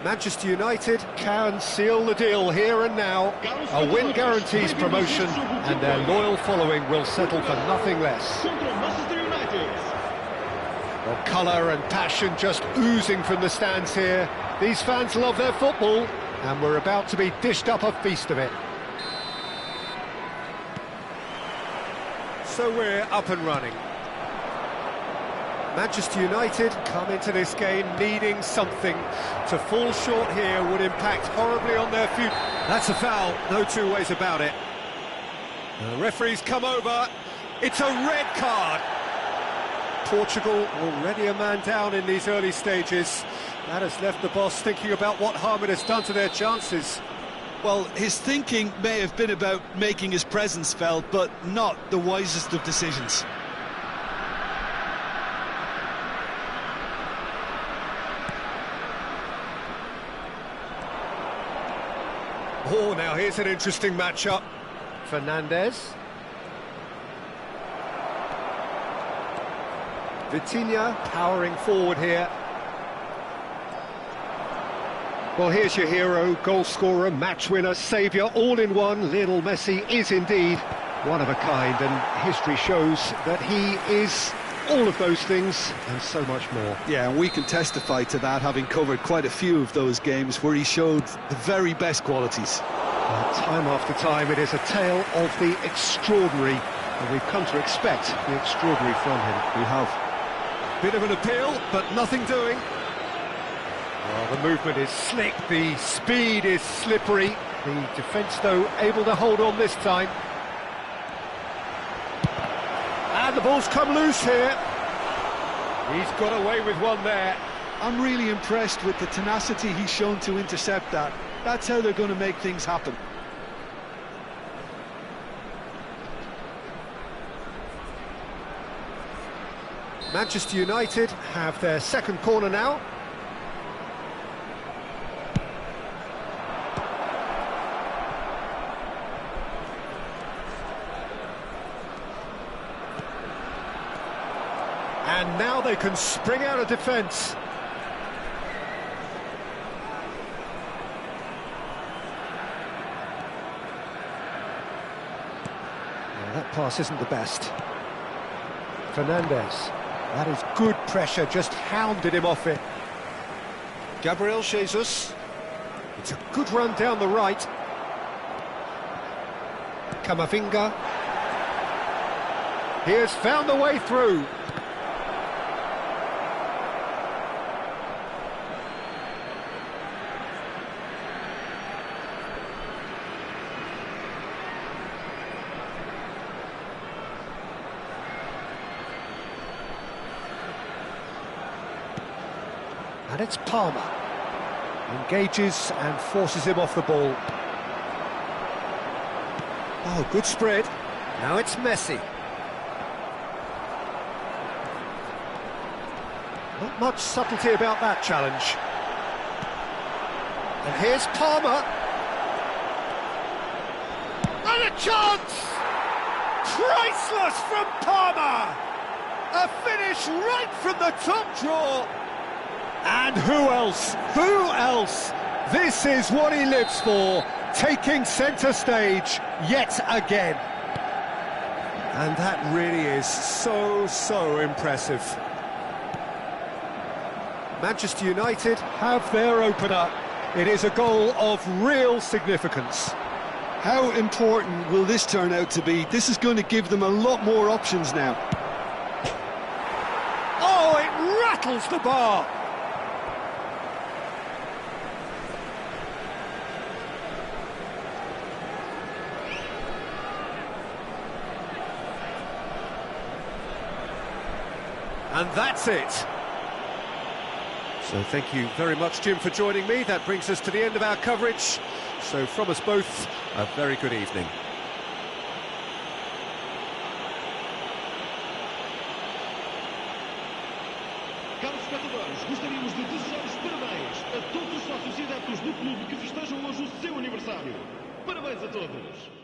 Manchester United can seal the deal here and now. A win guarantees promotion, and their loyal following will settle for nothing less. Well, colour and passion just oozing from the stands here. These fans love their football, and we're about to be dished up a feast of it. So we're up and running. Manchester United come into this game needing something. To fall short here would impact horribly on their future. That's a foul, no two ways about it. The referee's come over. It's a red card. Portugal already a man down in these early stages. That has left the boss thinking about what harm it has done to their chances. Well, his thinking may have been about making his presence felt, but not the wisest of decisions. Oh, now here's an interesting matchup. Fernandez. Vitinha powering forward here. Well, here's your hero, goal scorer, match winner, saviour, all in one. Lionel Messi is indeed one of a kind, and history shows that he is all of those things and so much more. Yeah, and we can testify to that, having covered quite a few of those games where he showed the very best qualities. Time after time, it is a tale of the extraordinary, and we've come to expect the extraordinary from him. We have. Bit of an appeal, but nothing doing. Well, the movement is slick, the speed is slippery. The defence, though, able to hold on this time. And the ball's come loose here. He's got away with one there. I'm really impressed with the tenacity he's shown to intercept that. That's how they're going to make things happen. Manchester United have their second corner now. And now they can spring out of defence. Well, that pass isn't the best. Fernandez. That is good pressure, just hounded him off it. Gabriel Jesus. It's a good run down the right. Camavinga. He has found a way through. And it's Palmer. Engages and forces him off the ball. Oh, good spread. Now it's Messi. Not much subtlety about that challenge. And here's Palmer. And a chance! Priceless from Palmer! A finish right from the top draw. And who else? Who else? This is what he lives for, taking centre stage yet again. And that really is so impressive. Manchester United have their opener. It is a goal of real significance. How important will this turn out to be? This is going to give them a lot more options now. Oh, it rattles the bar. And that's it. So thank you very much, Jim, for joining me. That brings us to the end of our coverage. So from us both, a very good evening. Caros espectadores, gostaríamos de desejar os parabéns a todos os sócios e adeptos do clube que festejam hoje o seu aniversário. Parabéns a todos!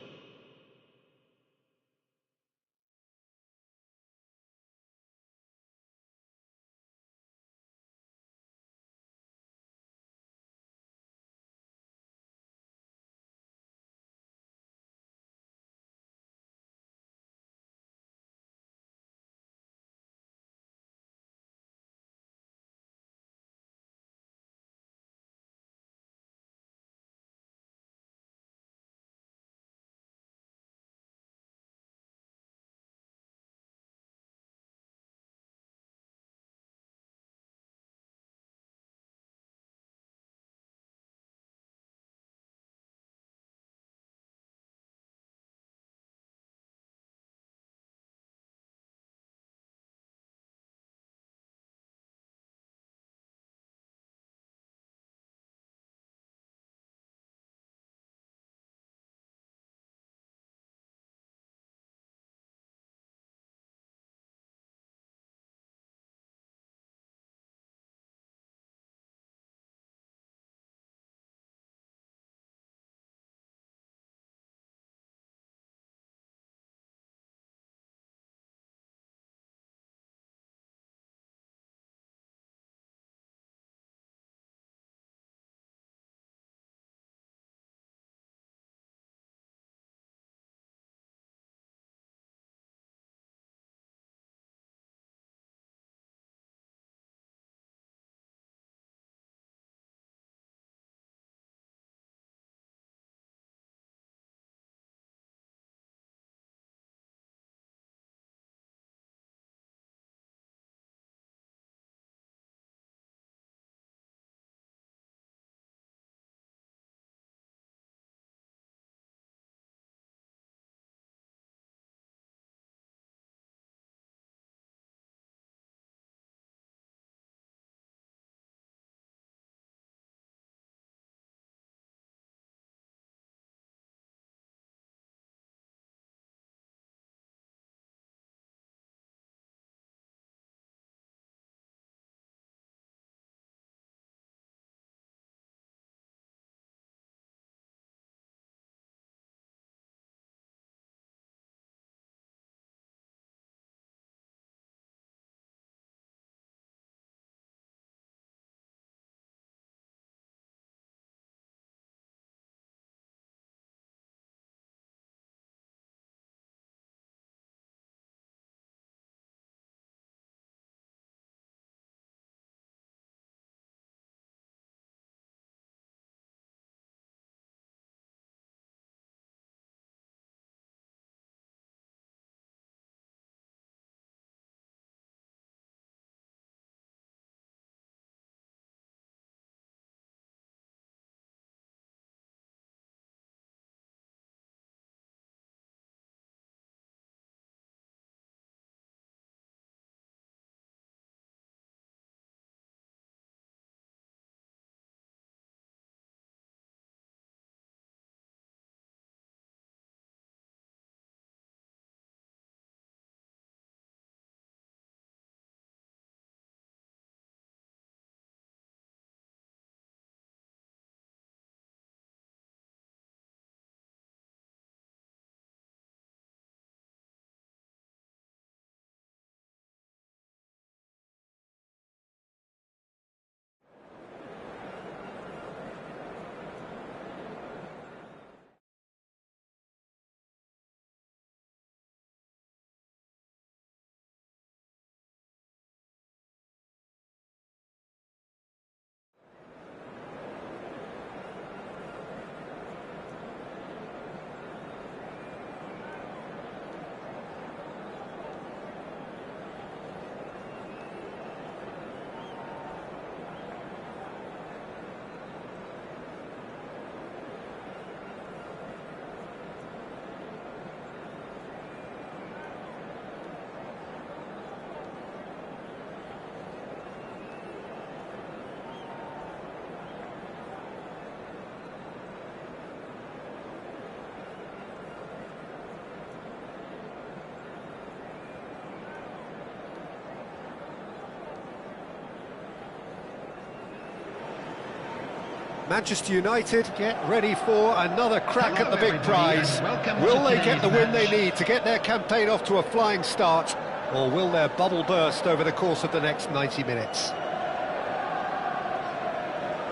Manchester United get ready for another crack at the big prize. Will they get the win they need to get their campaign off to a flying start, or will their bubble burst over the course of the next 90 minutes?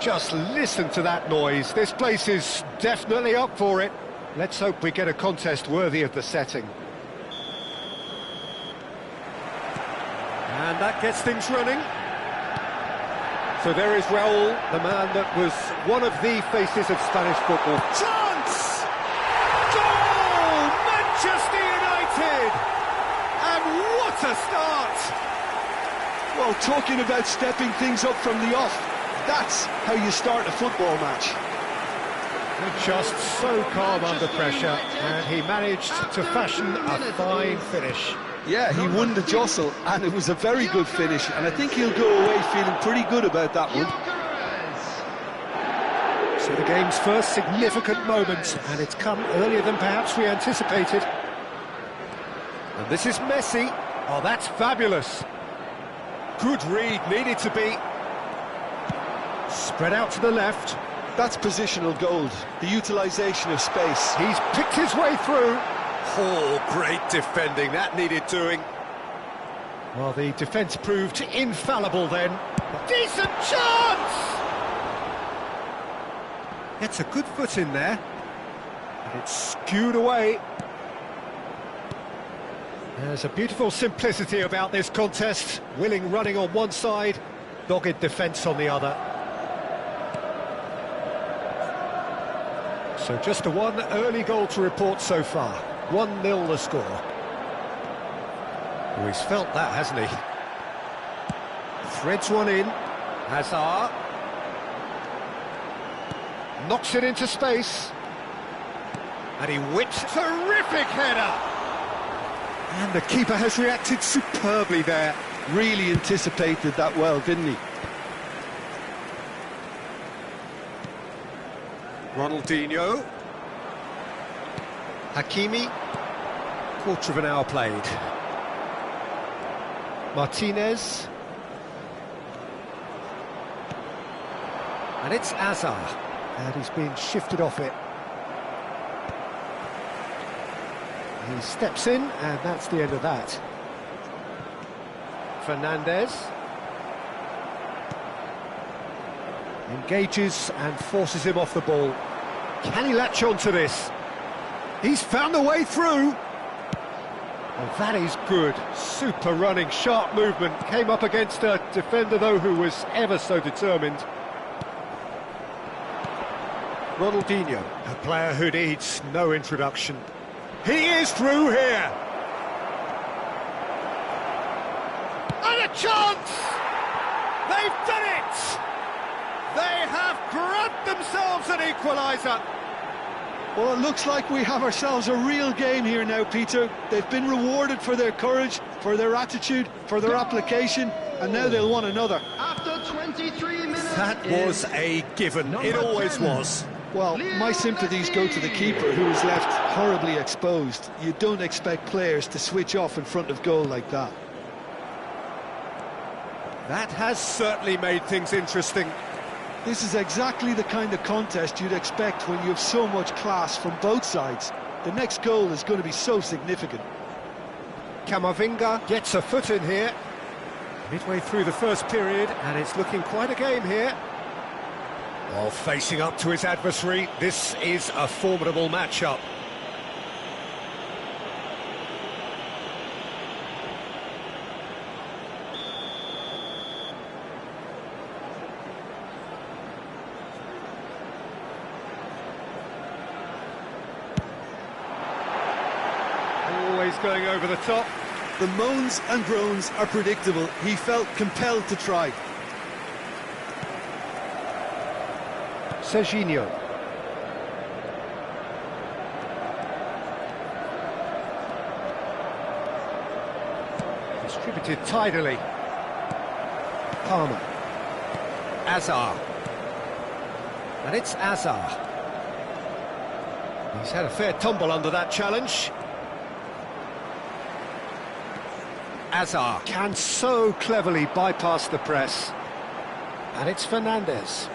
Just listen to that noise. This place is definitely up for it. Let's hope we get a contest worthy of the setting. And that gets things running. So there is Raúl, the man that was one of the faces of Spanish football. Chance! Goal! Manchester United! And what a start! Well, talking about stepping things up from the off, that's how you start a football match. Just so calm under pressure, and he managed to fashion a fine finish. Yeah, he won the jostle, and it was a very good finish, and I think he'll go away feeling pretty good about that one. So the game's first significant moment, and it's come earlier than perhaps we anticipated. And this is Messi. Oh, that's fabulous. Good read, needed to be. Spread out to the left. That's positional gold, the utilisation of space. He's picked his way through. Oh, great defending, that needed doing. Well, the defence proved infallible then. Decent chance! Gets a good foot in there. And it's skewed away. There's a beautiful simplicity about this contest. Willing running on one side, dogged defence on the other. So just a one early goal to report so far. 1-0 the score. Oh, he's felt that, hasn't he? Threads one in. Hazard. Knocks it into space. And he whips. Terrific header! And the keeper has reacted superbly there. Really anticipated that well, didn't he? Ronaldinho. Hakimi. Quarter of an hour played. Martinez. And it's Hazard. And he's been shifted off it. He steps in, and that's the end of that. Fernandez. Engages and forces him off the ball. Can he latch on to this? He's found the way through. And that is good. Super running, sharp movement. Came up against a defender, though, who was ever so determined. Ronaldinho, a player who needs no introduction. He is through here. And a chance! They've done it! They have grabbed themselves an equaliser. Well, it looks like we have ourselves a real game here now, Peter. They've been rewarded for their courage, for their attitude, for their application, and now they'll want another. After 23 minutes. That was a given. It always was. Well, my sympathies go to the keeper, who was left horribly exposed. You don't expect players to switch off in front of goal like that. That has certainly made things interesting. This is exactly the kind of contest you'd expect when you have so much class from both sides. The next goal is going to be so significant. Camavinga gets a foot in here. Midway through the first period, and it's looking quite a game here. While facing up to his adversary, this is a formidable matchup. Always going over the top. The moans and groans are predictable. He felt compelled to try. Serginho. Distributed tidily. Palmer. Hazard. And it's Hazard. He's had a fair tumble under that challenge. Hazard can so cleverly bypass the press. And it's Fernandez.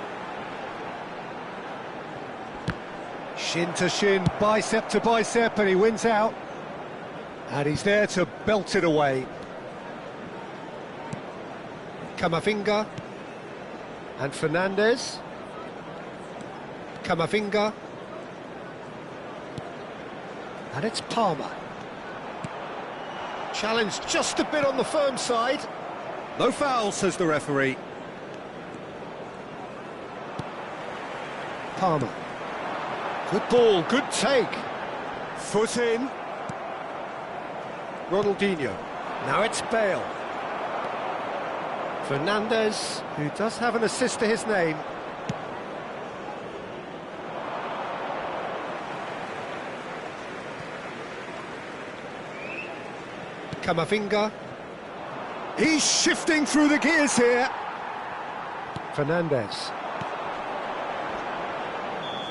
Shin to shin, bicep to bicep, and he wins out. And he's there to belt it away. Camavinga. And Fernandez. Camavinga. And it's Palmer. Challenge just a bit on the firm side. No foul, says the referee. Palmer. Good ball, good take. Foot in. Ronaldinho. Now it's Bale. Fernandez, who does have an assist to his name. Camavinga. He's shifting through the gears here. Fernandez.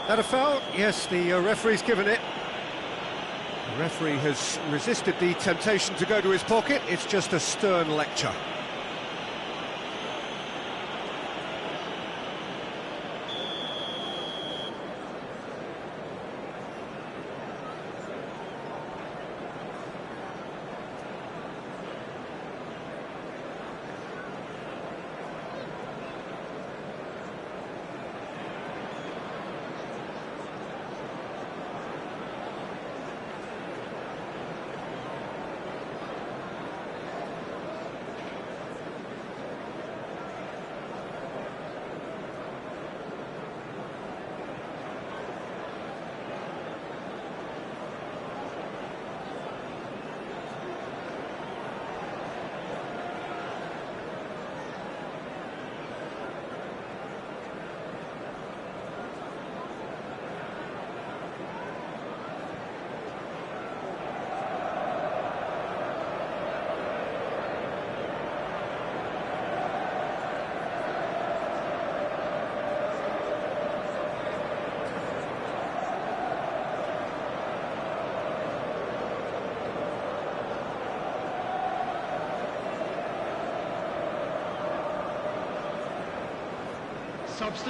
That a foul? Yes, the referee's given it. The referee has resisted the temptation to go to his pocket. It's just a stern lecture.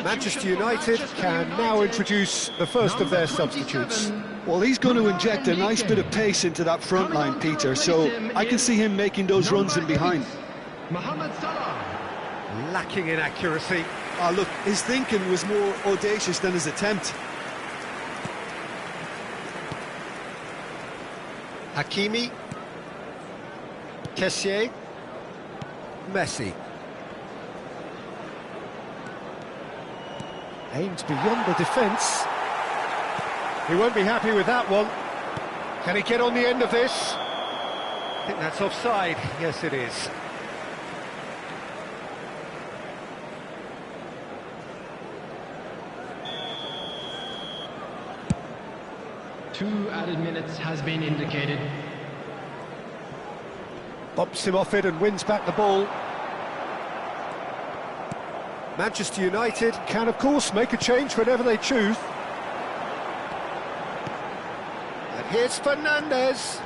Manchester United can now introduce the first of their substitutes. Well, he's going to inject a nice bit of pace into that front line, Peter, so I can see him making those runs in behind. Lacking in accuracy. Oh, look, his thinking was more audacious than his attempt. Hakimi. Kessié. Messi. Aimed beyond the defence. He won't be happy with that one. Can he get on the end of this? I think that's offside. Yes, it is. Two added minutes has been indicated. Bumps him off it and wins back the ball. Manchester United can, of course, make a change whenever they choose. And here's Fernandez.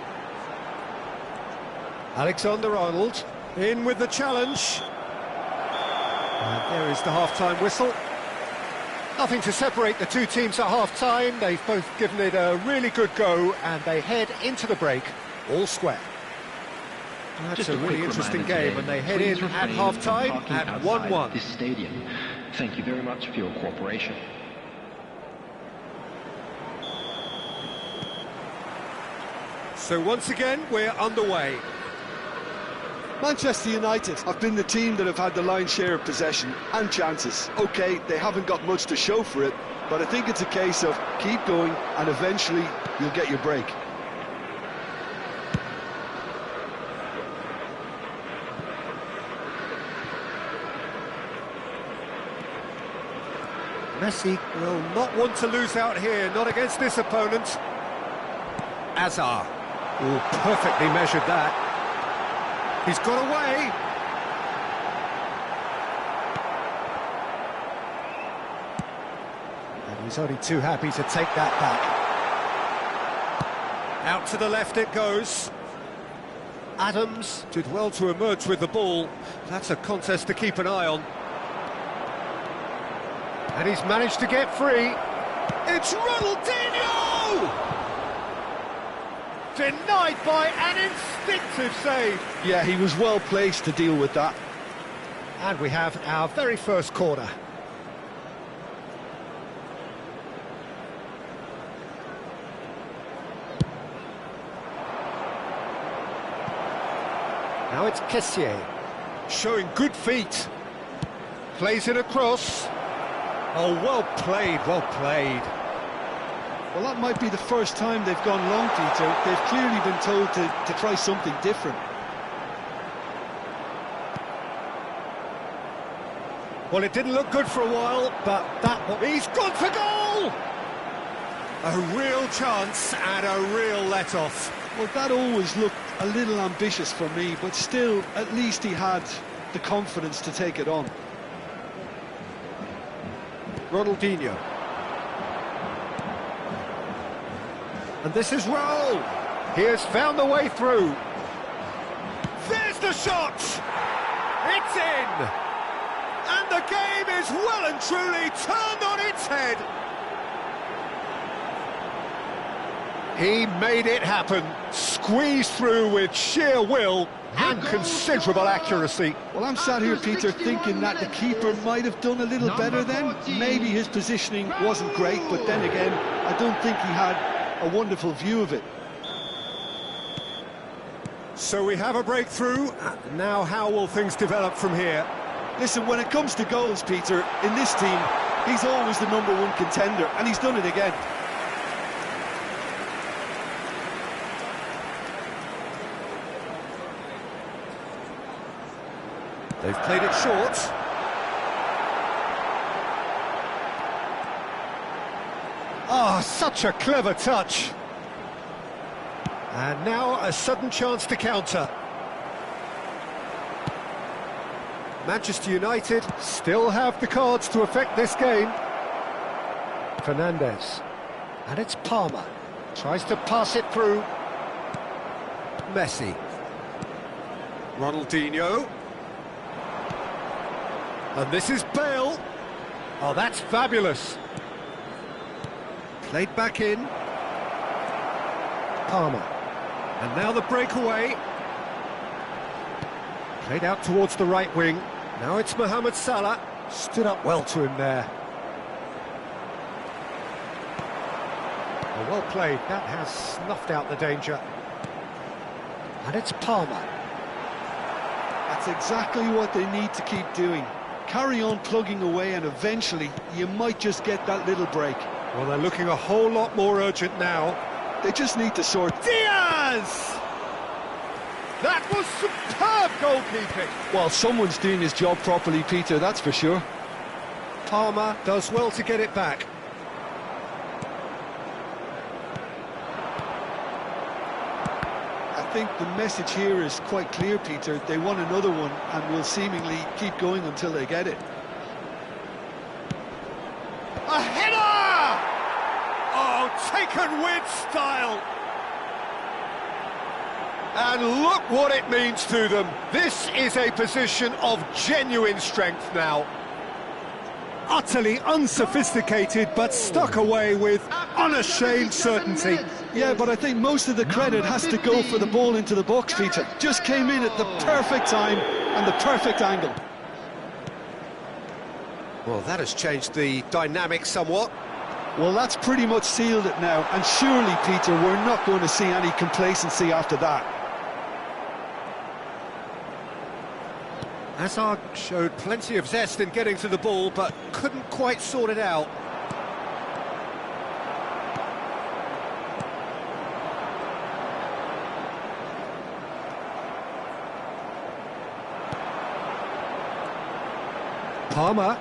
Alexander-Arnold in with the challenge. And there is the half-time whistle. Nothing to separate the two teams at half-time. They've both given it a really good go, and they head into the break all square. That's a really interesting game, and they head in at half-time at 1-1. This stadium. Thank you very much for your cooperation. So once again, we're underway. Manchester United have been the team that have had the lion's share of possession and chances. OK, they haven't got much to show for it, but I think it's a case of keep going and eventually you'll get your break. Messi will not want to lose out here, not against this opponent. Azar. Oh, perfectly measured that. He's got away. And he's only too happy to take that back. Out to the left it goes. Adams did well to emerge with the ball. That's a contest to keep an eye on. And he's managed to get free. It's Ronaldinho! Denied by an instinctive save. Yeah, he was well placed to deal with that. And we have our very first corner. Now it's Kessié, showing good feet. Plays it across. Oh, well played, well played. Well, that might be the first time they've gone long, Peter. They've clearly been told to try something different. Well, it didn't look good for a while, but he's gone for goal! A real chance and a real let-off. Well, that always looked a little ambitious for me, but still, at least he had the confidence to take it on. Ronaldinho. And this is Raul. He has found the way through. There's the shot! It's in! And the game is well and truly turned on its head. He made it happen, squeezed through with sheer will and considerable accuracy. Well, I'm sat here, Peter, thinking that the keeper might have done a little better then. Maybe his positioning wasn't great, but then again, I don't think he had a wonderful view of it. So we have a breakthrough. Now how will things develop from here? Listen, when it comes to goals, Peter, in this team, he's always the #1 contender, and he's done it again. They've played it short. Ah, such a clever touch. And now a sudden chance to counter. Manchester United still have the cards to affect this game. Fernandes. And it's Palmer. Tries to pass it through. Messi. Ronaldinho. And this is Bale. Oh, that's fabulous. Played back in. Palmer. And now the breakaway. Played out towards the right wing. Now it's Mohamed Salah. Stood up well to him there. Oh, well played. That has snuffed out the danger. And it's Palmer. That's exactly what they need to keep doing. Carry on plugging away, and eventually you might just get that little break. Well, they're looking a whole lot more urgent now. They just need to sort... Diaz! That was superb goalkeeping. Well, someone's doing his job properly, Peter, that's for sure. Palmer does well to get it back. I think the message here is quite clear, Peter. They want another one and will seemingly keep going until they get it. A header! Oh, taken with style. And look what it means to them. This is a position of genuine strength now. Utterly unsophisticated, but stuck away with unashamed certainty. Yeah, but I think most of the credit has to go for the ball into the box, Peter. Just came in at the perfect time and the perfect angle. Well, that has changed the dynamic somewhat. Well, that's pretty much sealed it now, and surely, Peter, we're not going to see any complacency after that. Hazard showed plenty of zest in getting to the ball, but couldn't quite sort it out. Palmer.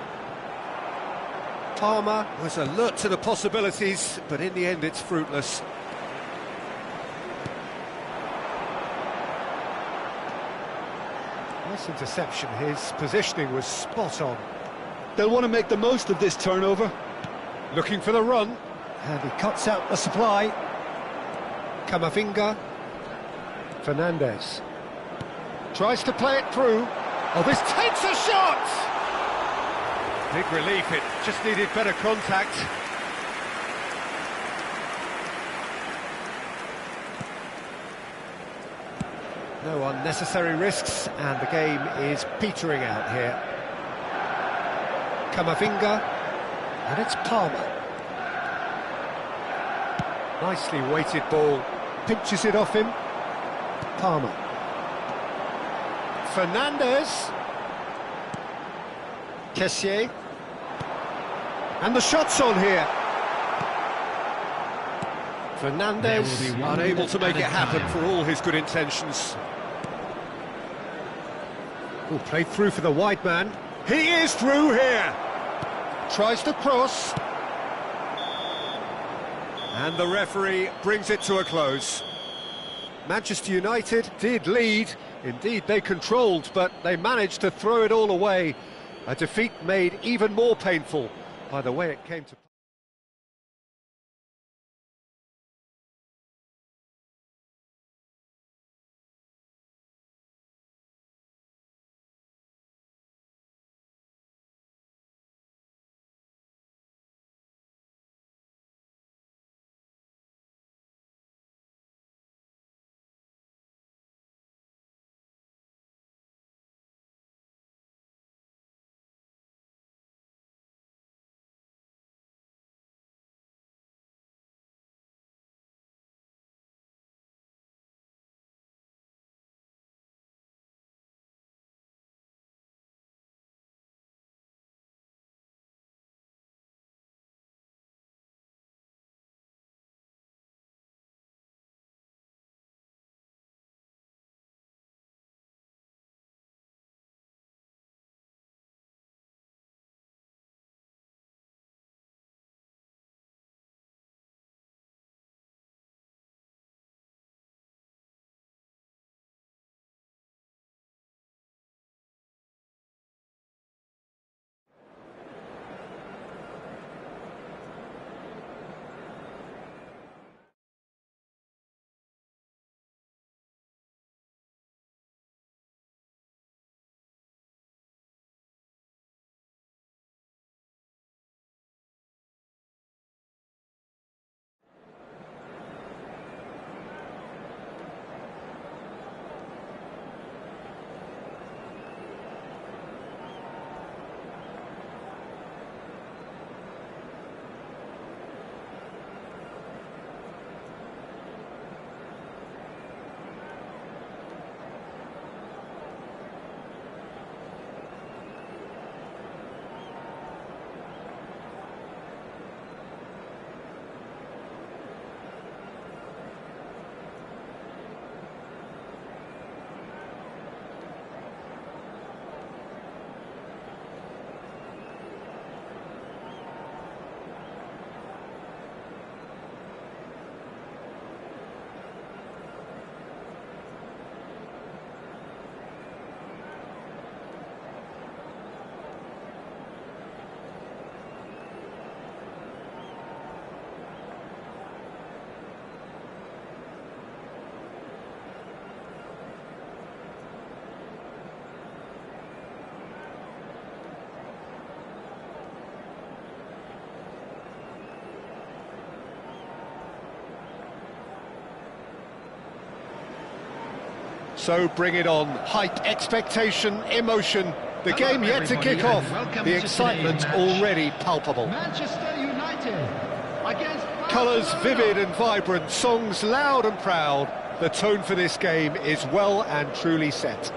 Palmer was alert to the possibilities, but in the end it's fruitless. Nice interception, his positioning was spot on. They'll want to make the most of this turnover. Looking for the run, and he cuts out the supply. Camavinga. Fernandes. Tries to play it through. Oh, this takes a shot! Big relief, it just needed better contact. No unnecessary risks, and the game is petering out here. Kamavinga, and it's Palmer. Nicely weighted ball, pinches it off him. Palmer. Fernandez. Kessié. And the shot's on here. Fernandez unable to make it happen for all his good intentions. Oh, played through for the wide man. He is through here. Tries to cross. And the referee brings it to a close. Manchester United did lead. Indeed, they controlled, but they managed to throw it all away. A defeat made even more painful by the way it came to... So bring it on. Hype, expectation, emotion. The game yet to kick off. The excitement already palpable. Manchester United against Colours vivid and vibrant, songs loud and proud. The tone for this game is well and truly set.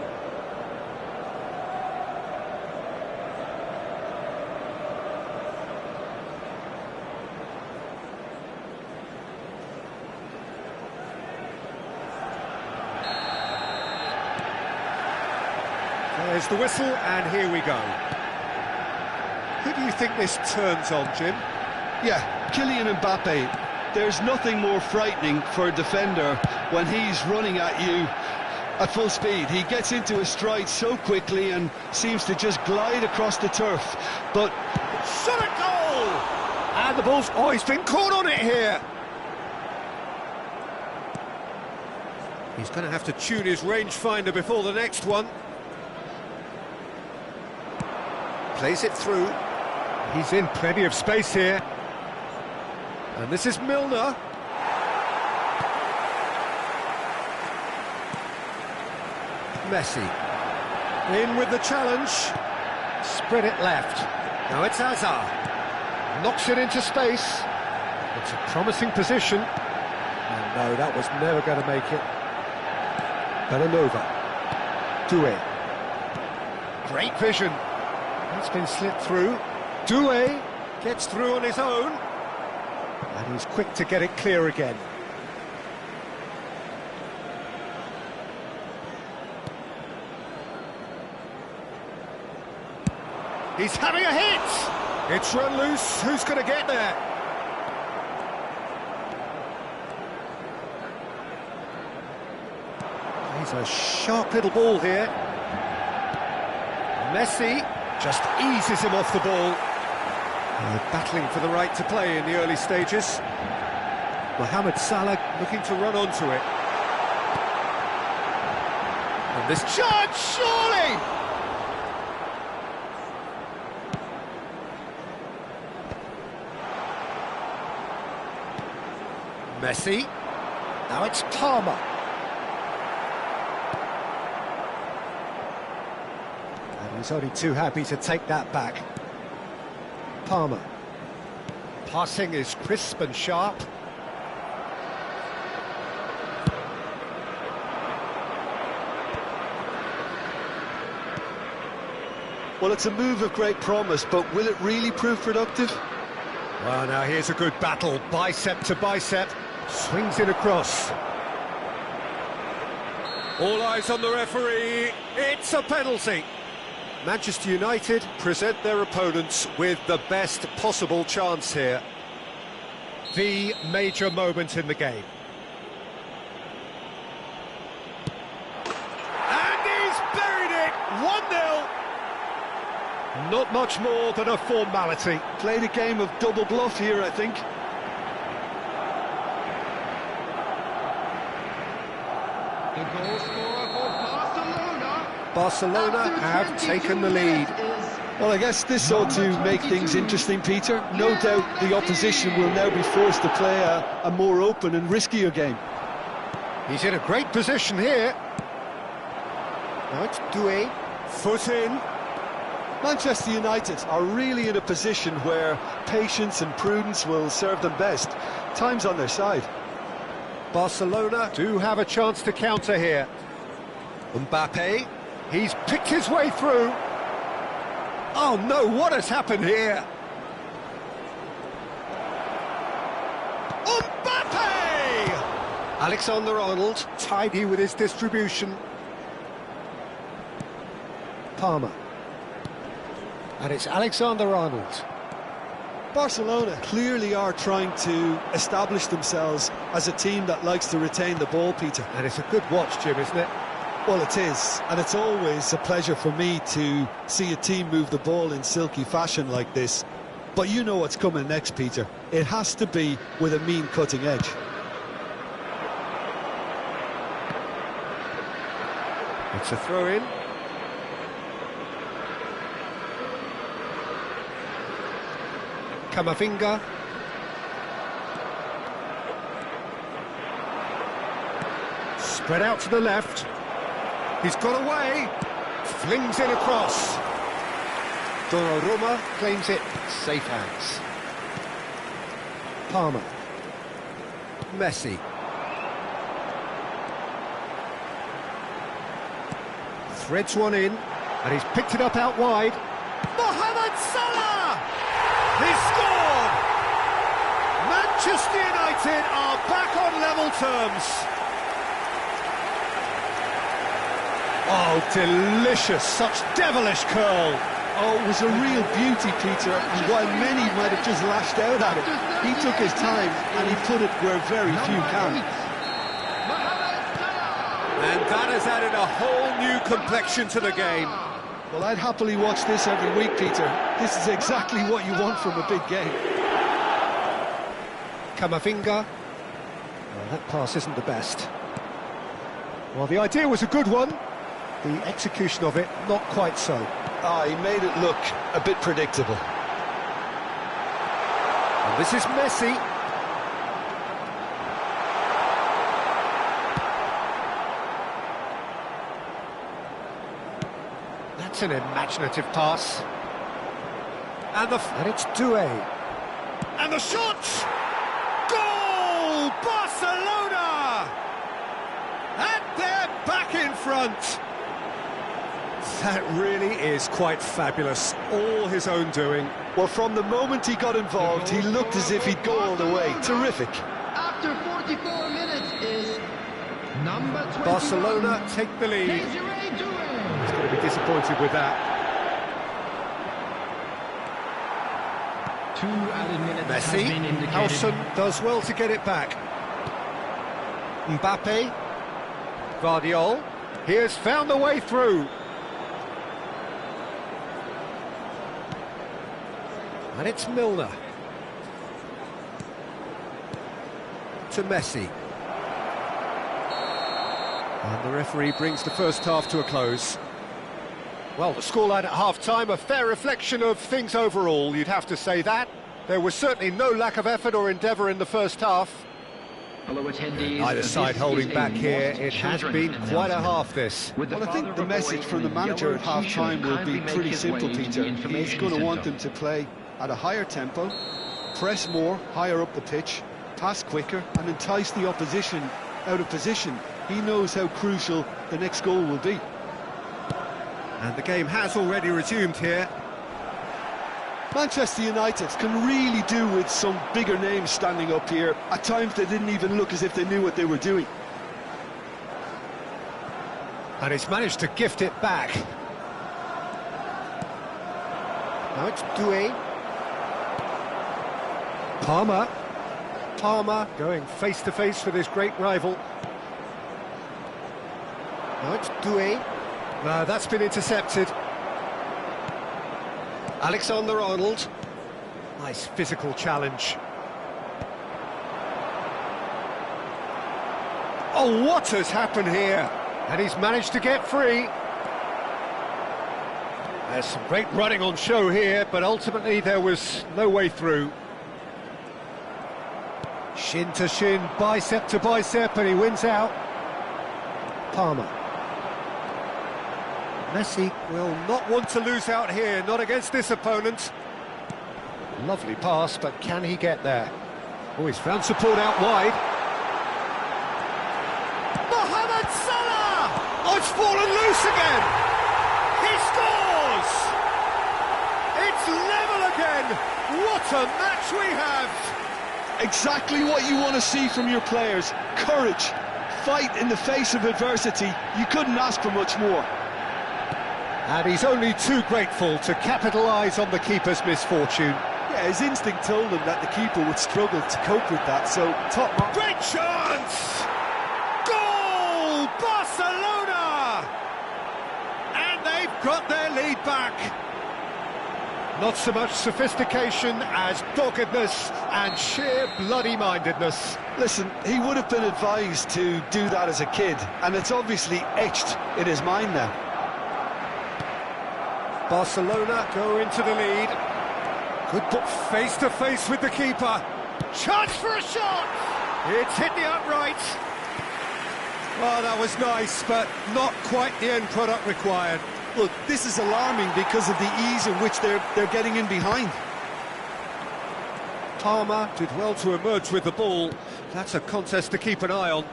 There's the whistle, and here we go. Who do you think this turns on, Jim? Yeah, Kylian Mbappe. There's nothing more frightening for a defender when he's running at you at full speed. He gets into a stride so quickly and seems to just glide across the turf. But shot a goal! And the ball's... Oh, he's been caught on it here. He's going to have to tune his rangefinder before the next one. Plays it through. He's in plenty of space here. And this is Milner. Messi. In with the challenge. Spread it left. Now it's Hazard. Knocks it into space. It's a promising position. And no, that was never going to make it. Belanova. Doué. Great vision. That's been slipped through. Doué gets through on his own. And he's quick to get it clear again. He's having a hit! It's run loose, who's going to get there? He's a sharp little ball here. Messi just eases him off the ball. Battling for the right to play in the early stages. Mohamed Salah looking to run onto it. And this chance, surely! Messi. Now it's Palmer. And he's only too happy to take that back. Palmer. Passing is crisp and sharp. Well, it's a move of great promise, but will it really prove productive? Well, now here's a good battle, bicep to bicep. Swings it across. All eyes on the referee. It's a penalty. Manchester United present their opponents with the best possible chance here. The major moment in the game. And he's buried it! 1-0. Not much more than a formality. Played a game of double bluff here, I think. The goal scorer for Barcelona. Barcelona have taken the lead. Well, I guess this ought to make things interesting, Peter. No doubt the opposition will now be forced to play a more open and riskier game. He's in a great position here. Now it's Doué. Foot in. Manchester United are really in a position where patience and prudence will serve them best. Time's on their side. Barcelona do have a chance to counter here. Mbappe, he's picked his way through. Oh no, what has happened here? Mbappe! Alexander-Arnold, tidy with his distribution. Palmer. And it's Alexander-Arnold. Barcelona clearly are trying to establish themselves as a team that likes to retain the ball, Peter. And it's a good watch, Jim, isn't it? Well, it is, and it's always a pleasure for me to see a team move the ball in silky fashion like this. But you know what's coming next, Peter. It has to be with a mean cutting edge. It's a throw-in. Camavinga. Spread out to the left. He's got away. Flings it across. Donnarumma claims it. Safe hands. Palmer. Messi. Threads one in, and he's picked it up out wide. Mohamed Salah! He's scored! Manchester United are back on level terms. Oh, delicious, such devilish curl. Oh, it was a real beauty, Peter, and while many might have just lashed out at it, he took his time and he put it where very few can. And that has added a whole new complexion to the game. Well, I'd happily watch this every week, Peter. This is exactly what you want from a big game. Camavinga. Well, that pass isn't the best. Well, the idea was a good one. The execution of it, not quite so. He made it look a bit predictable. And this is Messi. That's an imaginative pass. And it's Doué. And the shot! Goal! Barcelona! And they're back in front. That really is quite fabulous. All his own doing. Well, from the moment he got involved, he looked as if he'd go all the way. Terrific. After 44 minutes is number 21. Barcelona take the lead. He's going to be disappointed with that. 2 added minutes has Messi, been indicated. Howson does well to get it back. Mbappe, Guardiola, he has found the way through. And it's Milner. To Messi. And the referee brings the first half to a close. Well, the scoreline at half-time, a fair reflection of things overall, you'd have to say that. There was certainly no lack of effort or endeavour in the first half. Either side holding back here, it has been quite a half this. Well, I think the message from the manager at half-time will be pretty simple, Peter. He's going to want them to play at a higher tempo, press more, higher up the pitch, pass quicker and entice the opposition out of position. He knows how crucial the next goal will be. And the game has already resumed here. Manchester United can really do with some bigger names standing up here. At times they didn't even look as if they knew what they were doing. And he's managed to gift it back. Now it's Doué. Palmer going face-to-face with his great rival. Now it's Doué. No, that's been intercepted. Alexander-Arnold. Nice physical challenge. Oh, what has happened here? And he's managed to get free. There's some great running on show here, but ultimately there was no way through. Shin to shin, bicep to bicep, and he wins out. Palmer. Messi will not want to lose out here, not against this opponent. Lovely pass, but can he get there? Oh, he's found support out wide. Mohamed Salah! Oh, it's fallen loose again! He scores! It's level again! What a match we have! Exactly what you want to see from your players. Courage, fight in the face of adversity. You couldn't ask for much more. And he's only too grateful to capitalise on the keeper's misfortune. Yeah, his instinct told him that the keeper would struggle to cope with that, so top mark. Great chance! Goal! Barcelona! And they've got their lead back. Not so much sophistication as doggedness and sheer bloody-mindedness. Listen, he would have been advised to do that as a kid, and it's obviously etched in his mind now. Barcelona go into the lead. Could put face-to-face with the keeper. Chance for a shot! It's hit the upright. Well, that was nice, but not quite the end product required. Look, this is alarming because of the ease in which they're getting in behind. Palmer did well to emerge with the ball. That's a contest to keep an eye on.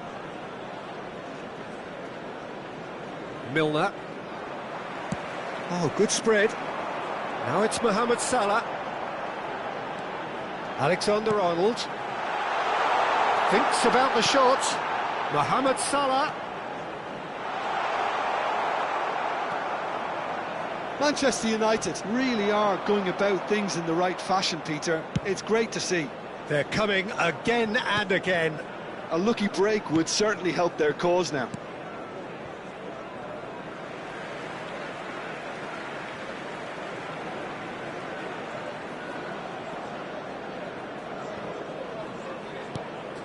Milner. Oh, good spread. Now it's Mohamed Salah. Alexander-Arnold. Thinks about the shot. Mohamed Salah. Manchester United really are going about things in the right fashion, Peter. It's great to see. They're coming again and again. A lucky break would certainly help their cause now.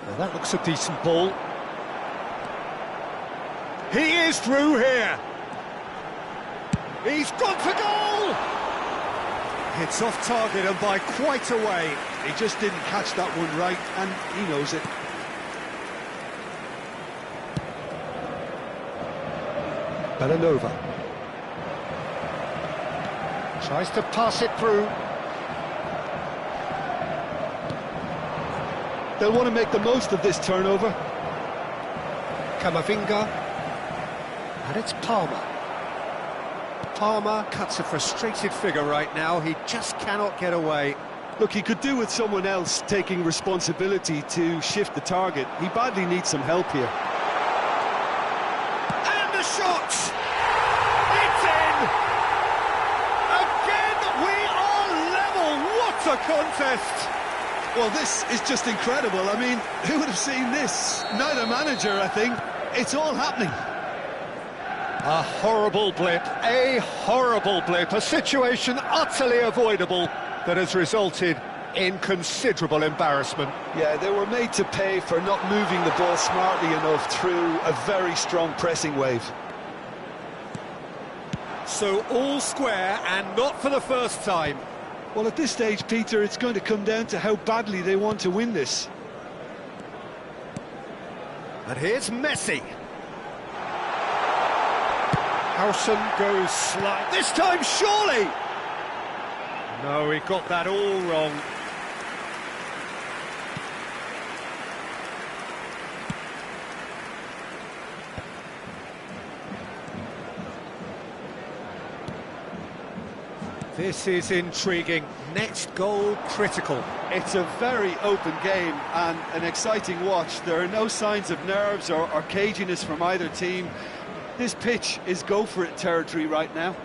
Well, that looks a decent ball. He is through here. He's gone for goal! It's off target and by quite a way. He just didn't catch that one right, and he knows it. Bellanova. Tries to pass it through. They'll want to make the most of this turnover. Camavinga. And it's Palmer. Palmer cuts a frustrated figure right now. He just cannot get away. Look, he could do with someone else taking responsibility to shift the target. He badly needs some help here. And the shot! It's in! Again, we are level! What a contest! Well, this is just incredible. I mean, who would have seen this? Neither manager, I think. It's all happening. A horrible blip, a situation utterly avoidable that has resulted in considerable embarrassment. Yeah, they were made to pay for not moving the ball smartly enough through a very strong pressing wave. So all square, and not for the first time. Well, at this stage, Peter, it's going to come down to how badly they want to win this. And here's Messi. Howson goes slide. This time, surely! No, he got that all wrong. This is intriguing. Next goal critical. It's a very open game and an exciting watch. There are no signs of nerves or caginess from either team. This pitch is go-for-it territory right now.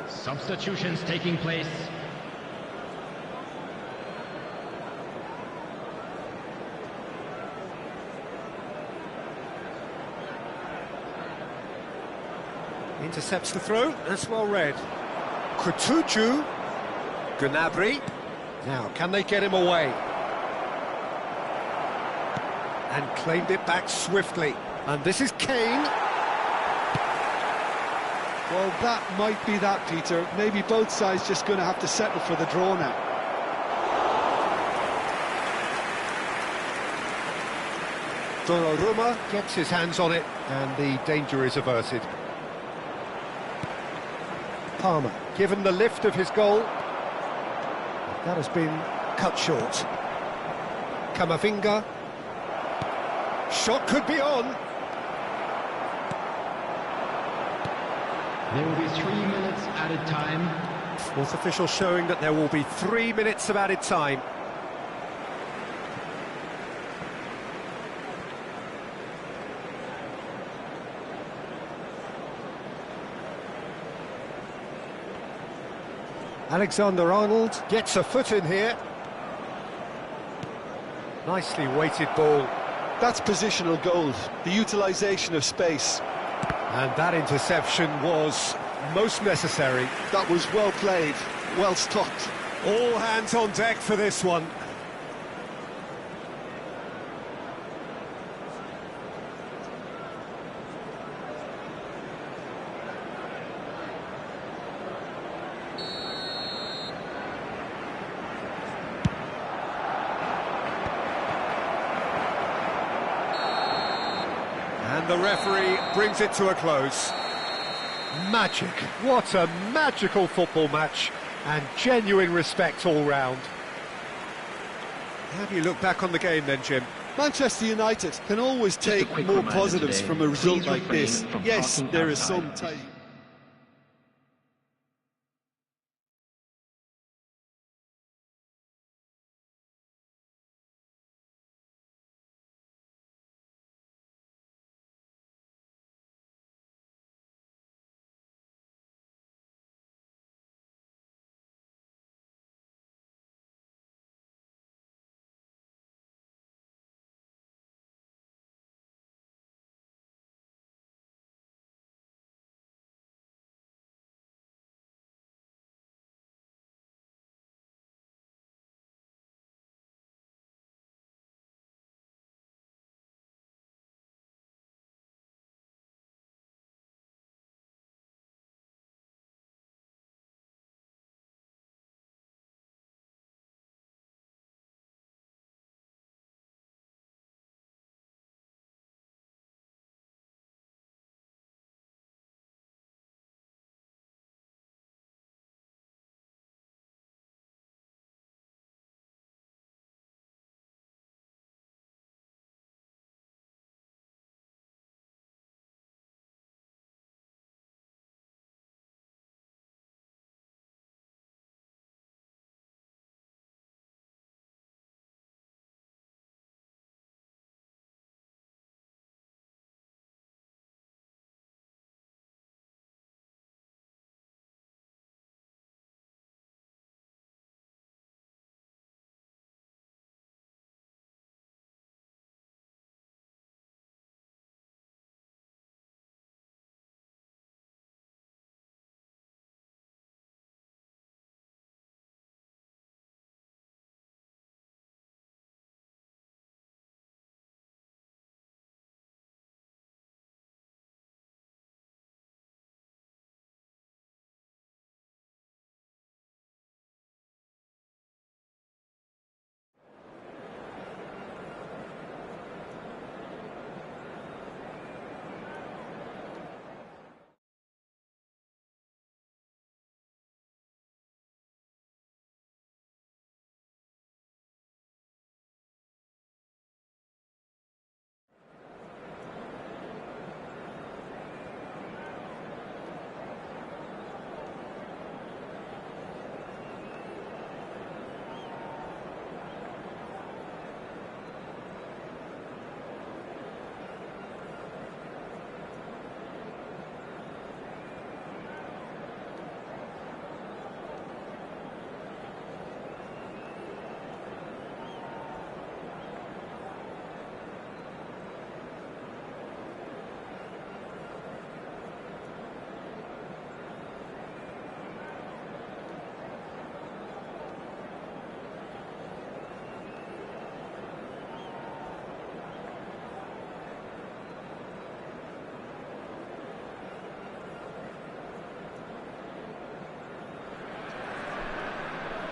Substitutions taking place. Intercepts the throw, that's well read. Kutucu. Gnabry. Now, can they get him away? And claimed it back swiftly. And this is Kane. Well, that might be that, Peter. Maybe both sides just going to have to settle for the draw now. Donnarumma gets his hands on it, and the danger is averted. Palmer, given the lift of his goal, that has been cut short. Camavinga. Shot could be on. There will be 3 minutes added time. Fourth official showing that there will be 3 minutes of added time. Alexander-Arnold gets a foot in here. Nicely weighted ball. That's positional gold, the utilisation of space. And that interception was most necessary. That was well played, well stopped. All hands on deck for this one. And the referee brings it to a close. Magic. What a magical football match, and genuine respect all round. How do you look back on the game then, Jim? Manchester United can always take more positives from a result like this. Yes, there is some time.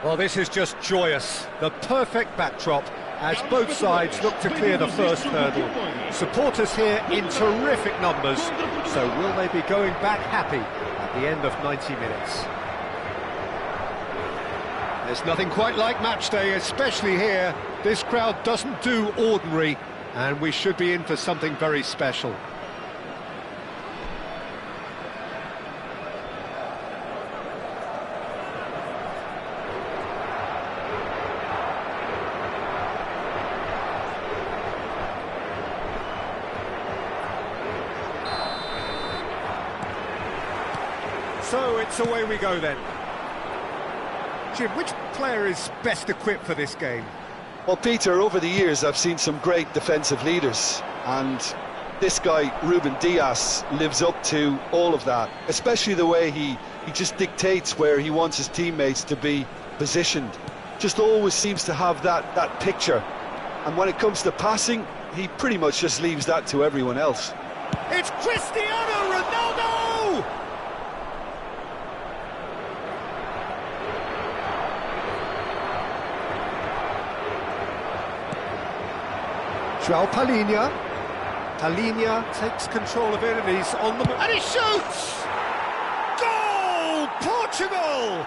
Well, this is just joyous. The perfect backdrop as both sides look to clear the first hurdle. Supporters here in terrific numbers, so will they be going back happy at the end of 90 minutes? There's nothing quite like match day, especially here. This crowd doesn't do ordinary, and we should be in for something very special. So it's away we go then. Jim, which player is best equipped for this game? Well, Peter, over the years I've seen some great defensive leaders, and this guy, Ruben Dias, lives up to all of that, especially the way he just dictates where he wants his teammates to be positioned. Just always seems to have that picture, and when it comes to passing, he pretty much just leaves that to everyone else. It's Cristiano Ronaldo! João Palhinha. Palhinha takes control of it and he's on the... And he shoots! Goal! Portugal!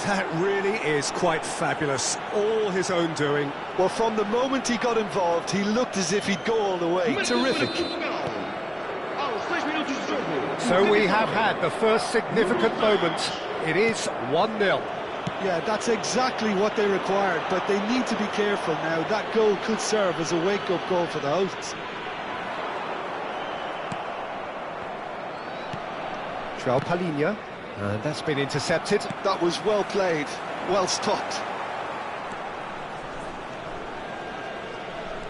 That really is quite fabulous. All his own doing. Well, from the moment he got involved, he looked as if he'd go all the way. Terrific. So we have had the first significant moment. It is 1-0. Yeah, that's exactly what they required, but they need to be careful now. That goal could serve as a wake-up goal for the hosts. João Palhinha, and that's been intercepted. That was well played, well stopped.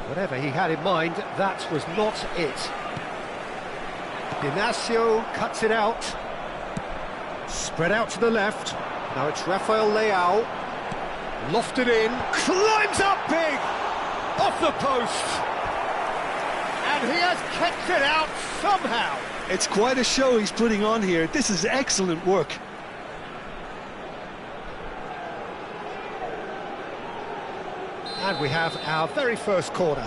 Whatever he had in mind, that was not it. Inacio cuts it out. Spread out to the left. Now it's Rafael Leao, lofted in, climbs up big, off the post, and he has kept it out somehow. It's quite a show he's putting on here. This is excellent work. And we have our very first corner.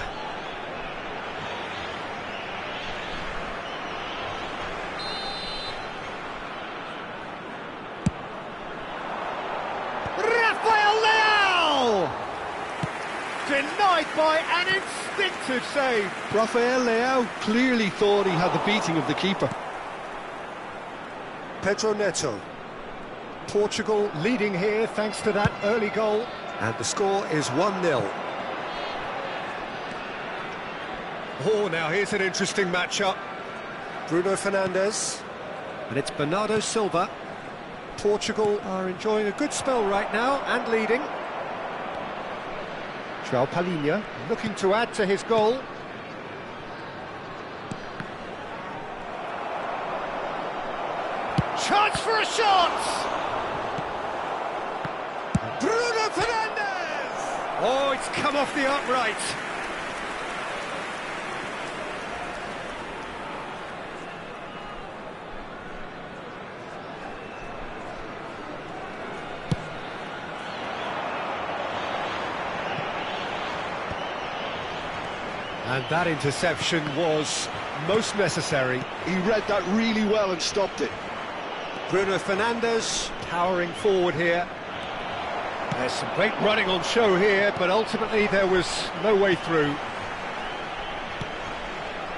Denied by an instinctive save. Rafael Leao clearly thought he had the beating of the keeper. Pedro Neto. Portugal leading here thanks to that early goal. And the score is 1-0. Oh, now here's an interesting matchup. Bruno Fernandes. And it's Bernardo Silva. Portugal are enjoying a good spell right now and leading. João Palhinha looking to add to his goal. Chance for a shot! Bruno Fernandes! Oh, it's come off the upright. And that interception was most necessary. He read that really well and stopped it. Bruno Fernandes powering forward here. There's some great running on show here, but ultimately there was no way through.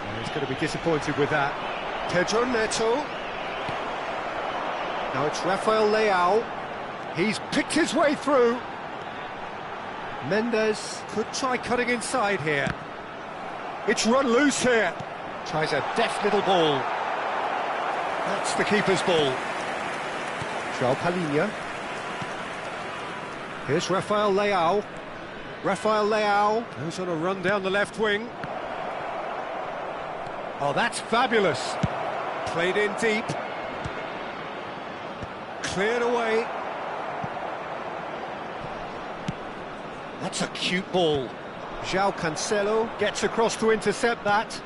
And he's going to be disappointed with that. Pedro Neto. Now it's Rafael Leao. He's picked his way through. Mendes could try cutting inside here. It's run loose here. Tries a deft little ball. That's the keeper's ball. João Palhinha. Here's Rafael Leao. Rafael Leao goes on a run down the left wing. Oh, that's fabulous. Played in deep. Cleared away. That's a cute ball. João Cancelo gets across to intercept that.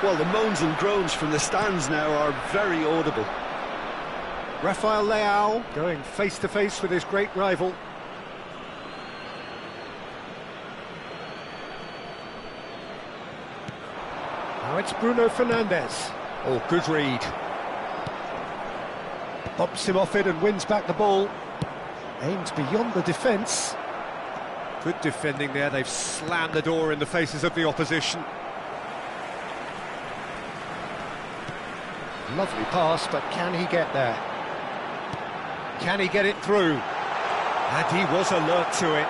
Well, the moans and groans from the stands now are very audible. Rafael Leao going face-to-face with his great rival. Now it's Bruno Fernandes. Oh, good read. Bumps him off it and wins back the ball. Aims beyond the defence. Good defending there, they've slammed the door in the faces of the opposition. Lovely pass, but can he get there? Can he get it through? And he was alert to it.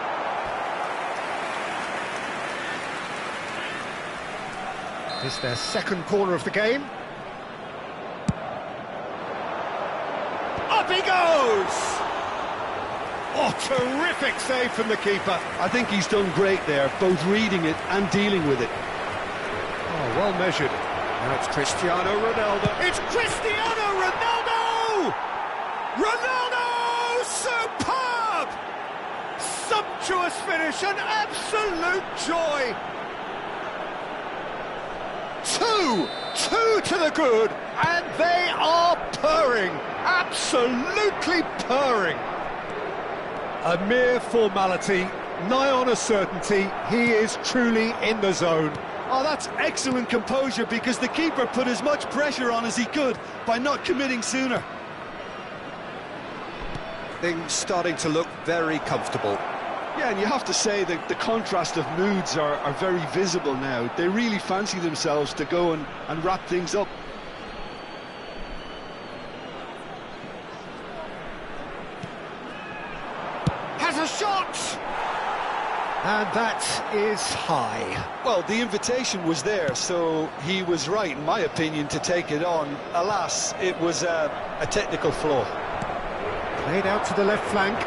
This is their second corner of the game. Up he goes! Oh, terrific save from the keeper. I think he's done great there, both reading it and dealing with it. Oh, well measured. Now it's Cristiano Ronaldo. It's Cristiano Ronaldo! Ronaldo! Superb! Sumptuous finish, an absolute joy. Two to the good, and they are purring, absolutely purring. A mere formality, nigh on a certainty, he is truly in the zone. Oh, that's excellent composure, because the keeper put as much pressure on as he could by not committing sooner. Things starting to look very comfortable. Yeah, and you have to say that the contrast of moods are very visible now. They really fancy themselves to go and wrap things up. Has a shot! And that is high. Well, the invitation was there, so he was right, in my opinion, to take it on. Alas, it was a technical flaw. Played out to the left flank.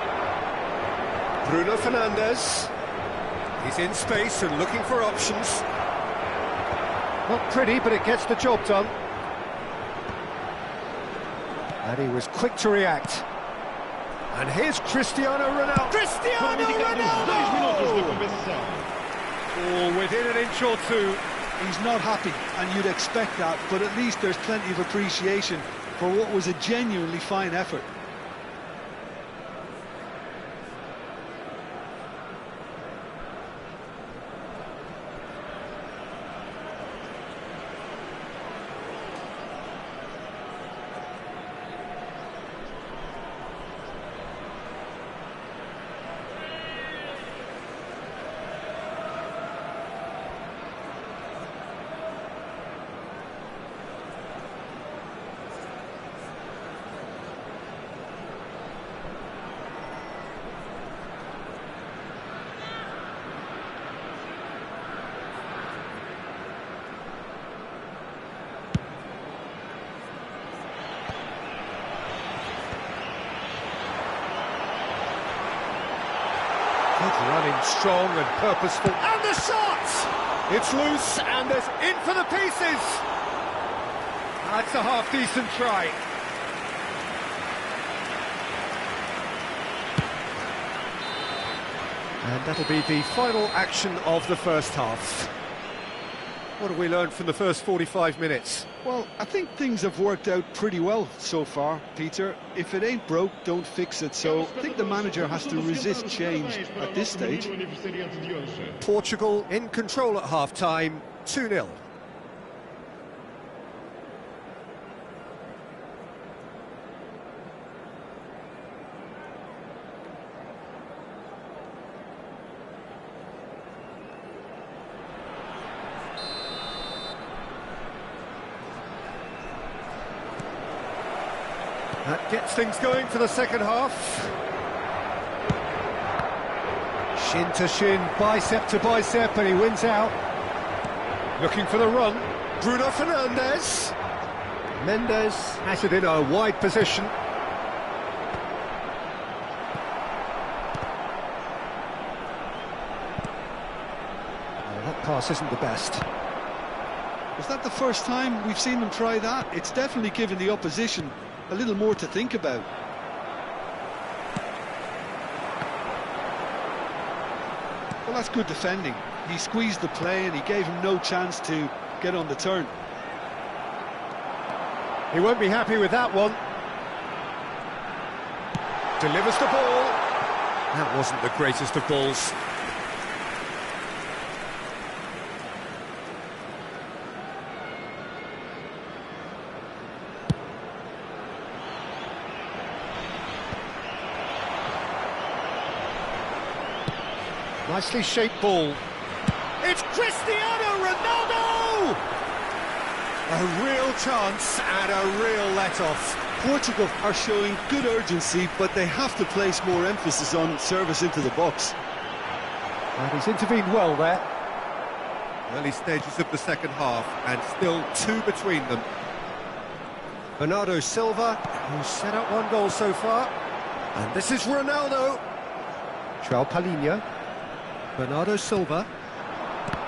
Bruno Fernandes. He's in space and looking for options. Not pretty, but it gets the job done. And he was quick to react. And here's Cristiano Ronaldo. Cristiano Ronaldo! Oh, within an inch or two. He's not happy, and you'd expect that, but at least there's plenty of appreciation for what was a genuinely fine effort. Running strong and purposeful. And the shot! It's loose and there's in for the pieces. That's a half-decent try. And that'll be the final action of the first half. What have we learned from the first 45 minutes? Well, I think things have worked out pretty well so far, Peter. If it ain't broke, don't fix it. So I think the manager has to resist change at this stage. Portugal in control at half-time, 2-0. That gets things going for the second half. Shin to shin, bicep to bicep, and he wins out. Looking for the run. Bruno Fernandes. Mendes has it in a wide position. Oh, that pass isn't the best. Was that the first time we've seen them try that? It's definitely given the opposition a little more to think about. Well, that's good defending. He squeezed the play and he gave him no chance to get on the turn. He won't be happy with that one. Delivers the ball. That wasn't the greatest of balls. Nicely shaped ball. It's Cristiano Ronaldo! A real chance and a real let-off. Portugal are showing good urgency, but they have to place more emphasis on service into the box. And he's intervened well there. Early stages of the second half, and still two between them. Bernardo Silva, who's set up one goal so far. And this is Ronaldo. João Palhinha. Bernardo Silva.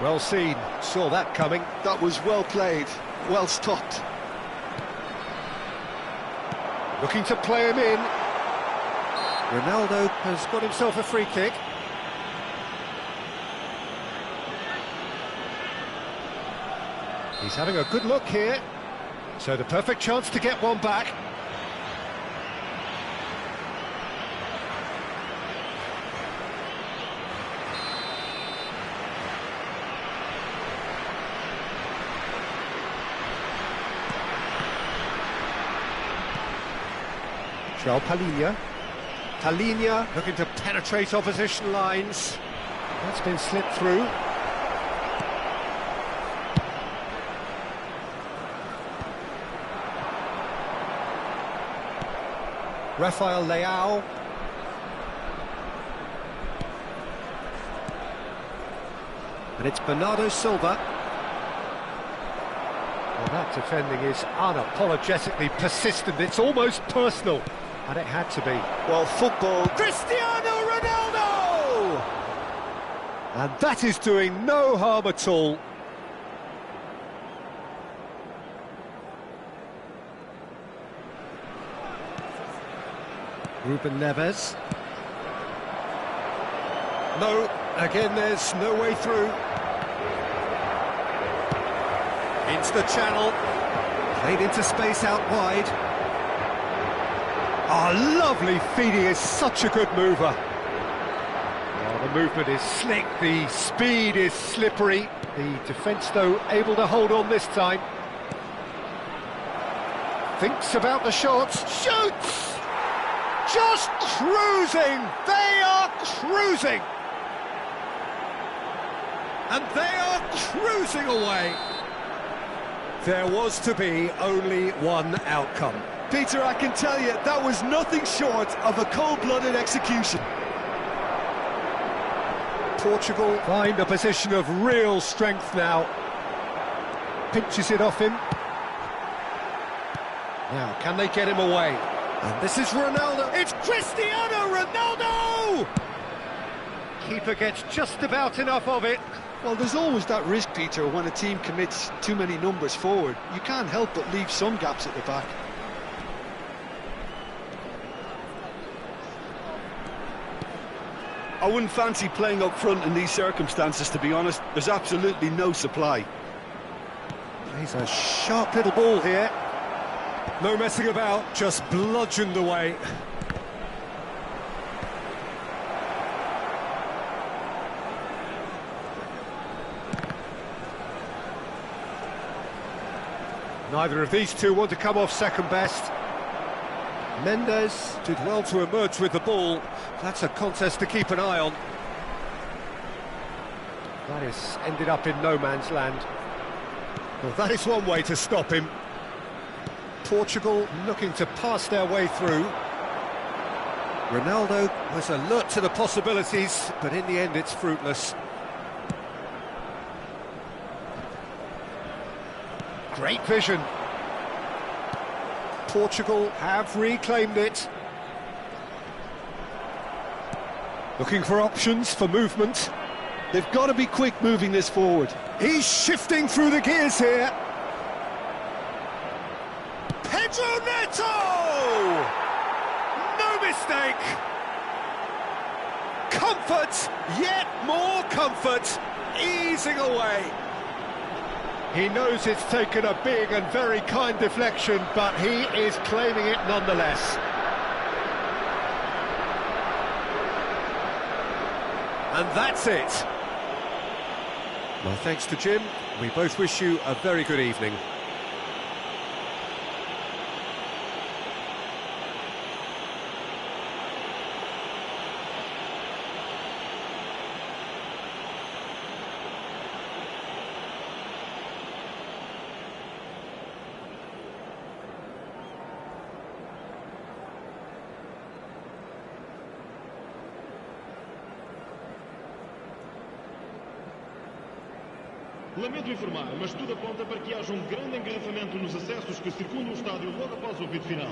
Well seen, saw that coming. That was well played, well stopped. Looking to play him in. Ronaldo has got himself a free kick. He's having a good look here. So the perfect chance to get one back. João Palhinha. Palhinha looking to penetrate opposition lines. That's been slipped through. Rafael Leao. And it's Bernardo Silva. Well, that defending is unapologetically persistent. It's almost personal. And it had to be. Well, football... Cristiano Ronaldo! And that is doing no harm at all. Ruben Neves. No, again there's no way through. Into the channel. Played into space out wide. Oh, lovely feeding, is such a good mover. Oh, the movement is slick, the speed is slippery. The defence, though, able to hold on this time. Thinks about the shots, shoots! Just cruising! They are cruising! And they are cruising away. There was to be only one outcome. Peter, I can tell you, that was nothing short of a cold-blooded execution. Portugal find a position of real strength now. Pinches it off him. Now, can they get him away? And this is Ronaldo. It's Cristiano Ronaldo! Keeper gets just about enough of it. Well, there's always that risk, Peter, when a team commits too many numbers forward. You can't help but leave some gaps at the back. I wouldn't fancy playing up front in these circumstances, to be honest. There's absolutely no supply. He's a sharp little ball here. No messing about, just bludgeoned away. Neither of these two want to come off second best. Mendes did well to emerge with the ball. That's a contest to keep an eye on. That has ended up in no man's land. Well, that is one way to stop him. Portugal looking to pass their way through. Ronaldo was alert to the possibilities, but in the end it's fruitless. Great vision. Portugal have reclaimed it. Looking for options for movement. They've got to be quick moving this forward. He's shifting through the gears here. Pedro Neto! No mistake! Comfort, yet more comfort, easing away. He knows it's taken a big and very kind deflection, but he is claiming it nonetheless. And that's it. Well, thanks to Jim. We both wish you a very good evening. Lamento informar, mas tudo aponta para que haja um grande engarrafamento nos acessos que circundam o estádio logo após o apito final.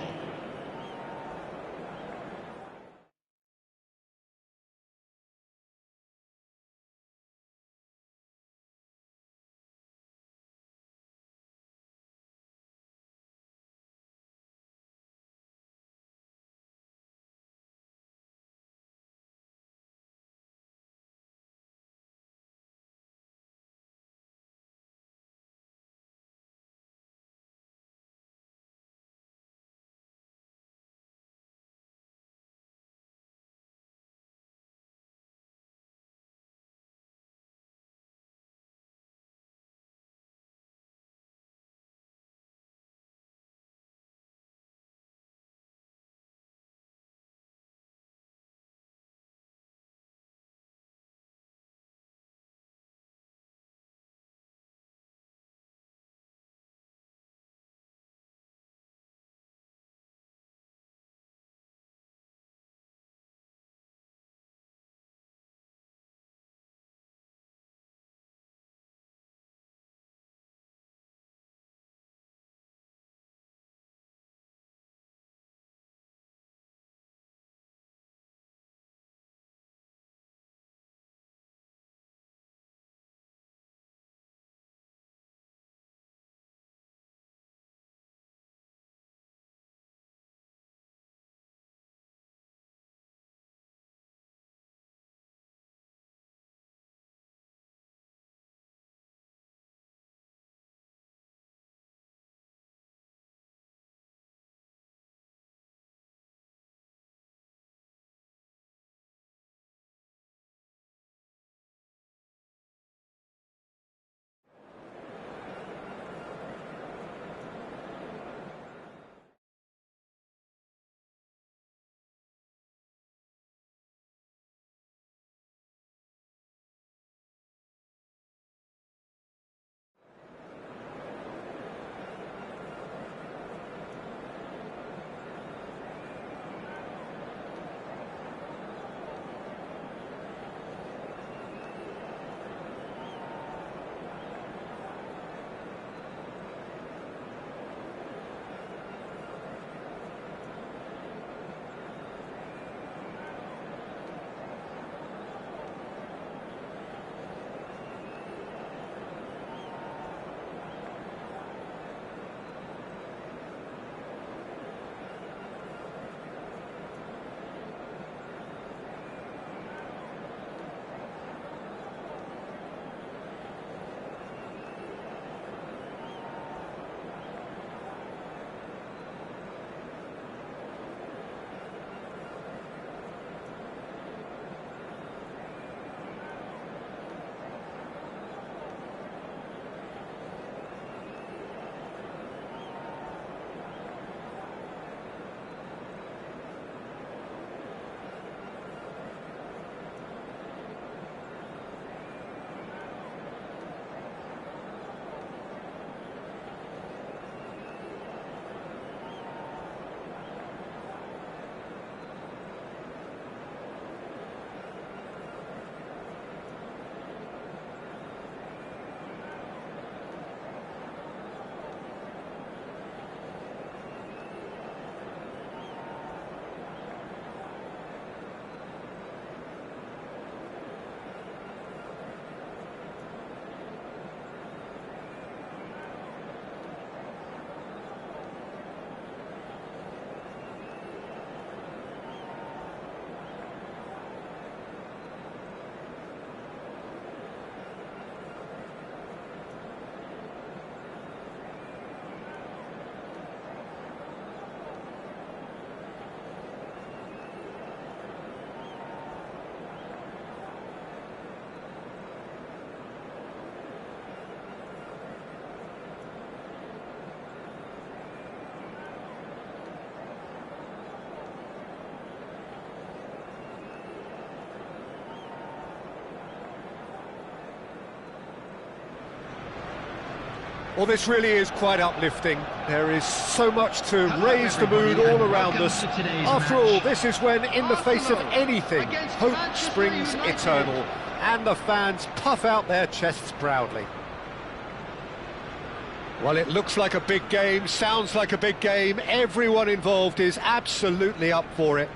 Well, this really is quite uplifting. There is so much to raise the mood all around us. After all, this is when, in the face of anything, hope springs eternal, and the fans puff out their chests proudly. Well, it looks like a big game, sounds like a big game. Everyone involved is absolutely up for it.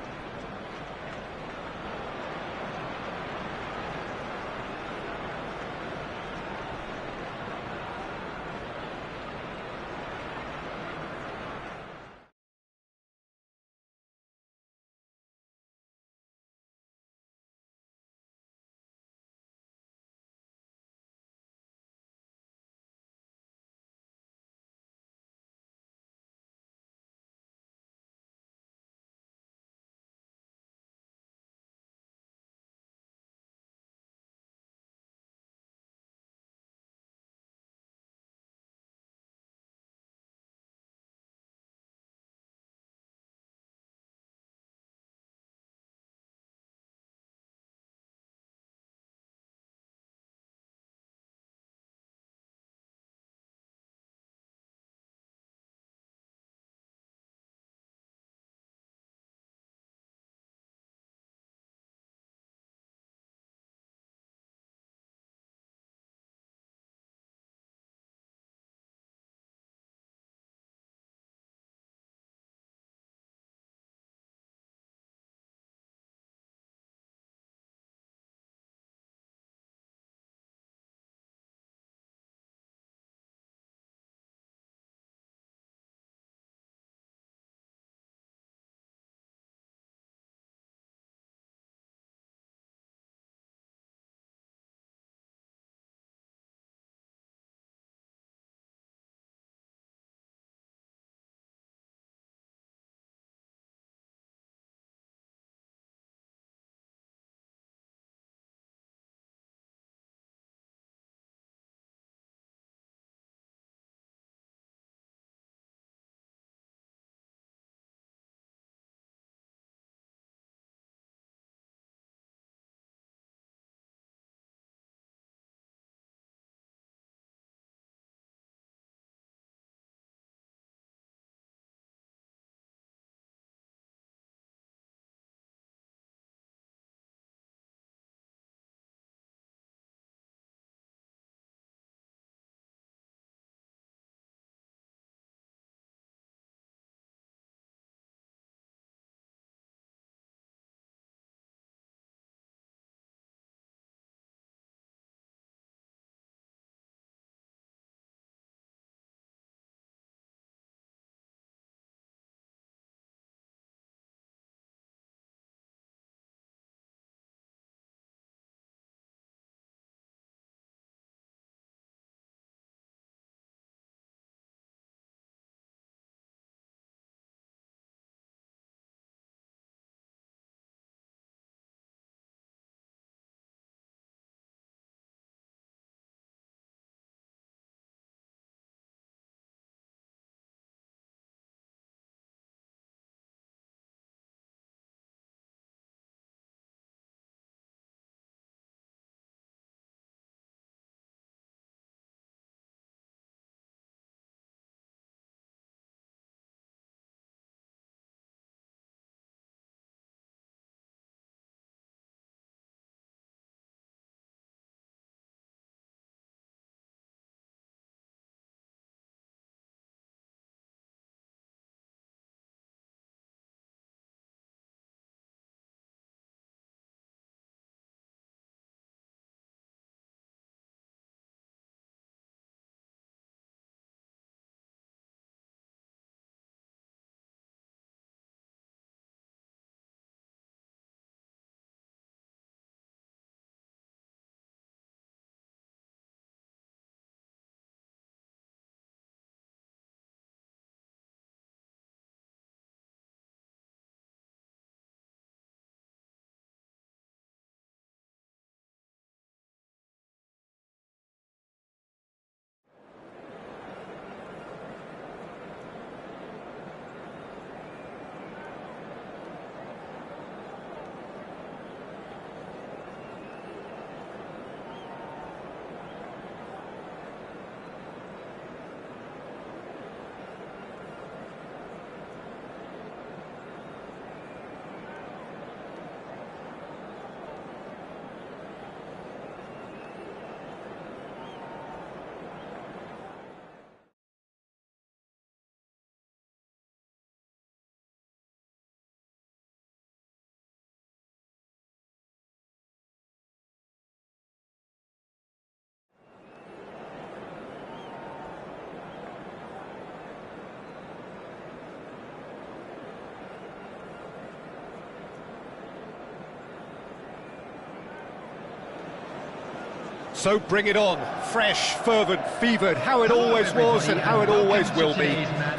So bring it on, fresh, fervent, fevered, how it always was and how it always will be.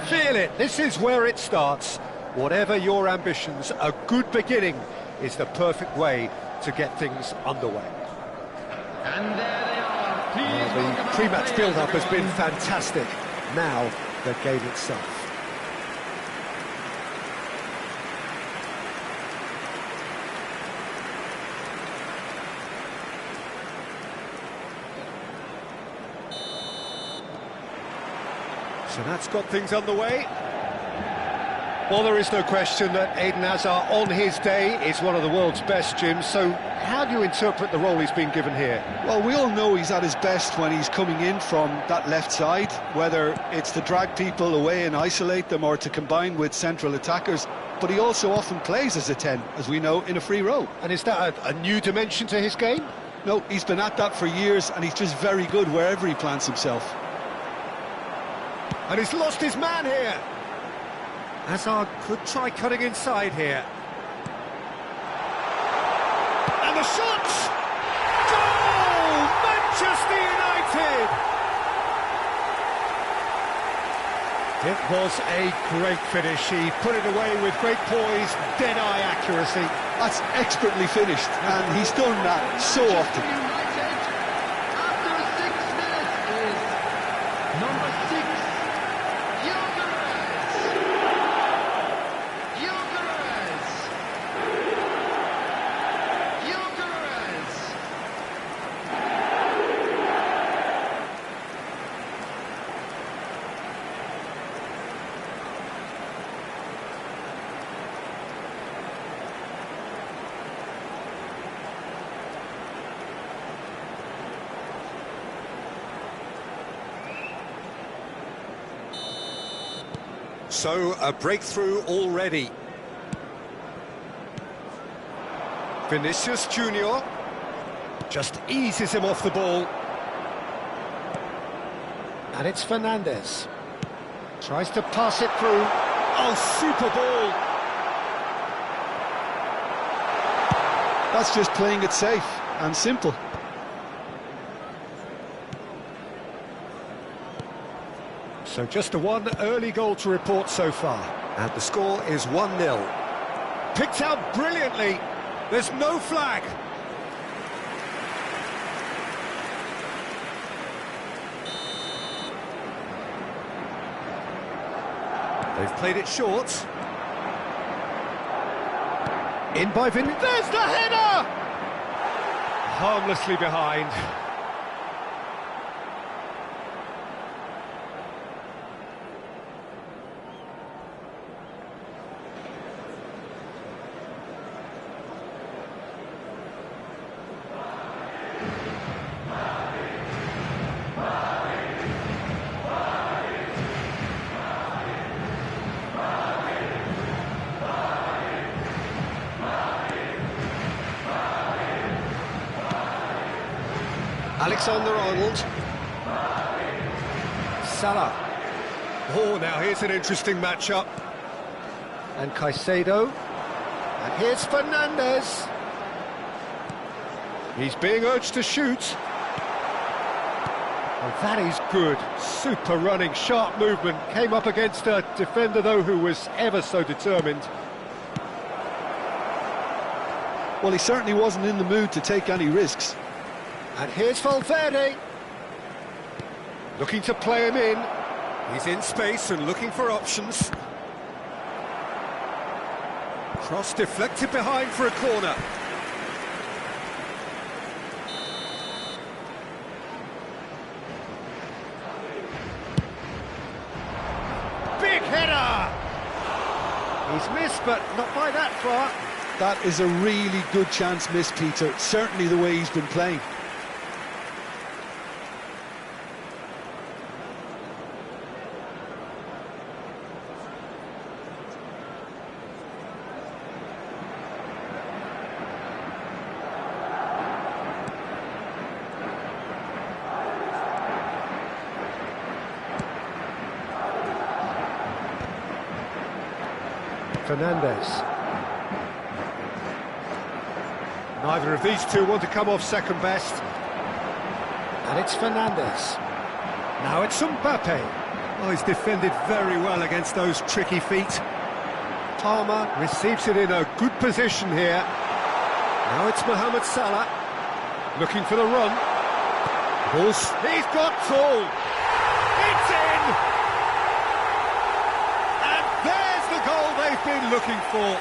Feel it, this is where it starts. Whatever your ambitions, a good beginning is the perfect way to get things underway. And there they are. Well, the pre-match build-up has been fantastic. Now, the game itself. So that's got things underway. Well, there is no question that Eden Hazard, on his day, is one of the world's best, Jim. So how do you interpret the role he's been given here? Well, we all know he's at his best when he's coming in from that left side, whether it's to drag people away and isolate them or to combine with central attackers. But he also often plays as a 10, as we know, in a free role. And is that a new dimension to his game? No, he's been at that for years, and he's just very good wherever he plants himself. And he's lost his man here. Hazard could try cutting inside here. And the shot! Goal! Manchester United! It was a great finish. He put it away with great poise, dead-eye accuracy. That's expertly finished, and he's done that so often. United, after 6 minutes, is number 6. So, a breakthrough already. Vinicius Junior just eases him off the ball. And it's Fernandes. Tries to pass it through. Oh, super ball! That's just playing it safe and simple. So just the one early goal to report so far. And the score is 1-0. Picked out brilliantly. There's no flag. They've played it short. In by Vin. There's the header! Harmlessly behind. Alexander-Arnold. Salah. Oh, now here's an interesting matchup. And Caicedo. And here's Fernandes. He's being urged to shoot. And that is good. Super running, sharp movement. Came up against a defender, though, who was ever so determined. Well, he certainly wasn't in the mood to take any risks. And here's Valverde. Looking to play him in. He's in space and looking for options. Cross deflected behind for a corner. Big header! He's missed, but not by that far. That is a really good chance missed, Peter. Certainly the way he's been playing. Fernandes. Neither of these two want to come off second best. And it's Fernandes. Now it's Mbappe. Oh, he's defended very well against those tricky feet. Palmer receives it in a good position here. Now it's Mohamed Salah. Looking for the run. He's got tall. It's in! And there's the goal they've been looking for.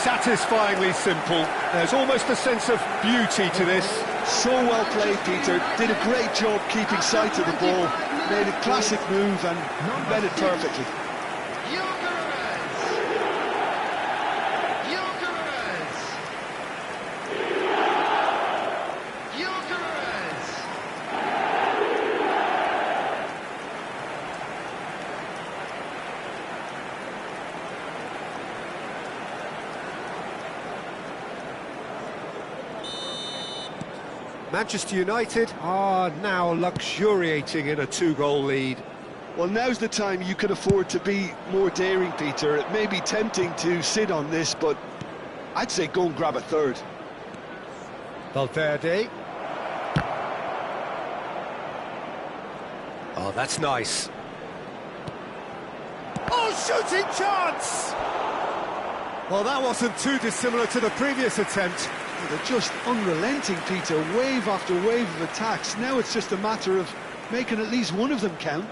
Satisfyingly simple. There's almost a sense of beauty to this. So well played, Peter. Did a great job keeping sight of the ball. Made a classic move and read it perfectly. Manchester United are now luxuriating in a 2-goal lead. Well, now's the time you can afford to be more daring, Peter. It may be tempting to sit on this, but I'd say go and grab a third. Valverde. Oh, that's nice. Oh, shooting chance! Well, that wasn't too dissimilar to the previous attempt. They're just unrelenting, Peter. Wave after wave of attacks. Now it's just a matter of making at least one of them count.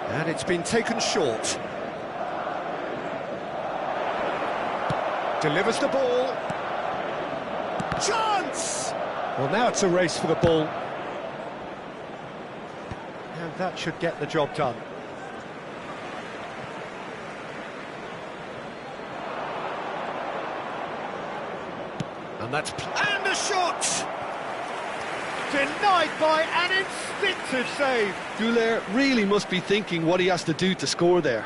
And it's been taken short. Delivers the ball. Chance! Well, now it's a race for the ball. And that should get the job done. And that's... And the shot! Denied by an instinctive save. Goulet really must be thinking what he has to do to score there.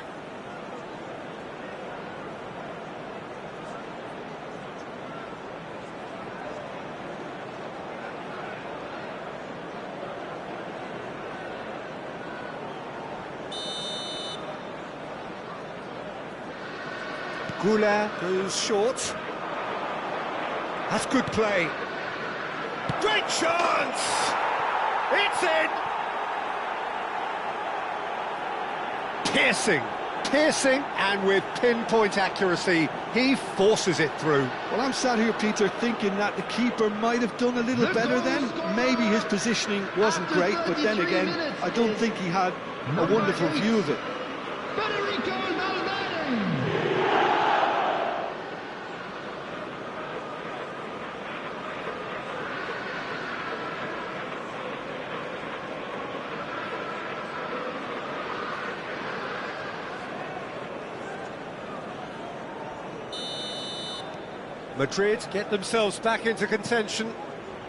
Goulet goes short. That's good play. Great chance! It's in! Piercing, and with pinpoint accuracy, he forces it through. Well, I'm sat here, Peter, thinking that the keeper might have done a little better then. Maybe his positioning wasn't great, but then again, I don't think he had a wonderful view of it. Madrid get themselves back into contention.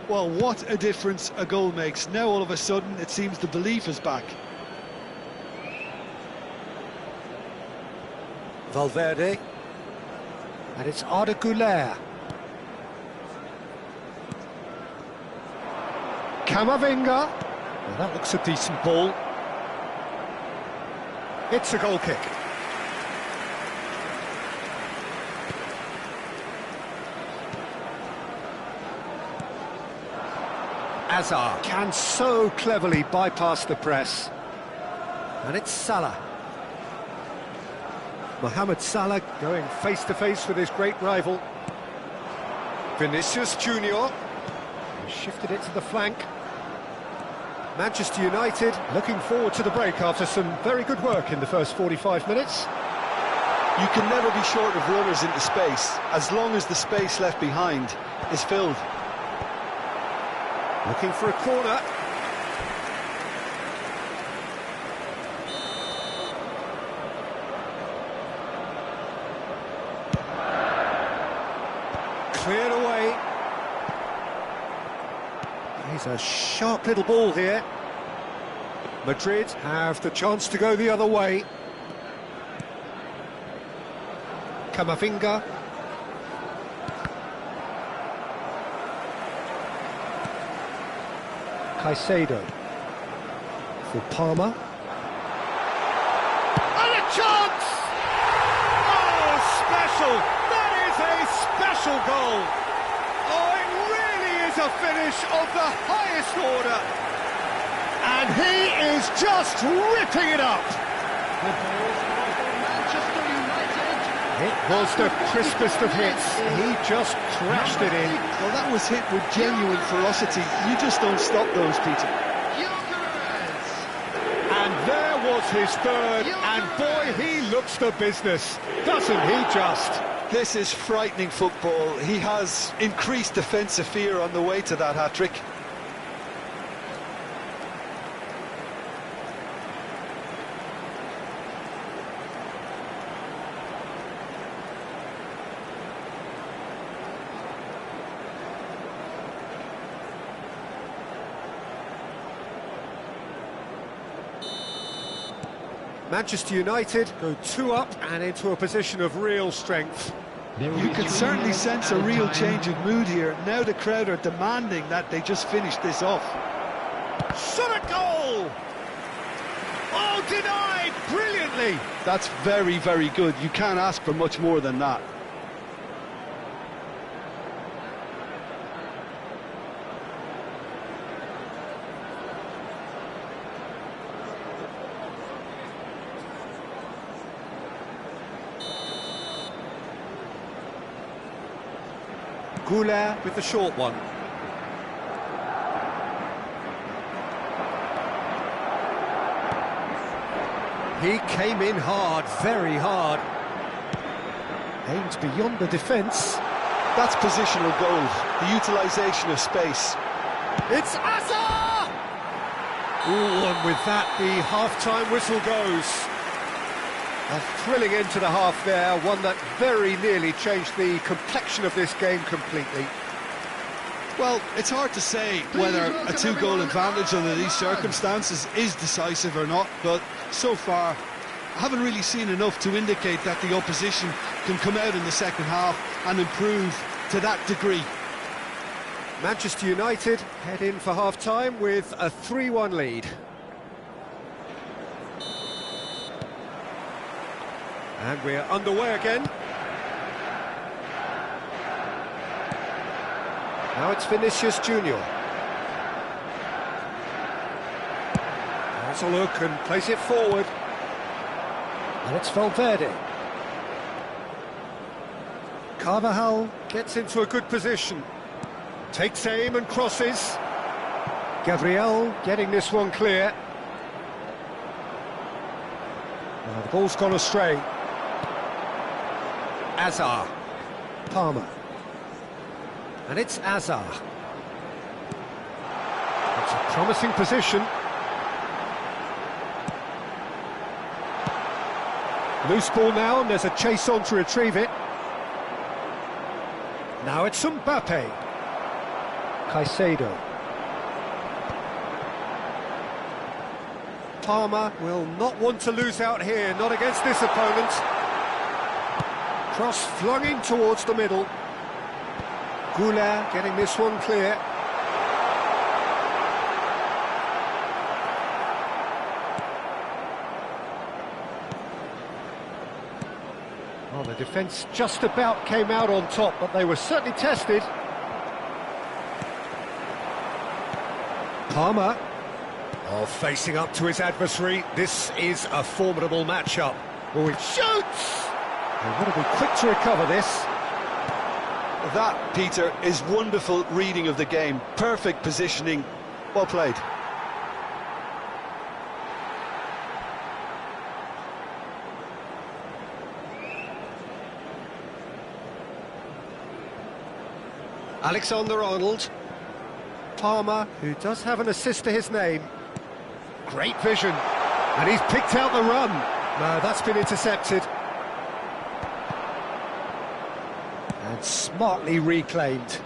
Well, what a difference a goal makes. Now all of a sudden it seems the belief is back. Valverde. And it's Arda Güler. Camavinga. Well, that looks a decent ball. It's a goal kick. Hazard can so cleverly bypass the press. And it's Salah. Mohamed Salah going face-to-face with his great rival. Vinicius Junior. Shifted it to the flank. Manchester United looking forward to the break after some very good work in the first 45 minutes. You can never be short of runners into space, as long as the space left behind is filled. Looking for a corner. Cleared away. He's a sharp little ball here. Madrid have the chance to go the other way. Camavinga. Caicedo for Palmer. chance! Oh, special! That is a special goal! Oh, it really is a finish of the highest order! And he is just ripping it up! It was the crispest of hits. He just crashed it in. Well, that was hit with genuine ferocity. You just don't stop those, Peter. And there was his third, and boy, he looks the business, doesn't he just? This is frightening football. He has increased defensive fear on the way to that hat-trick. Manchester United go 2 up and into a position of real strength. You can certainly sense a real change of mood here. Now the crowd are demanding that they just finish this off. Shot a goal! Oh, denied brilliantly! That's very, very good. You can't ask for much more than that. Goulet with the short one. He came in hard, very hard. Aimed beyond the defence. That's positional goal, the utilisation of space. It's Asa! Ooh, and with that, the half-time whistle goes. A thrilling end to the half there, one that very nearly changed the complexion of this game completely. Well, it's hard to say whether a 2-goal advantage under these circumstances is decisive or not, but so far I haven't really seen enough to indicate that the opposition can come out in the second half and improve to that degree. Manchester United head in for half-time with a 3-1 lead. And we're underway again. Now it's Vinicius Junior. Has a look and plays it forward. And it's Valverde. Carvajal gets into a good position. Takes aim and crosses. Gabriel getting this one clear. Well, the ball's gone astray. Azar. Palmer. And it's Azar. It's a promising position. Loose ball now, and there's a chase on to retrieve it. Now it's Mbappe. Caicedo. Palmer will not want to lose out here, not against this opponent. Cross flung in towards the middle. Goulet getting this one clear. Well, the defence just about came out on top, but they were certainly tested. Palmer. Oh, facing up to his adversary. This is a formidable matchup. Oh, it shoots! They've got to be quick to recover this. That, Peter, is wonderful reading of the game. Perfect positioning. Well played. Alexander-Arnold. Palmer, who does have an assist to his name. Great vision. And he's picked out the run. No, that's been intercepted. And smartly reclaimed.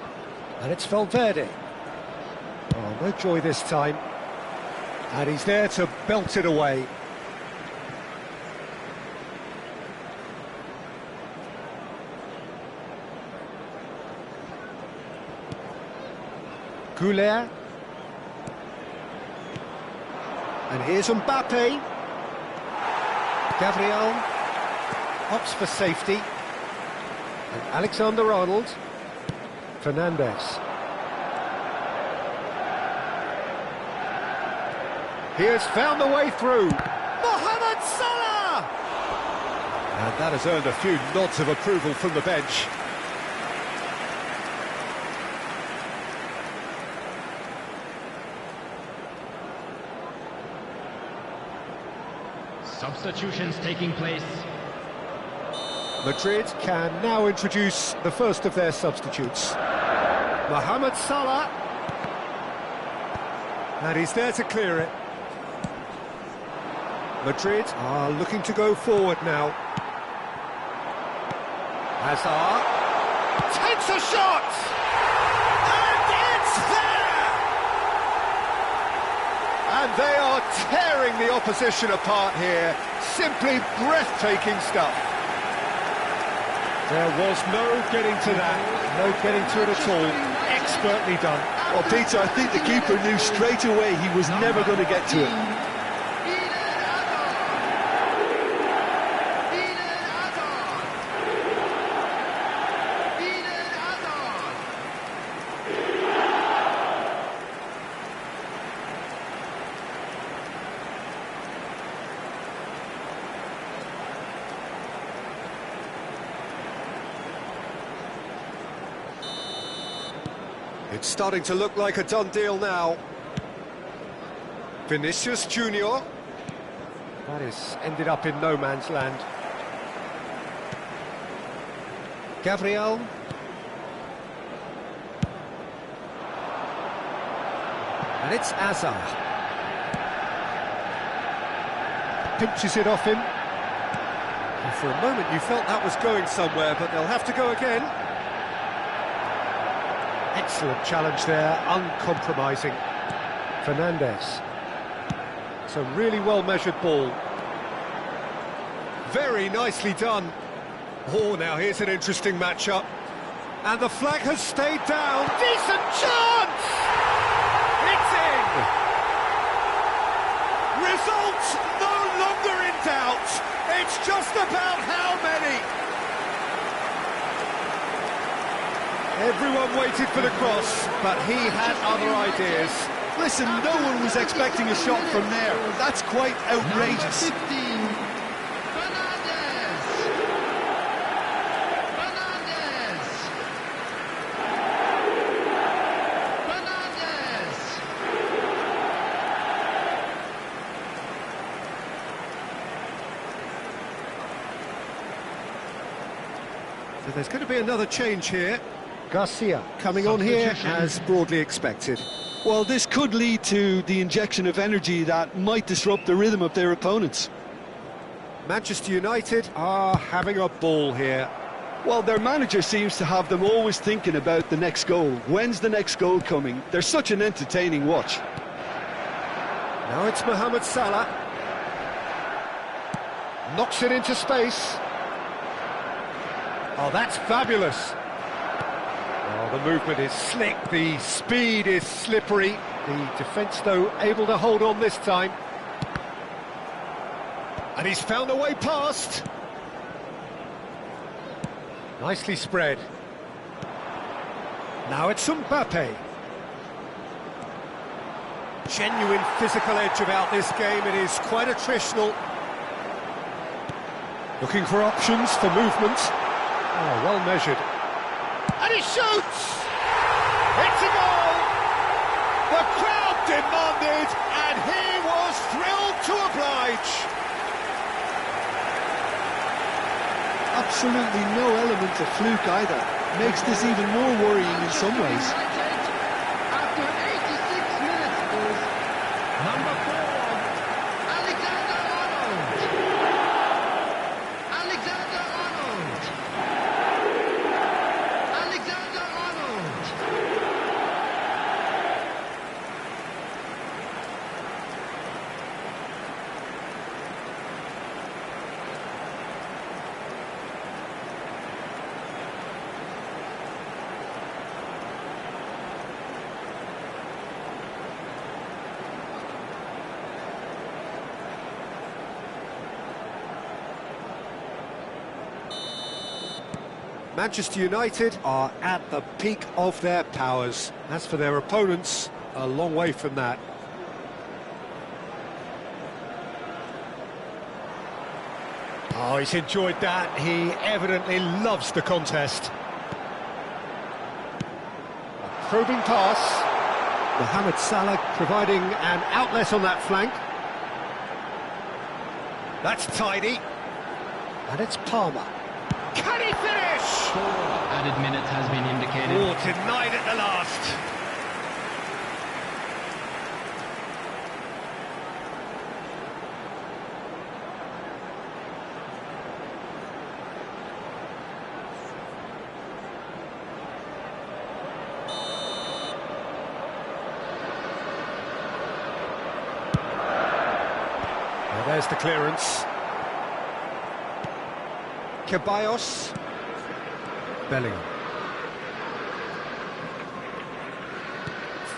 And it's Valverde. Oh, no joy this time. And he's there to belt it away. Goulet. And here's Mbappe. Gabriel opts for safety. And Alexander-Arnold. Fernandez. He has found the way through. Mohamed Salah! And that has earned a few nods of approval from the bench. Substitutions taking place. Madrid can now introduce the first of their substitutes. Mohamed Salah. And he's there to clear it. Madrid are looking to go forward now. Hazard takes a shot! And it's there! And they are tearing the opposition apart here. Simply breathtaking stuff. There was no getting to that, no getting to it at all. Expertly done. Well, Peter, I think the keeper knew straight away he was never going to get to it. It's starting to look like a done deal now. Vinicius Junior. That has ended up in no man's land. Gabriel. And it's Hazard. Pinches it off him. And for a moment you felt that was going somewhere, but they'll have to go again. Excellent challenge there, uncompromising. Fernandez. It's a really well-measured ball. Very nicely done. Oh, now here's an interesting matchup. And the flag has stayed down. Decent chance! It's in! Results no longer in doubt. It's just about how many. Everyone waited for the cross, but he had other ideas. Listen, no one was expecting a shot from there. That's quite outrageous. Number 15, Fernandez. Fernandez. Fernandez. So there's going to be another change here. Garcia coming on here as broadly expected. Well, this could lead to the injection of energy that might disrupt the rhythm of their opponents. Manchester United are having a ball here. Well, their manager seems to have them always thinking about the next goal. When's the next goal coming? They're such an entertaining watch. Now it's Mohamed Salah. Knocks it into space. Oh, that's fabulous. Oh, the movement is slick, the speed is slippery. The defence, though, able to hold on this time. And he's found a way past. Nicely spread. Now it's Mbappe. Genuine physical edge about this game. It is quite attritional. Looking for options for movement. Oh, well measured. And he shoots! It's a goal! The crowd demanded, and he was thrilled to oblige. Absolutely no element of fluke either. Makes this even more worrying in some ways. After 86 minutes is number 4, Alexander-Arnold. Alexander-Arnold. Alexander-Arnold. Manchester United are at the peak of their powers. As for their opponents, a long way from that. Oh, he's enjoyed that. He evidently loves the contest. A probing pass. Mohamed Salah providing an outlet on that flank. That's tidy. And it's Palmer. Can he finish? 4 added minutes has been indicated. Oh, denied at the last. Well, there's the clearance. Ceballos. Bellingham.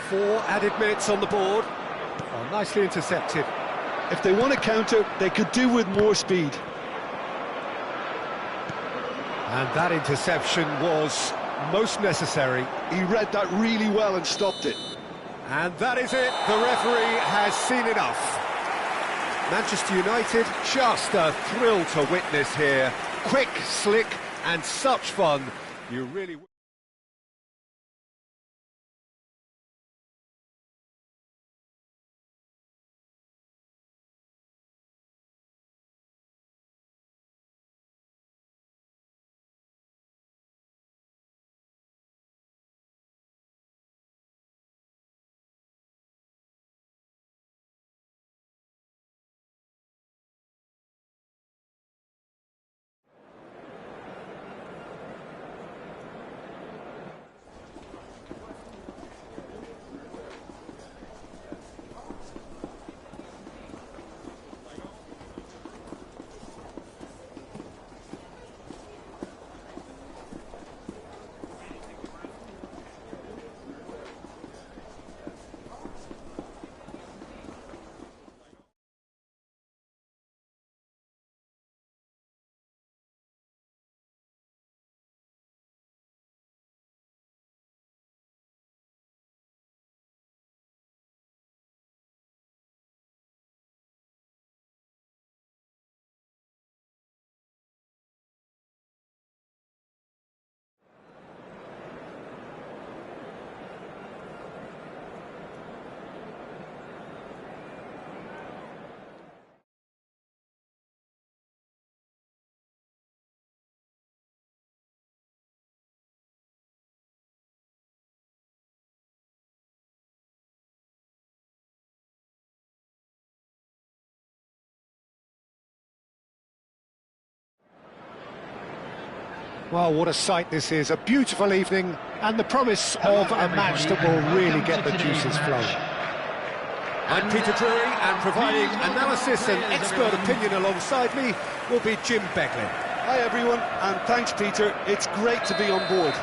4 added minutes on the board. Oh, nicely intercepted. If they want to counter, they could do with more speed. And that interception was most necessary. He read that really well and stopped it. And that is it. The referee has seen enough. Manchester United, just a thrill to witness here. Quick, slick, and such fun. You really... Well, what a sight this is. A beautiful evening and the promise of a match that will really get the juices flowing. I'm Peter Drury, and providing analysis and expert opinion alongside me will be Jim Beglin. Hi everyone, and thanks Peter. It's great to be on board.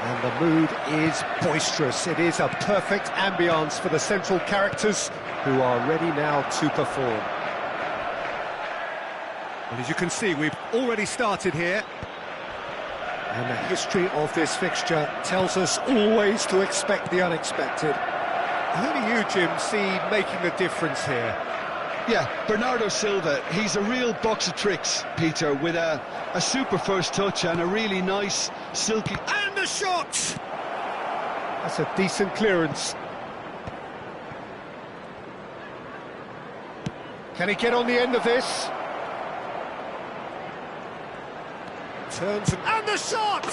And the mood is boisterous. It is a perfect ambience for the central characters who are ready now to perform. Well, as you can see, we've already started here. And the history of this fixture tells us always to expect the unexpected. Who do you, Jim, see making the difference here? Yeah, Bernardo Silva. He's a real box of tricks, Peter, with a super first touch and a really nice, silky... And the shot! That's a decent clearance. Can he get on the end of this? Turns and the shot!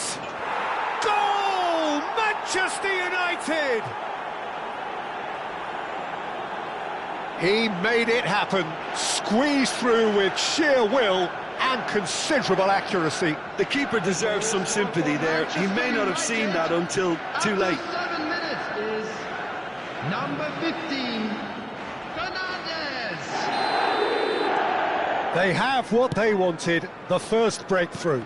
Goal! Manchester United! He made it happen, squeezed through with sheer will and considerable accuracy. The keeper deserves some sympathy there. He may not have seen that until too late. 7 minutes is number 15, Fernandes. They have what they wanted, the first breakthrough.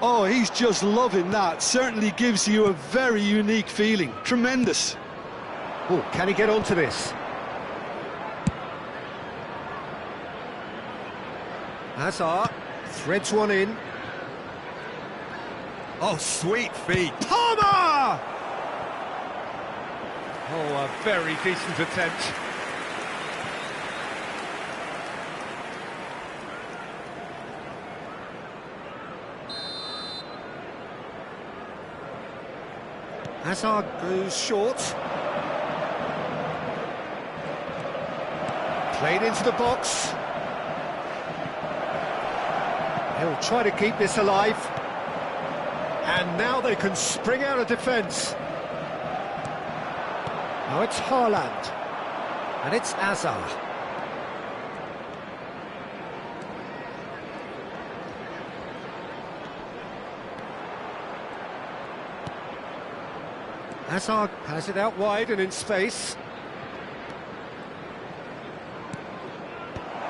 Oh, he's just loving that. Certainly gives you a very unique feeling. Tremendous. Oh, can he get onto this? Hazard threads one in. Oh, sweet feet. Palmer! Oh, a very decent attempt. Hazard goes short. Played into the box. He'll try to keep this alive. And now they can spring out of defence. Now it's Haaland. And it's Hazard. Hazard has it out wide and in space.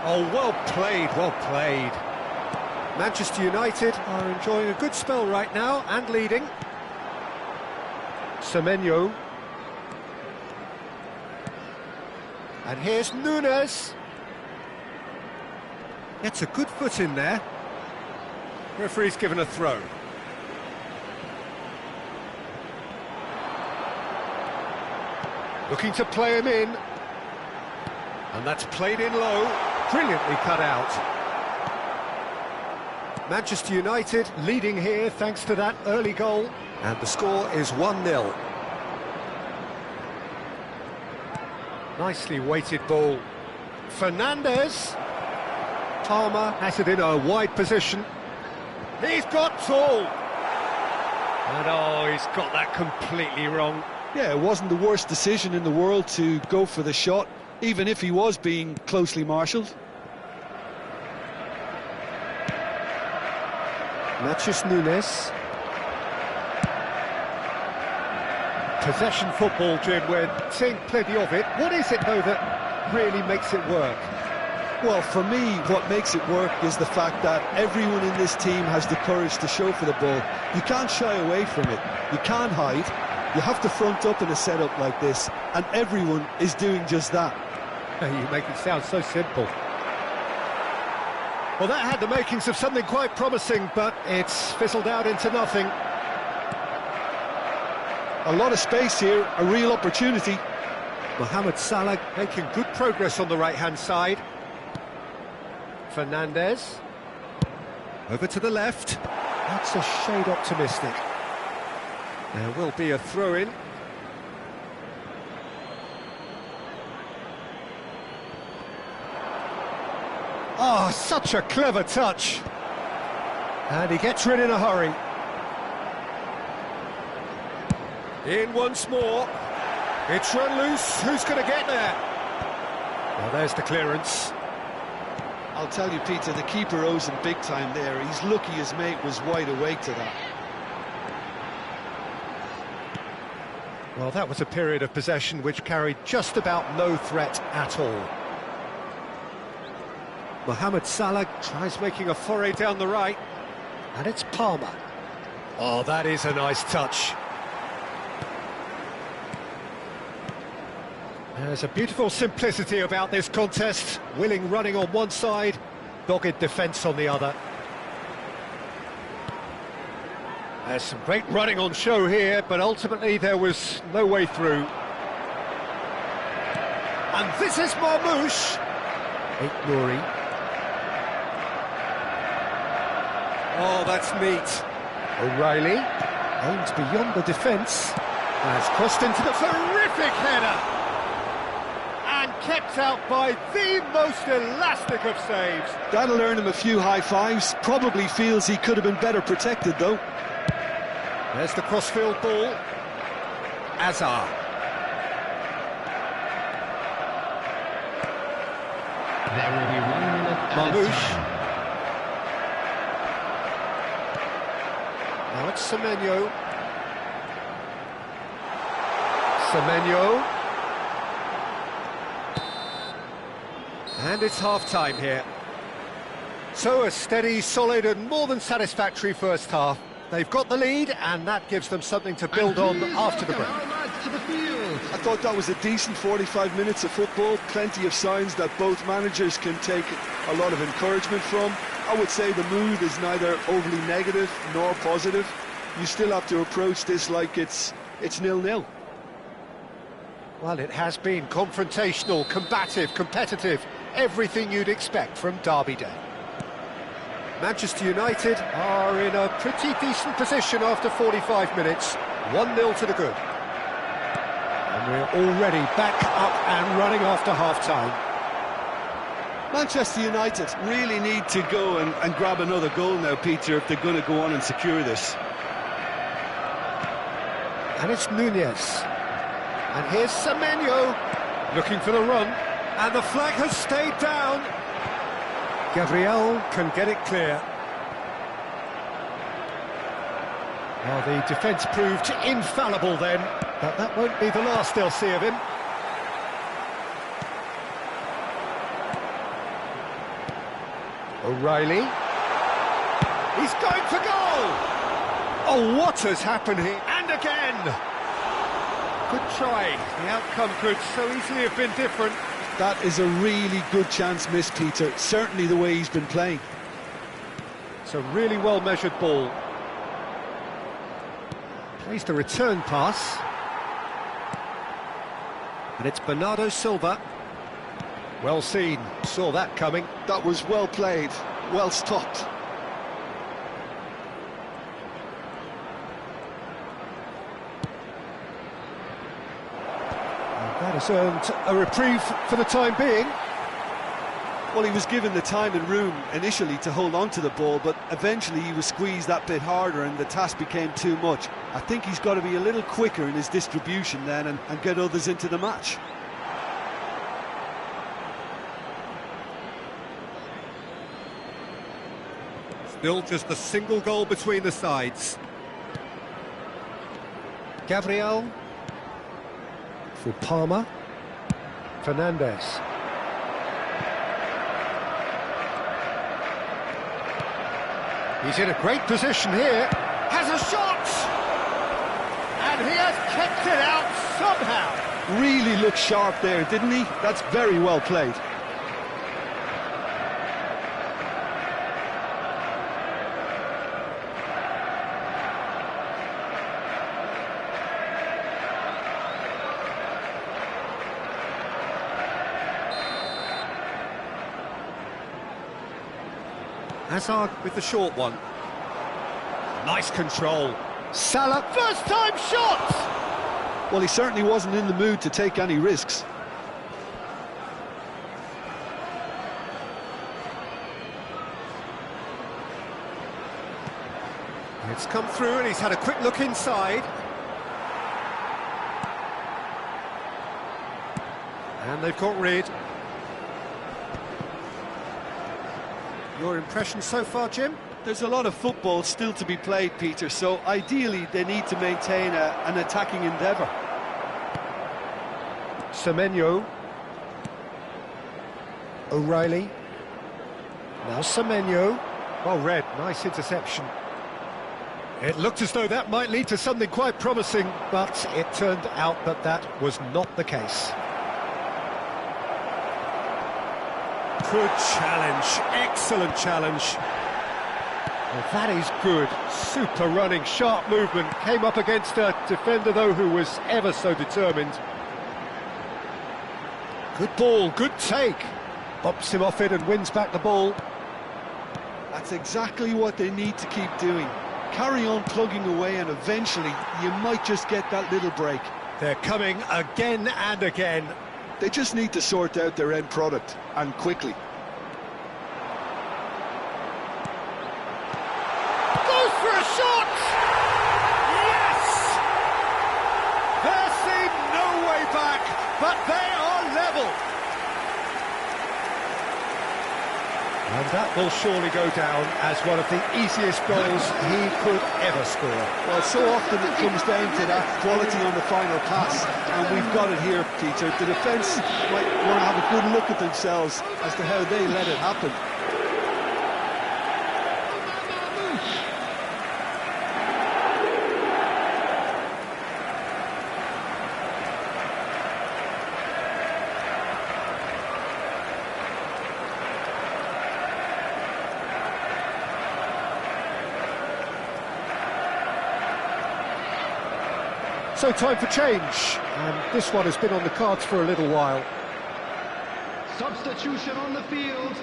Oh, well played, well played. Manchester United are enjoying a good spell right now and leading. Semenyo. And here's Nunes. Gets a good foot in there. Referee's given a throw. Looking to play him in. And that's played in low. Brilliantly cut out. Manchester United leading here thanks to that early goal. And the score is 1-0. Nicely weighted ball. Fernandes. Palmer has it in a wide position. He's got tall. And oh, he's got that completely wrong. Yeah, it wasn't the worst decision in the world to go for the shot, even if he was being closely marshalled. Matheus Nunes. Possession football, Jim, we're seeing plenty of it. What is it, though, that really makes it work? Well, for me, what makes it work is the fact that everyone in this team has the courage to show for the ball. You can't shy away from it. You can't hide. You have to front up in a setup like this, and everyone is doing just that. You make it sound so simple. Well, that had the makings of something quite promising, but it's fizzled out into nothing. A lot of space here, a real opportunity. Mohamed Salah making good progress on the right-hand side. Fernandes. Over to the left. That's a shade optimistic. There will be a throw-in. Oh, such a clever touch. And he gets rid in a hurry. In once more. It's run loose. Who's going to get there? Well, there's the clearance. I'll tell you, Peter, the keeper owes him big time there. He's lucky his mate was wide awake to that. Well, that was a period of possession which carried just about no threat at all. Mohamed Salah tries making a foray down the right. And it's Palmer. Oh, that is a nice touch. There's a beautiful simplicity about this contest. Willing running on one side, dogged defence on the other. There's some great running on show here, but ultimately there was no way through. And this is Marmoush. Nouri. Oh, that's neat. O'Reilly aims beyond the defence. Has crossed into the terrific header. And kept out by the most elastic of saves. That'll earn him a few high fives. Probably feels he could have been better protected, though. There's the crossfield ball. Hazard. There will be 1 minute at a Marmoush. time. Now it's Semenyo. Semenyo. And it's half-time here. So a steady, solid and more than satisfactory first half. They've got the lead and that gives them something to build on after the break. I thought that was a decent 45 minutes of football. Plenty of signs that both managers can take a lot of encouragement from. I would say the mood is neither overly negative nor positive. you still have to approach this like it's 0-0. Well, it has been confrontational, combative, competitive, everything you'd expect from Derby Day. Manchester United are in a pretty decent position after 45 minutes, 1-0 to the good. And we're already back up and running after half-time. Manchester United really need to go and grab another goal now, Peter, if they're going to go on and secure this. And it's Nunez. And here's Semenyo, looking for the run. And the flag has stayed down. Gabriel can get it clear. Well, the defence proved infallible then, but that won't be the last they'll see of him. O'Reilly. He's going for goal! Oh, what has happened here? And again! Good try. The outcome could so easily have been different. That is a really good chance missed, Peter. Certainly the way he's been playing. It's a really well-measured ball. Plays the return pass. And it's Bernardo Silva. Well seen. Saw that coming. That was well played, well stopped. That has earned a reprieve for the time being. Well, he was given the time and room initially to hold on to the ball, but eventually he was squeezed that bit harder and the task became too much. I think he's got to be a little quicker in his distribution then and get others into the match. Still just a single goal between the sides. Gabriel. For Palmer. Fernandez. He's in a great position here. Has a shot! And he has kept it out somehow. Really looked sharp there, didn't he? That's very well played. Hazard with the short one. Nice control. Salah, first time shot! Well, he certainly wasn't in the mood to take any risks. It's come through and he's had a quick look inside. And they've got rid. Your impression so far, Jim? There's a lot of football still to be played, Peter, so ideally they need to maintain an attacking endeavour. Semenyo. O'Reilly. Now Semenyo. Well read, nice interception. It looked as though that might lead to something quite promising, but it turned out that that was not the case. Good challenge, excellent challenge. Well, that is good, super running, sharp movement. Came up against a defender, though, who was ever so determined. Good ball, good take. Bops him off it and wins back the ball. That's exactly what they need to keep doing. Carry on plugging away and eventually you might just get that little break. They're coming again and again. They just need to sort out their end product, and quickly. Goes for a shot! Yes! There seemed no way back, but they are level. And that will surely go down as one of the easiest goals he could ever score. Well, so often it comes down to that quality on the final pass, and we've got it here, Peter. The defence might want to have a good look at themselves as to how they let it happen. So time for change, and this one has been on the cards for a little while. Substitution on the field.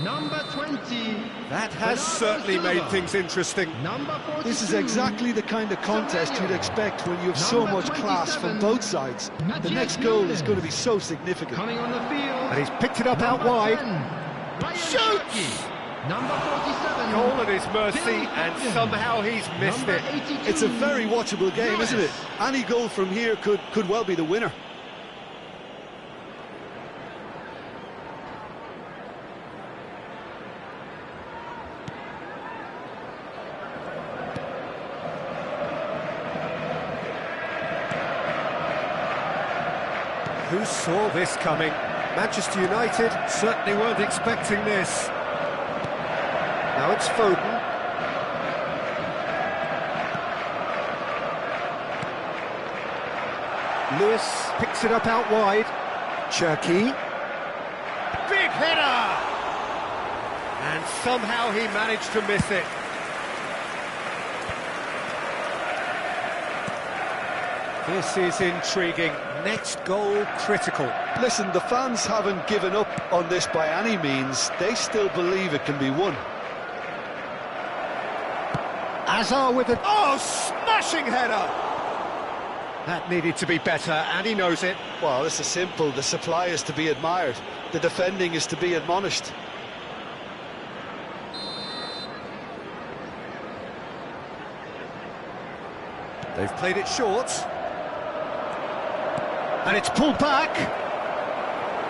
Number 20. That has certainly made things interesting. Number 42. This is exactly the kind of contest you'd expect when you have so much class from both sides. The next goal is going to be so significant. Coming on the field. And he's picked it up out wide. Shoots! Number 47. Goal at his mercy, and somehow he's missed it. It's a very watchable game, isn't it? Any goal from here could well be the winner. Who saw this coming? Manchester United certainly weren't expecting this. Now it's Foden. Lewis picks it up out wide. Cherky. Big header! And somehow he managed to miss it. This is intriguing. Next goal critical. Listen, the fans haven't given up on this by any means. They still believe it can be won. Hazard with a... Oh, smashing header! That needed to be better, and he knows it. Well, this is simple. The supply is to be admired. The defending is to be admonished. They've played it short. And it's pulled back.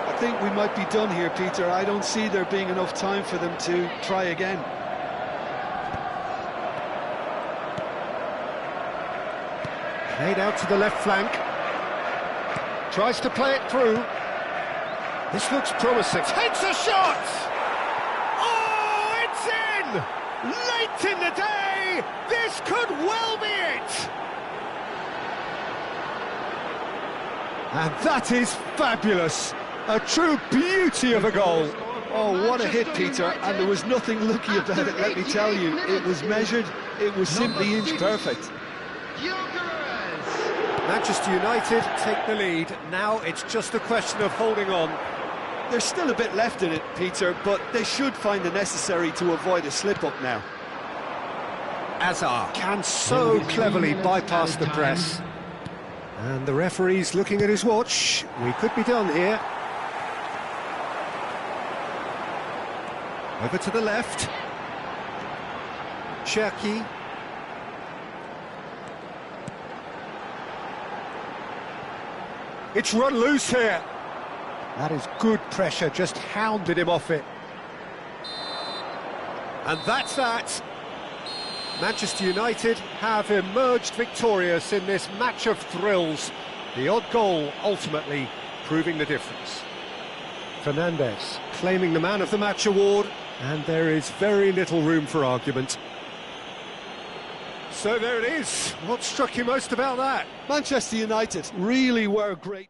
I think we might be done here, Peter. I don't see there being enough time for them to try again. Played out to the left flank. Tries to play it through. This looks promising. Takes a shot! Oh, it's in! Late in the day! This could well be it! And that is fabulous! A true beauty of a goal! Oh, what a hit, Peter, and there was nothing lucky about it, let me tell you. It was measured, it was simply inch perfect. Manchester United take the lead. Now it's just a question of holding on. There's still a bit left in it, Peter, but they should find the necessary to avoid a slip-up now. Hazard can so cleverly bypass the press. And the referee's looking at his watch. We could be done here. Over to the left. Cherky. It's run loose here. That is good pressure, just hounded him off it. And that's that. Manchester United have emerged victorious in this match of thrills. The odd goal ultimately proving the difference. Fernandes claiming the Man of the Match award, and there is very little room for argument. So there it is. What struck you most about that? Manchester United really were great.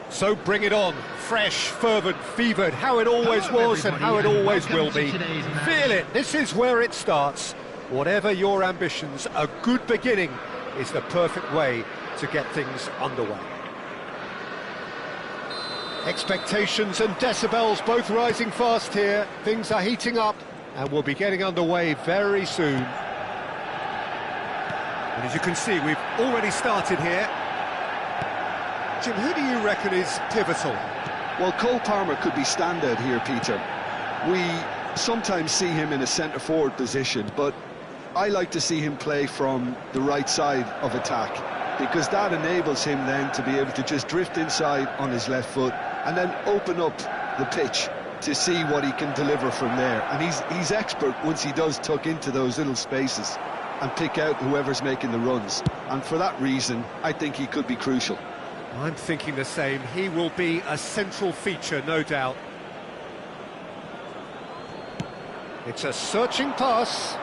So bring it on, fresh, fervent, fevered, how it always was and how it always will be. Feel it, this is where it starts. Whatever your ambitions, a good beginning is the perfect way to get things underway. Expectations and decibels both rising fast here. Things are heating up and we'll be getting underway very soon. And as you can see, we've already started here. Jim, who do you reckon is pivotal? Well, Cole Palmer could be standout here, Peter. We sometimes see him in a centre-forward position, but I like to see him play from the right side of attack, because that enables him then to be able to just drift inside on his left foot and then open up the pitch to see what he can deliver from there. And he's expert once he does tuck into those little spaces and pick out whoever's making the runs. And for that reason, I think he could be crucial. I'm thinking the same. He will be a central feature, no doubt. It's a searching pass.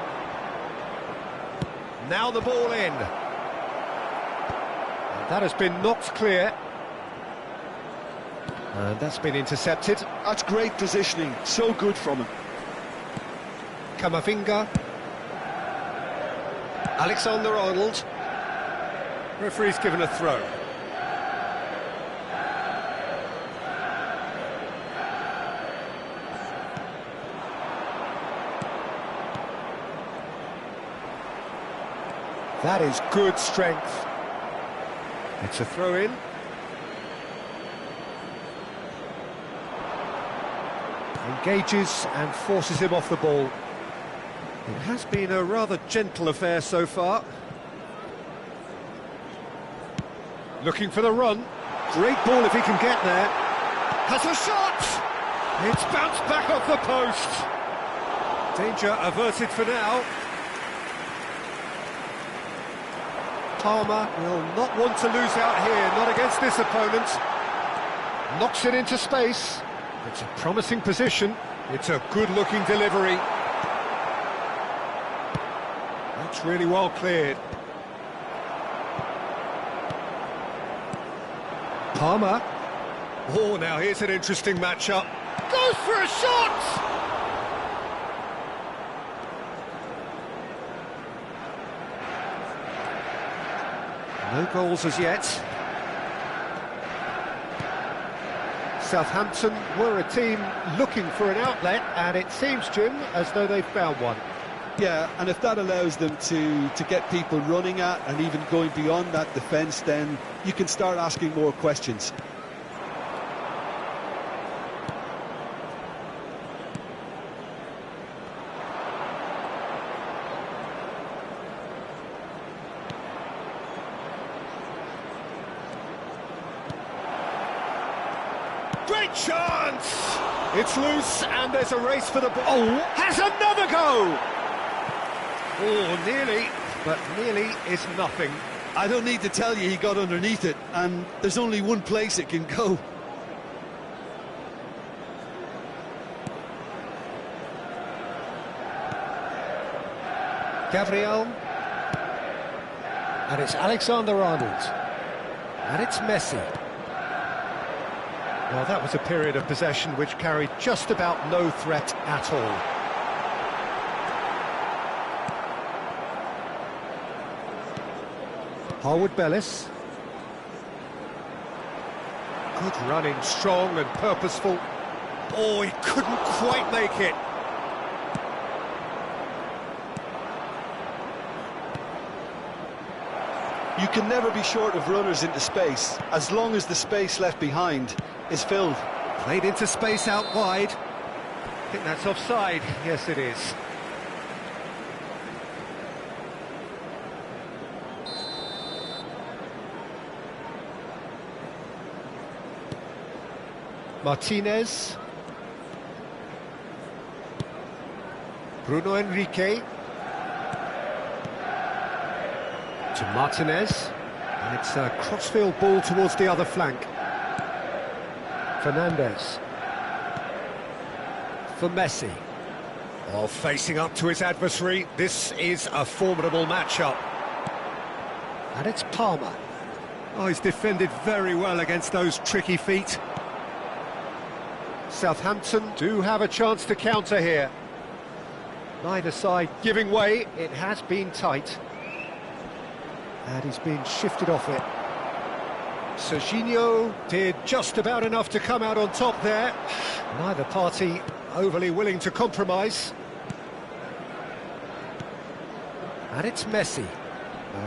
Now the ball in. And that has been knocked clear. And that's been intercepted. That's great positioning, so good from him. Kamavinga. Alexander-Arnold. Referee's given a throw. That is good strength. It's a throw-in. Engages and forces him off the ball. It has been a rather gentle affair so far. Looking for the run. Great ball if he can get there. Has a shot! It's bounced back off the post. Danger averted for now. Palmer will not want to lose out here, not against this opponent. Knocks it into space. It's a promising position. It's a good-looking delivery. That's really well cleared. Palmer. Oh, now here's an interesting matchup. Goes for a shot! No goals as yet. Southampton were a team looking for an outlet, and it seems, Jim, as though they've found one. Yeah, and if that allows them to get people running at and even going beyond that defence, then you can start asking more questions. Great chance! It's loose, and there's a race for the ball. Oh, has another go! Oh, nearly, but nearly is nothing. I don't need to tell you he got underneath it, and there's only one place it can go. Gabriel. And it's Alexander-Arnold. And it's Messi. Well, that was a period of possession which carried just about no threat at all. Harwood Bellis. Good running, strong and purposeful. Oh, he couldn't quite make it. You can never be short of runners into space, as long as the space left behind is filled. Played into space out wide. I think that's offside. Yes, it is. Martinez. Bruno Henrique. To Martinez. And it's a crossfield ball towards the other flank. Fernandez. For Messi. Oh, facing up to his adversary. This is a formidable matchup. And it's Palmer. Oh, he's defended very well against those tricky feet. Southampton do have a chance to counter here. Neither side giving way. It has been tight. And he's been shifted off it. Serginho did just about enough to come out on top there. Neither party overly willing to compromise. And it's Messi.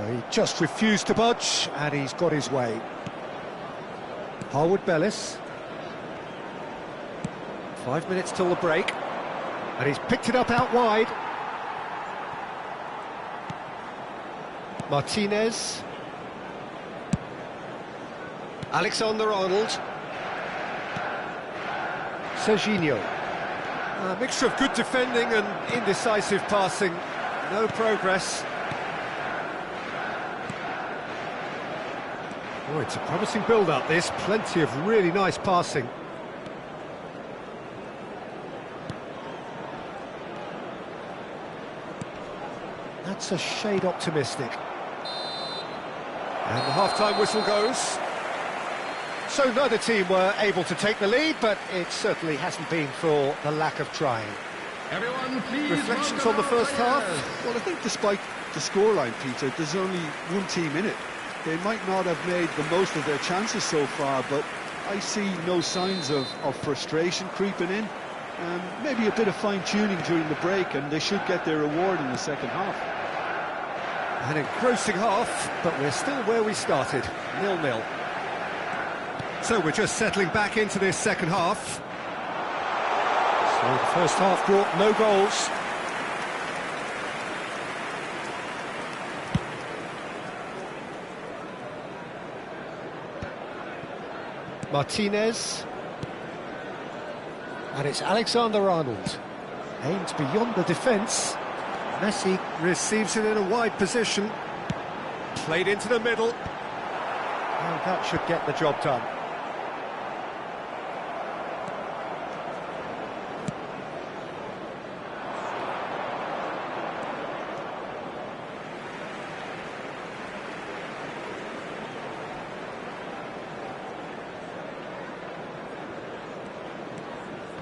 He just refused to budge, and he's got his way. Harwood Bellis. 5 minutes till the break. And he's picked it up out wide. Martinez. Alexander-Arnold. Serginho. A mixture of good defending and indecisive passing. No progress. Oh, it's a promising build-up, this. Plenty of really nice passing. That's a shade optimistic. And the half-time whistle goes. So neither team were able to take the lead, but it certainly hasn't been for the lack of trying. Everyone, please. Reflections on the first half? Well, I think despite the scoreline, Peter, there's only one team in it. They might not have made the most of their chances so far, but I see no signs of frustration creeping in. Maybe a bit of fine-tuning during the break, and they should get their reward in the second half. An engrossing half, but we're still where we started, 0-0. So we're just settling back into this second half. So the first half brought no goals. Martinez. And it's Alexander-Arnold. Aimed beyond the defence. Messi receives it in a wide position. Played into the middle. And that should get the job done.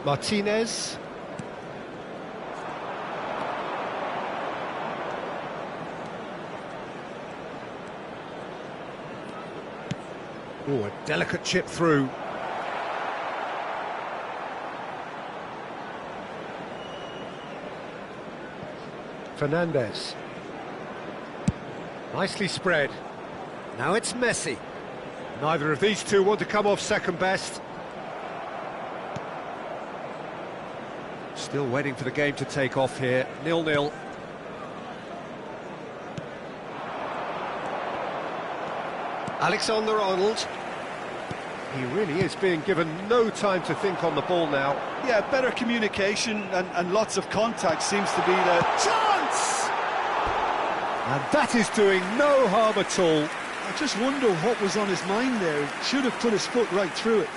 Martinez. Oh, a delicate chip through. Fernandez. Nicely spread. Now it's Messi. Neither of these two want to come off second best. Still waiting for the game to take off here, 0-0. Alexander-Arnold. He really is being given no time to think on the ball now. Yeah, better communication and lots of contact seems to be the chance! And that is doing no harm at all. I just wonder what was on his mind there. He should have put his foot right through it.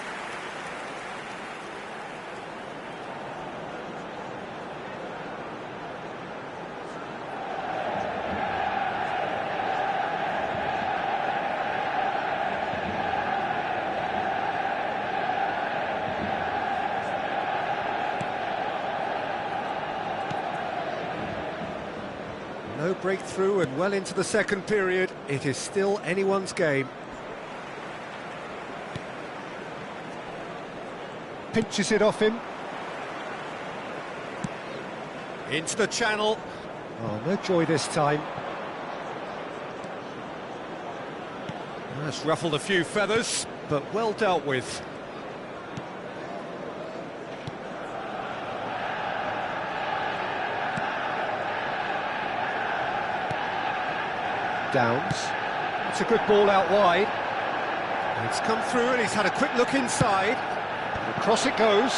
No breakthrough and well into the second period. It is still anyone's game. Pinches it off him. Into the channel. Oh, no joy this time. That's ruffled a few feathers, but well dealt with. Downs. It's a good ball out wide. And it's come through and he's had a quick look inside. And across it goes.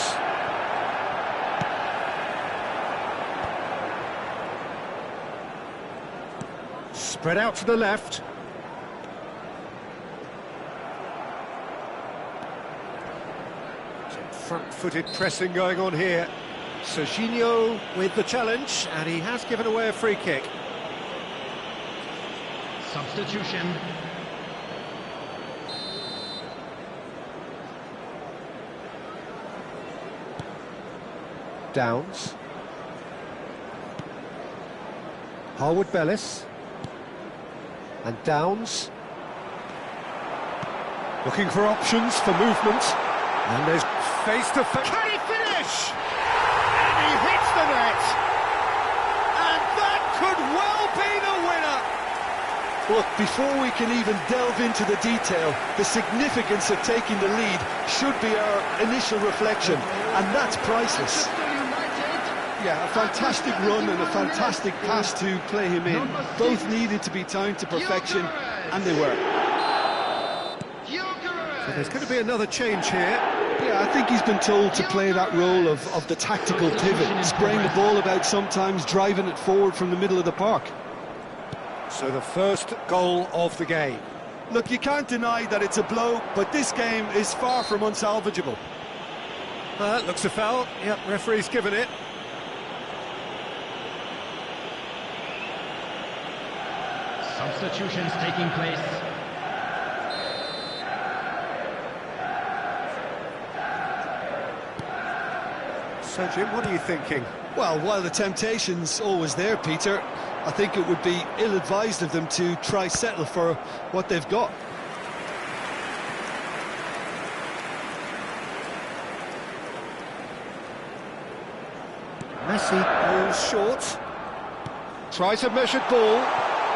Spread out to the left. Some front-footed pressing going on here. Serginho with the challenge, and he has given away a free kick. Substitution. Downs. Harwood Bellis. And Downs. Looking for options for movement. And there's face to face. Can he finish? And he hits the net. And that could well be the winner. Look, before we can even delve into the detail, the significance of taking the lead should be our initial reflection, and that's priceless. Yeah, a fantastic run and a fantastic pass to play him in. Both needed to be timed to perfection, and they were. So there's going to be another change here. Yeah, I think he's been told to play that role of the tactical pivot, spraying the ball about sometimes, driving it forward from the middle of the park. So the first goal of the game. Look, you can't deny that it's a blow, but this game is far from unsalvageable. Looks a foul. Yep, referee's given it. Substitutions taking place. So, Jim, what are you thinking? Well, while the temptation's always there, Peter, I think it would be ill-advised of them to try settle for what they've got. Messi goes short. Tries a measured ball.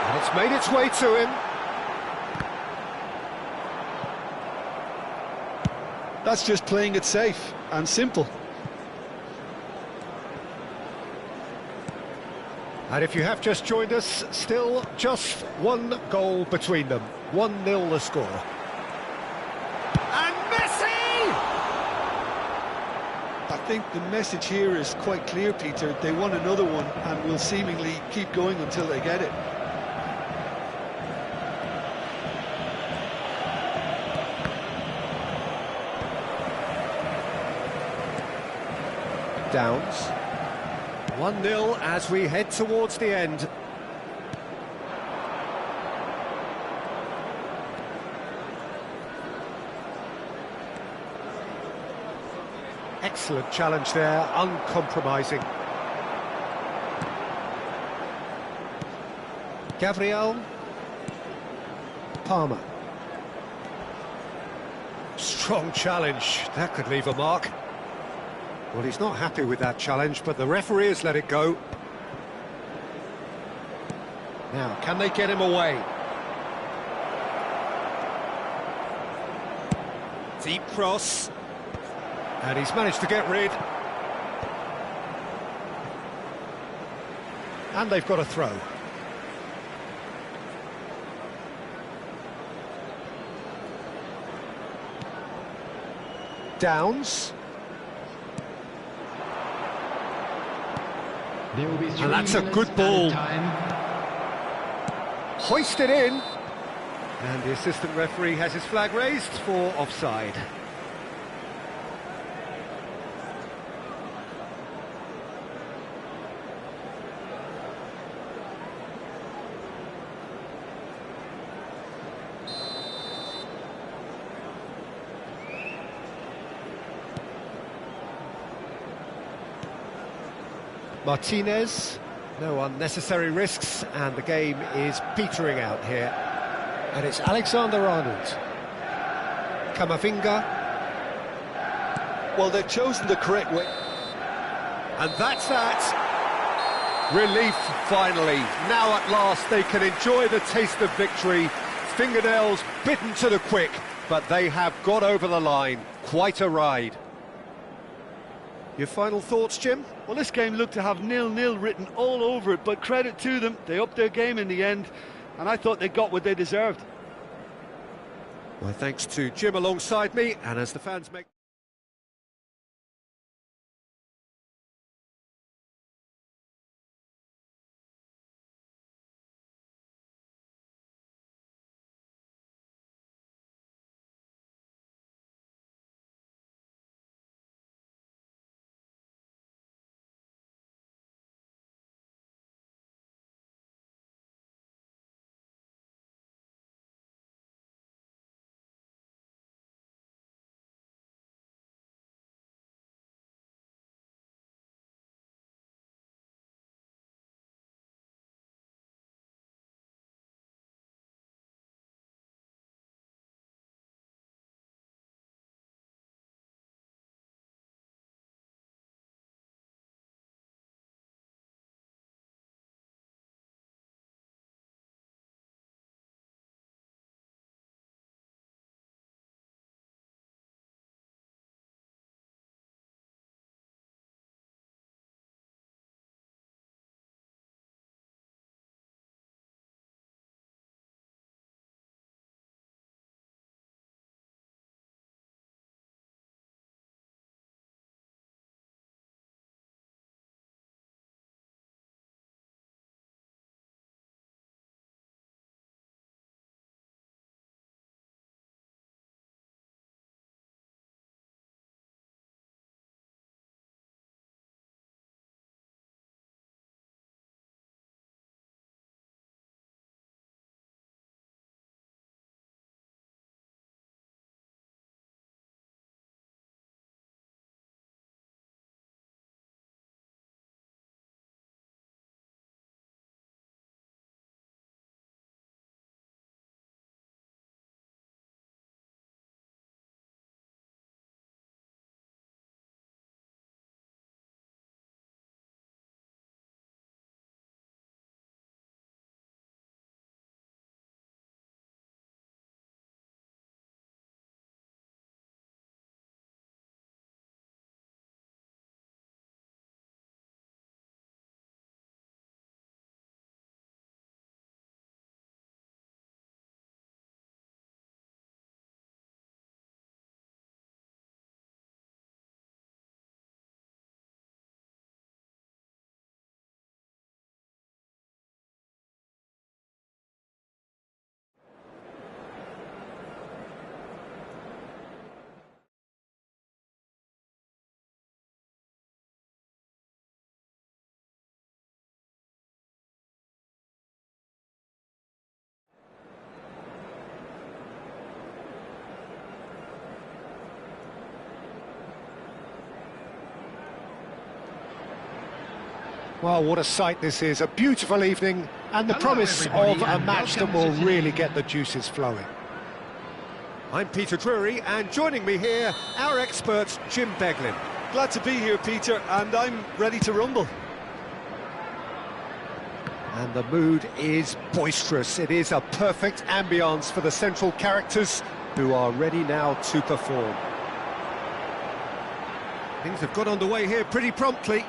And it's made its way to him. That's just playing it safe and simple. And if you have just joined us, still just one goal between them. 1-0 the score. And Messi! I think the message here is quite clear, Peter. They want another one and will seemingly keep going until they get it. Downs. 1-0 as we head towards the end. Excellent challenge there, uncompromising. Gabriel. Palmer. Strong challenge, that could leave a mark. Well, he's not happy with that challenge, but the referee has let it go. Now, can they get him away? Deep cross. And he's managed to get rid. And they've got a throw. Downs. And that's a good ball. Hoisted in. And the assistant referee has his flag raised for offside. Martinez, no unnecessary risks, and the game is petering out here. And it's Alexander-Arnold. Camavinga. Well, they've chosen the correct way. And that's that. Relief, finally. Now at last they can enjoy the taste of victory. Fingernails bitten to the quick, but they have got over the line. Quite a ride. Your final thoughts, Jim? Well, this game looked to have 0-0 written all over it, but credit to them, they upped their game in the end, and I thought they got what they deserved. My thanks to Jim alongside me, and as the fans make... Well, what a sight this is. A beautiful evening and the promise of a match that will really get the juices flowing. I'm Peter Drury, and joining me here, our expert, Jim Beglin. Glad to be here, Peter, and I'm ready to rumble. And the mood is boisterous. It is a perfect ambience for the central characters who are ready now to perform. Things have got underway here pretty promptly.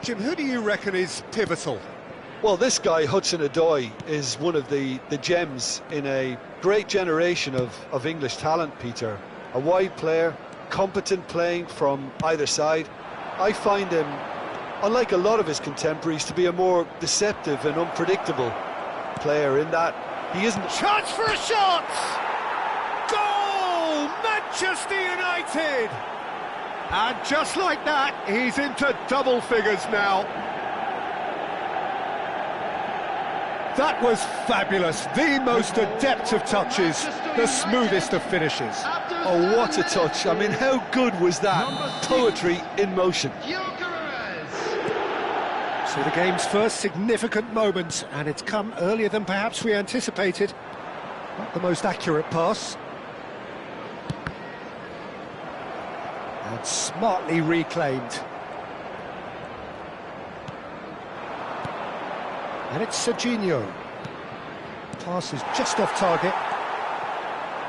Jim, who do you reckon is pivotal? Well, this guy, Hudson-Odoi, is one of the gems in a great generation of English talent, Peter. A wide player, competent playing from either side. I find him, unlike a lot of his contemporaries, to be a more deceptive and unpredictable player in that he isn't... Chance for a shot! Goal! Manchester United! And just like that, he's into double figures now. That was fabulous. The most adept of touches, the smoothest of finishes. Oh, what a touch. I mean, how good was that? Poetry in motion. So the game's first significant moment, and it's come earlier than perhaps we anticipated. Not the most accurate pass. And smartly reclaimed. And it's Serginho. Pass is just off target.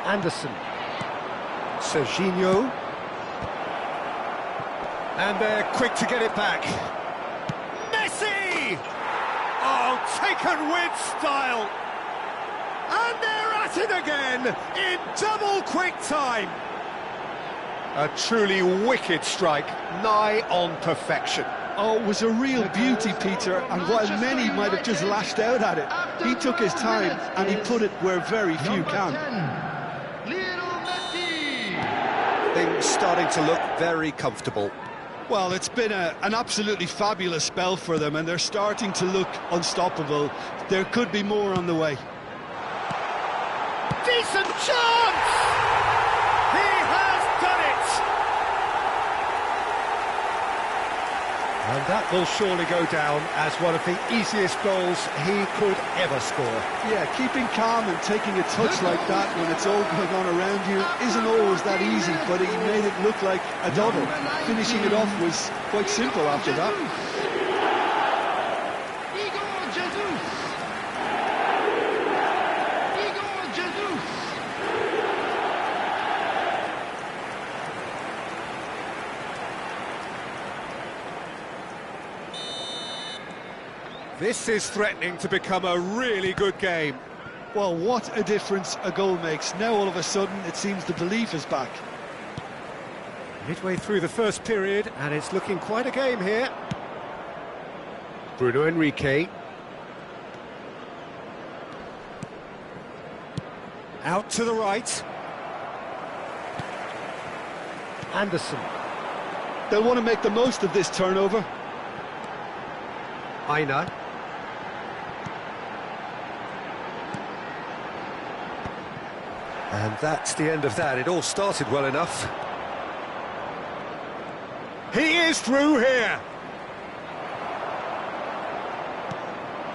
Anderson. Serginho. And they're quick to get it back. Messi! Oh, taken with style. And they're at it again in double quick time. A truly wicked strike, nigh on perfection. Oh, it was a real beauty, Peter, and while many might have just lashed out at it, he took his time and he put it where very few can. Things starting to look very comfortable. Well, it's been an absolutely fabulous spell for them, and they're starting to look unstoppable. There could be more on the way. Decent chance! He has done it! And that will surely go down as one of the easiest goals he could ever score. Yeah, keeping calm and taking a touch like that when it's all going on around you isn't always that easy, but he made it look like a double. Finishing it off was quite simple after that. This is threatening to become a really good game. Well, what a difference a goal makes. Now all of a sudden it seems the belief is back. Midway through the first period, and it's looking quite a game here. Bruno Henrique. Out to the right. Anderson. They'll want to make the most of this turnover. Aina. And that's the end of that. It all started well enough. He is through here.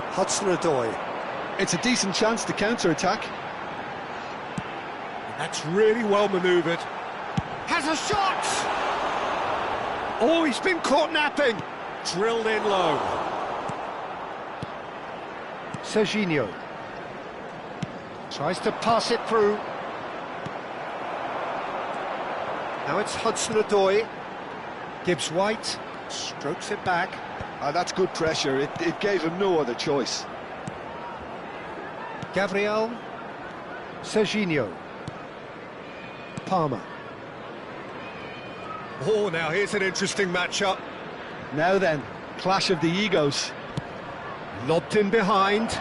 Hudson-Odoi. It's a decent chance to counter-attack. That's really well manoeuvred. Has a shot! Oh, he's been caught napping. Drilled in low. Serginho. Tries to pass it through. Now it's Hudson-Odoi. Gibbs White. Strokes it back. That's good pressure. It gave him no other choice. Gabriel. Serginho. Palmer. Oh, now here's an interesting matchup. Now then, clash of the egos. Lobbed in behind.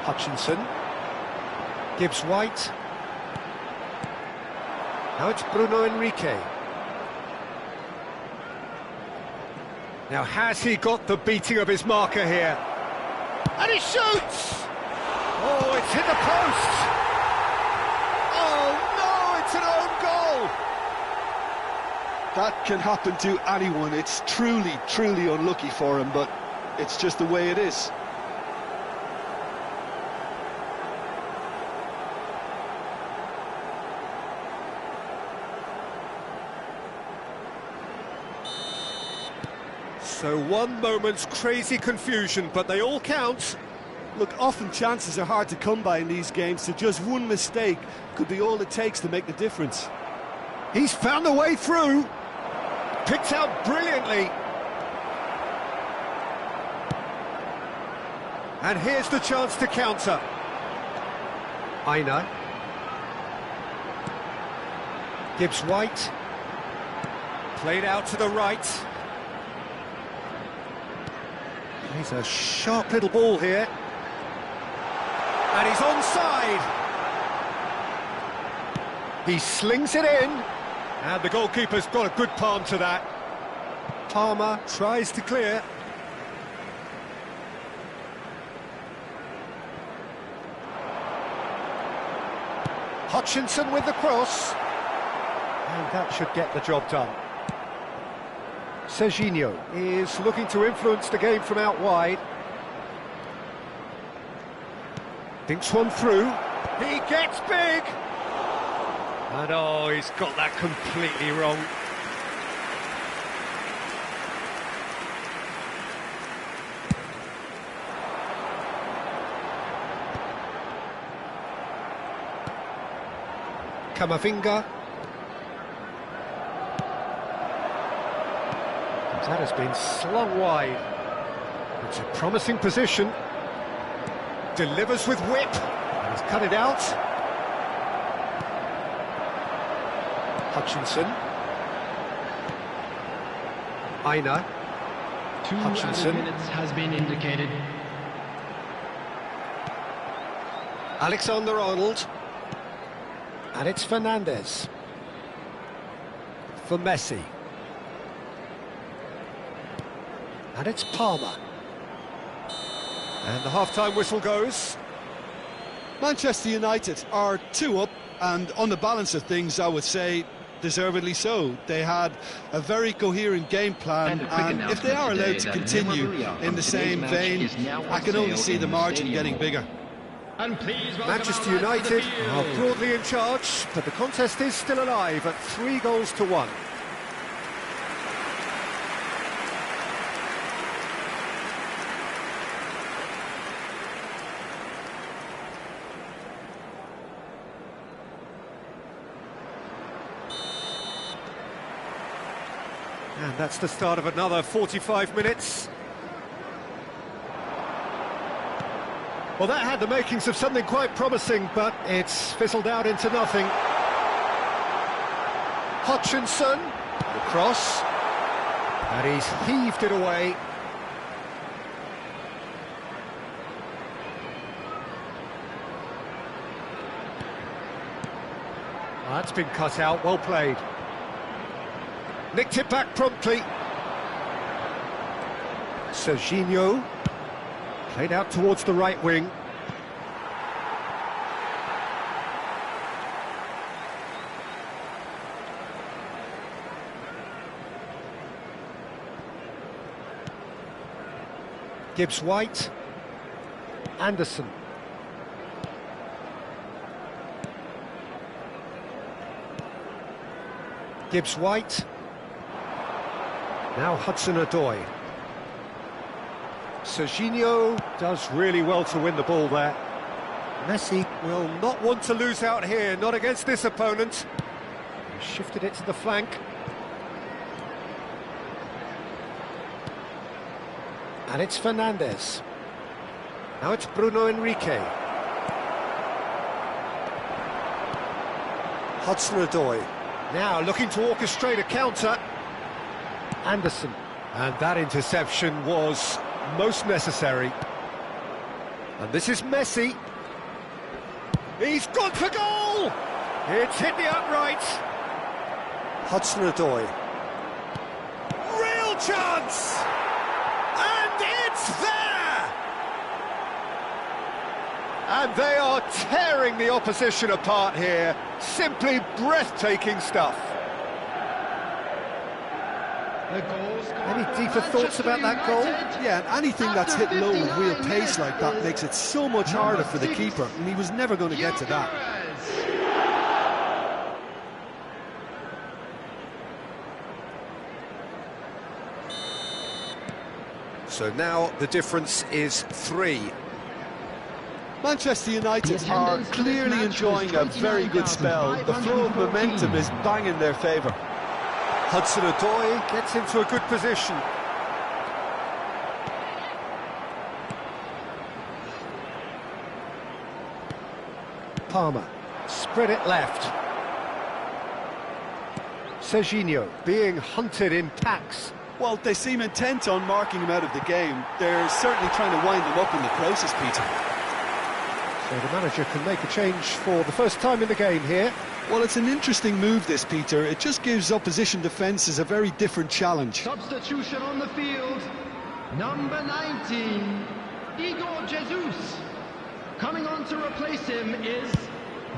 Hutchinson. Gibbs White. Now it's Bruno Henrique. Now, has he got the beating of his marker here? And he shoots! Oh, it's hit the post! Oh, no, it's an own goal! That can happen to anyone. It's truly, truly unlucky for him, but it's just the way it is. So one moment's crazy confusion, but they all count. Look, often chances are hard to come by in these games, so just one mistake could be all it takes to make the difference. He's found a way through. Picked out brilliantly. And here's the chance to counter. Aina. Gibbs White. Played out to the right. He's a sharp little ball here. And he's onside. He slings it in. And the goalkeeper's got a good palm to that. Palmer tries to clear. Hutchinson with the cross. And that should get the job done. Serginho is looking to influence the game from out wide. Thinks one through. He gets big! And oh, he's got that completely wrong. Camavinga. That has been slung wide. It's a promising position. Delivers with whip. He's cut it out. Hutchinson. Aina. 2 Hutchinson. minutes has been indicated. Alexander-Arnold. And it's Fernandes. For Messi. And it's Palmer. And the half-time whistle goes. Manchester United are 2 up, and on the balance of things, I would say deservedly so. They had a very coherent game plan, and if they are allowed to continue in the same vein, I can only see the margin getting bigger. Manchester United are broadly in charge, but the contest is still alive at 3-1. And that's the start of another 45 minutes. Well, that had the makings of something quite promising, but it's fizzled out into nothing. Hutchinson, the cross, and he's heaved it away. That's been cut out, well played. Nicked it back promptly. Serginho. Played out towards the right wing. Gibbs White. Anderson. Gibbs White. Now Hudson-Odoi. Serginho does really well to win the ball there. Messi will not want to lose out here, not against this opponent. He shifted it to the flank. And it's Fernandes. Now it's Bruno Henrique. Hudson-Odoi. Now looking to orchestrate a counter. Anderson. And that interception was most necessary. And this is Messi. He's gone for goal! It's hit the upright. Hudson-Odoi. Real chance! there! And they are tearing the opposition apart here. Simply breathtaking stuff. Any deeper thoughts about that goal? Yeah, and anything that's hit low with real pace like that makes it so much harder for the keeper, and he was never going to get to that. So now the difference is 3. Manchester United are clearly enjoying a very good spell. The flow of momentum is bang in their favour. Hudson-Odoi gets into a good position. Palmer, spread it left. Serginho being hunted in packs. Well, they seem intent on marking him out of the game. They're certainly trying to wind him up in the process, Peter. So the manager can make a change for the first time in the game here. Well, it's an interesting move, this, Peter. It just gives opposition defences a very different challenge. Substitution on the field. Number 19, Igor Jesus. Coming on to replace him is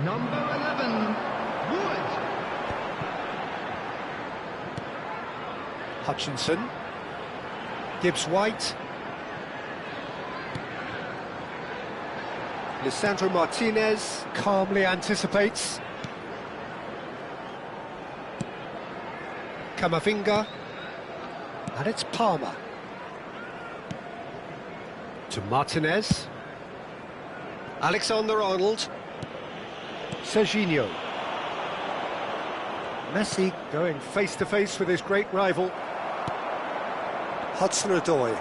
number 11, Wood. Hutchinson. Gibbs-White. Lisandro Martinez calmly anticipates. Camavinga. And it's Palmer. To Martinez. Alexander-Arnold. Serginho. Messi going face-to-face with his great rival. Hudson-Odoi.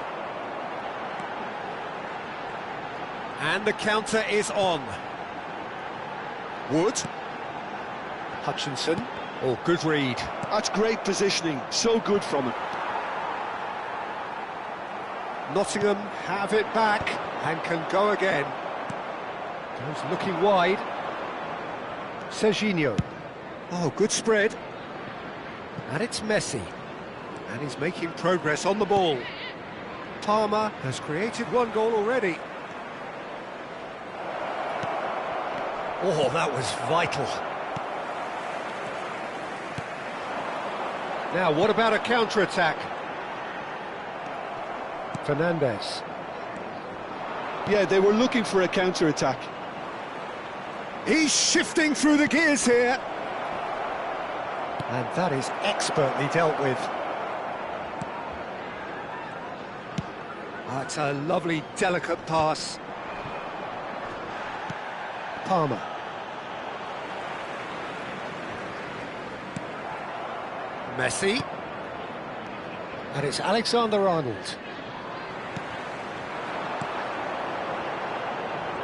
And the counter is on. Wood. Hutchinson. Oh, good read. That's great positioning. So good from him. Nottingham have it back and can go again. Goes looking wide. Serginho. Oh, good spread. And it's Messi. And he's making progress on the ball. Palmer has created one goal already. Oh, that was vital. Now, what about a counter-attack? Fernandes. Yeah, they were looking for a counter-attack. He's shifting through the gears here. And that is expertly dealt with. That's a lovely, delicate pass. Palmer. Messi. And it's Alexander-Arnold.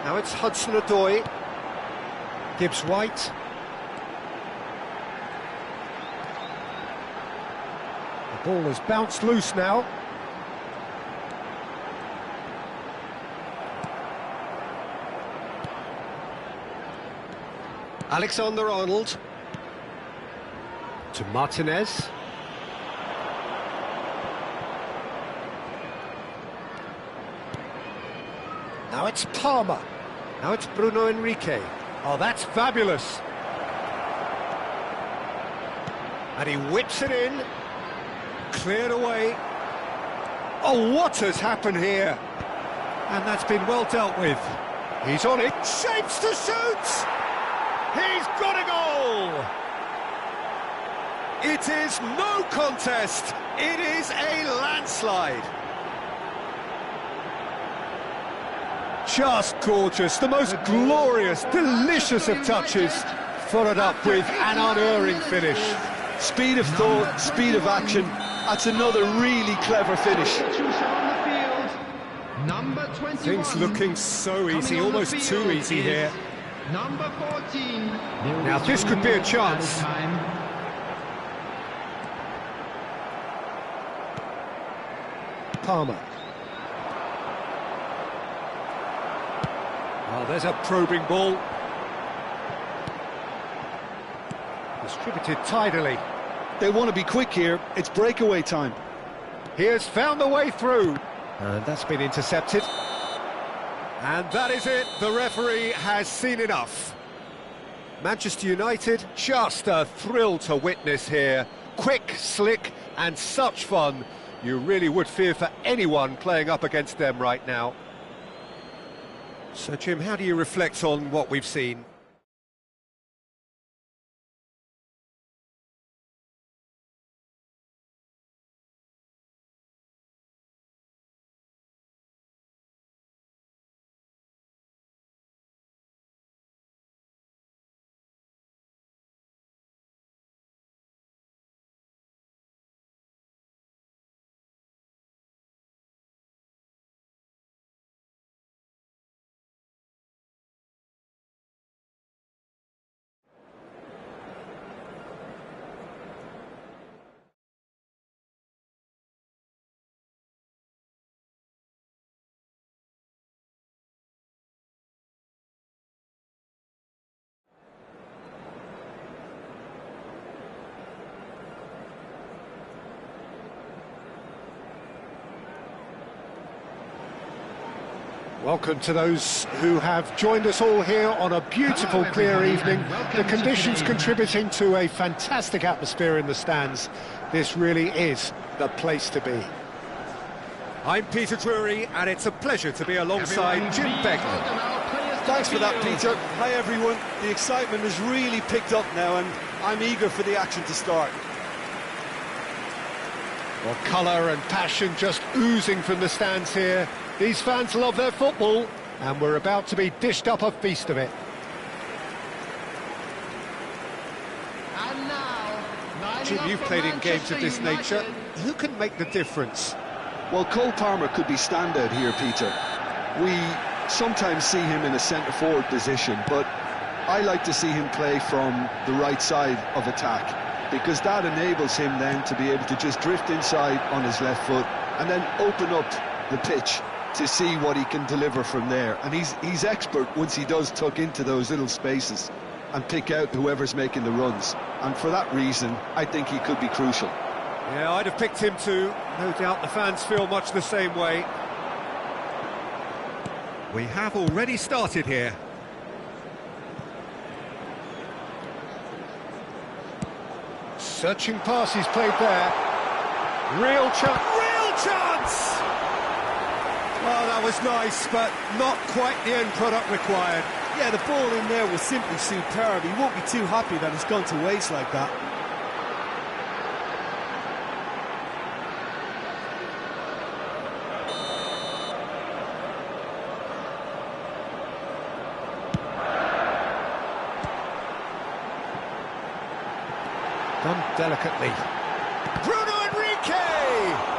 Now it's Hudson-Odoi. Gibbs-White. The ball has bounced loose now. Alexander-Arnold. To Martinez. Now it's Palmer. Now it's Bruno Henrique. Oh, that's fabulous. And he whips it in. Cleared away. Oh, what has happened here? And that's been well dealt with. He's on it. Shapes to shoot! He's got a goal! It is no contest. It is a landslide. Just gorgeous. The most glorious, delicious of touches. Followed up with an unerring finish. Speed of thought, speed of action. That's another really clever finish. Things looking so easy, almost too easy here. Number 14. Now this could be a chance. Palmer. Oh, there's a probing ball. Distributed tidily. They want to be quick here. It's breakaway time. He has found the way through. And that's been intercepted. And that is it, the referee has seen enough. Manchester United, just a thrill to witness here. Quick, slick, and such fun. You really would fear for anyone playing up against them right now. So, Jim, how do you reflect on what we've seen? Welcome to those who have joined us all here on a beautiful, clear evening. The conditions contributing to a fantastic atmosphere in the stands. This really is the place to be. I'm Peter Drury, and it's a pleasure to be alongside Jim Beglin. Thanks for that, Peter. Hi, everyone. The excitement has really picked up now, and I'm eager for the action to start. Well, colour and passion just oozing from the stands here. These fans love their football, and we're about to be dished up a feast of it. And now, Jim, you've played in games of this nature. Who can make the difference? Well, Cole Palmer could be standout here, Peter. We sometimes see him in a centre-forward position, but I like to see him play from the right side of attack, because that enables him then to be able to just drift inside on his left foot and then open up the pitch to see what he can deliver from there. And he's expert once he does tuck into those little spaces and pick out whoever's making the runs. And for that reason, I think he could be crucial. Yeah, I'd have picked him too. No doubt the fans feel much the same way. We have already started here. Searching pass he's played there. Real chance. Real chance! Oh, that was nice, but not quite the end product required. Yeah, the ball in there was simply superb. He won't be too happy that it's gone to waste like that. Done delicately. Bruno Enrique!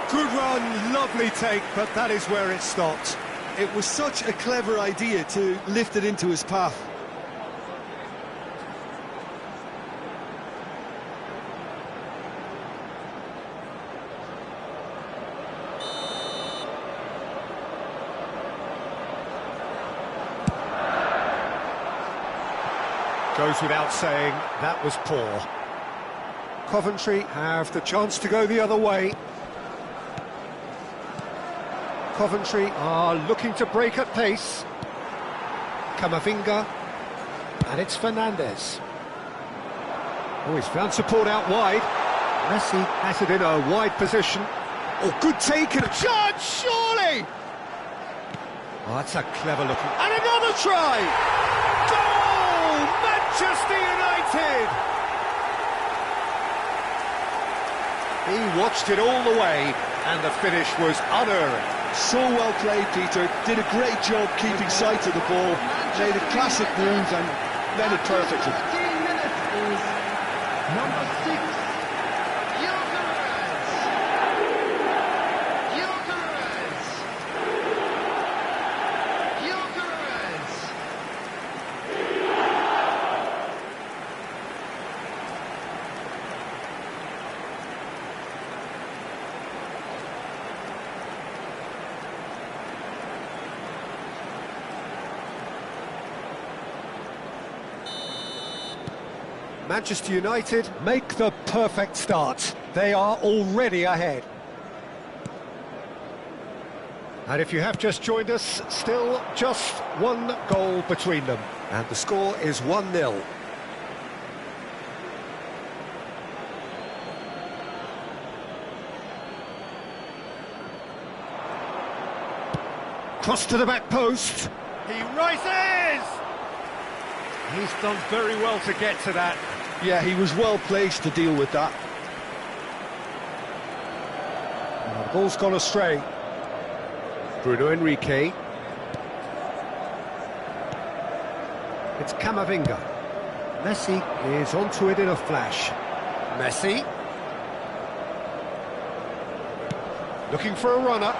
Good run, lovely take, but that is where it stopped. It was such a clever idea to lift it into his path. Goes without saying, that was poor. Coventry have the chance to go the other way. Coventry are looking to break at pace. Camavinga, and it's Fernandes. Oh, he's found support out wide. Messi has it in a wide position. Oh, good take and a chance, surely! Oh, that's a clever looking... And another try! Goal! Manchester United! He watched it all the way, and the finish was unerring. So well played, Peter. Did a great job keeping sight of the ball. Made a classic move and led it perfectly. 15 minutes is number 6, Manchester United make the perfect start. They are already ahead. And if you have just joined us, still just one goal between them. And the score is 1-0. Cross to the back post. He rises! He's done very well to get to that. Yeah, he was well placed to deal with that. The ball's gone astray. Bruno Henrique. It's Camavinga. Messi is onto it in a flash. Messi. Looking for a runner.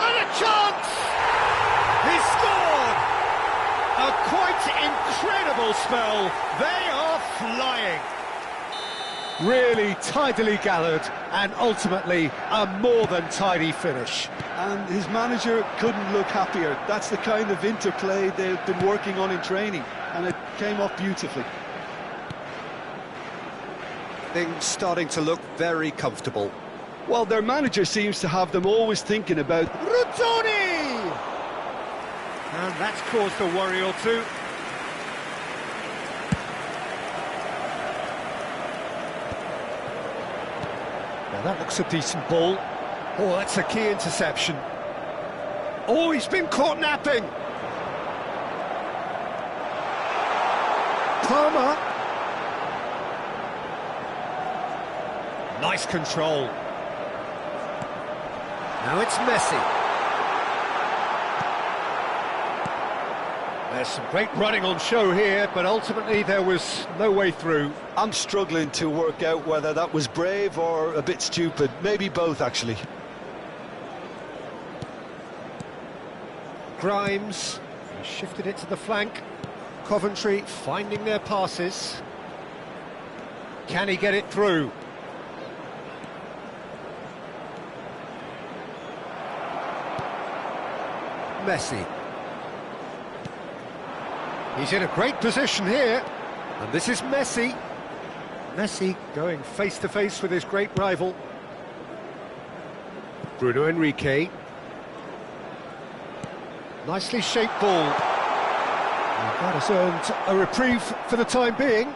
And a chance! He scored! A quite incredible spell. They are flying. Really tidily gathered, and ultimately a more than tidy finish. And his manager couldn't look happier. That's the kind of interplay they've been working on in training, and it came off beautifully. Things starting to look very comfortable. Well, their manager seems to have them always thinking about Ruzzoni! And that's caused a worry or two. Now that looks a decent ball. Oh, that's a key interception. Oh, he's been caught napping. Palmer. Nice control. Now it's Messi. There's some great running on show here, but ultimately there was no way through. I'm struggling to work out whether that was brave or a bit stupid. Maybe both, actually. Grimes shifted it to the flank. Coventry finding their passes. Can he get it through? Messi. He's in a great position here, and this is Messi. Messi going face-to-face with his great rival. Bruno Henrique. Nicely shaped ball. And that has earned a reprieve for the time being.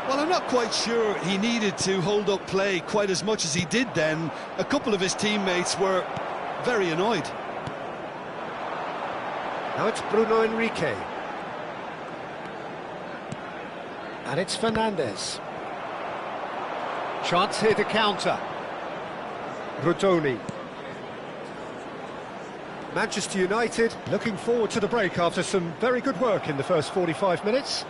Well, I'm not quite sure he needed to hold up play quite as much as he did then. A couple of his teammates were very annoyed. Now it's Bruno Henrique. And it's Fernandes. Chance here to counter. Ruzzoni. Manchester United looking forward to the break after some very good work in the first 45 minutes.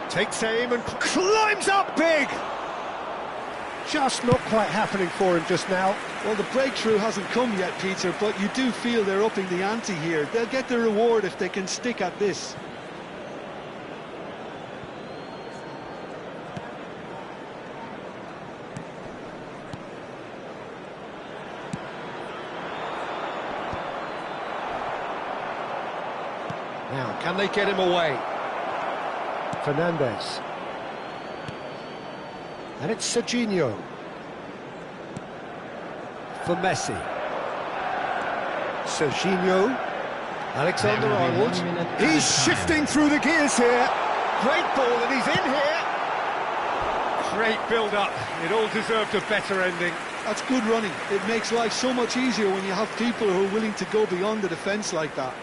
Takes aim and climbs up big! Just not quite happening for him just now. Well, the breakthrough hasn't come yet, Peter, but you do feel they're upping the ante here. They'll get the reward if they can stick at this. Now, can they get him away? Fernandes. And it's Serginho. For Messi. Serginho. Alexander-Arnold. He's shifting through the gears here. Great ball, and he's in here. Great build-up. It all deserved a better ending. That's good running. It makes life so much easier when you have people who are willing to go beyond the defence like that.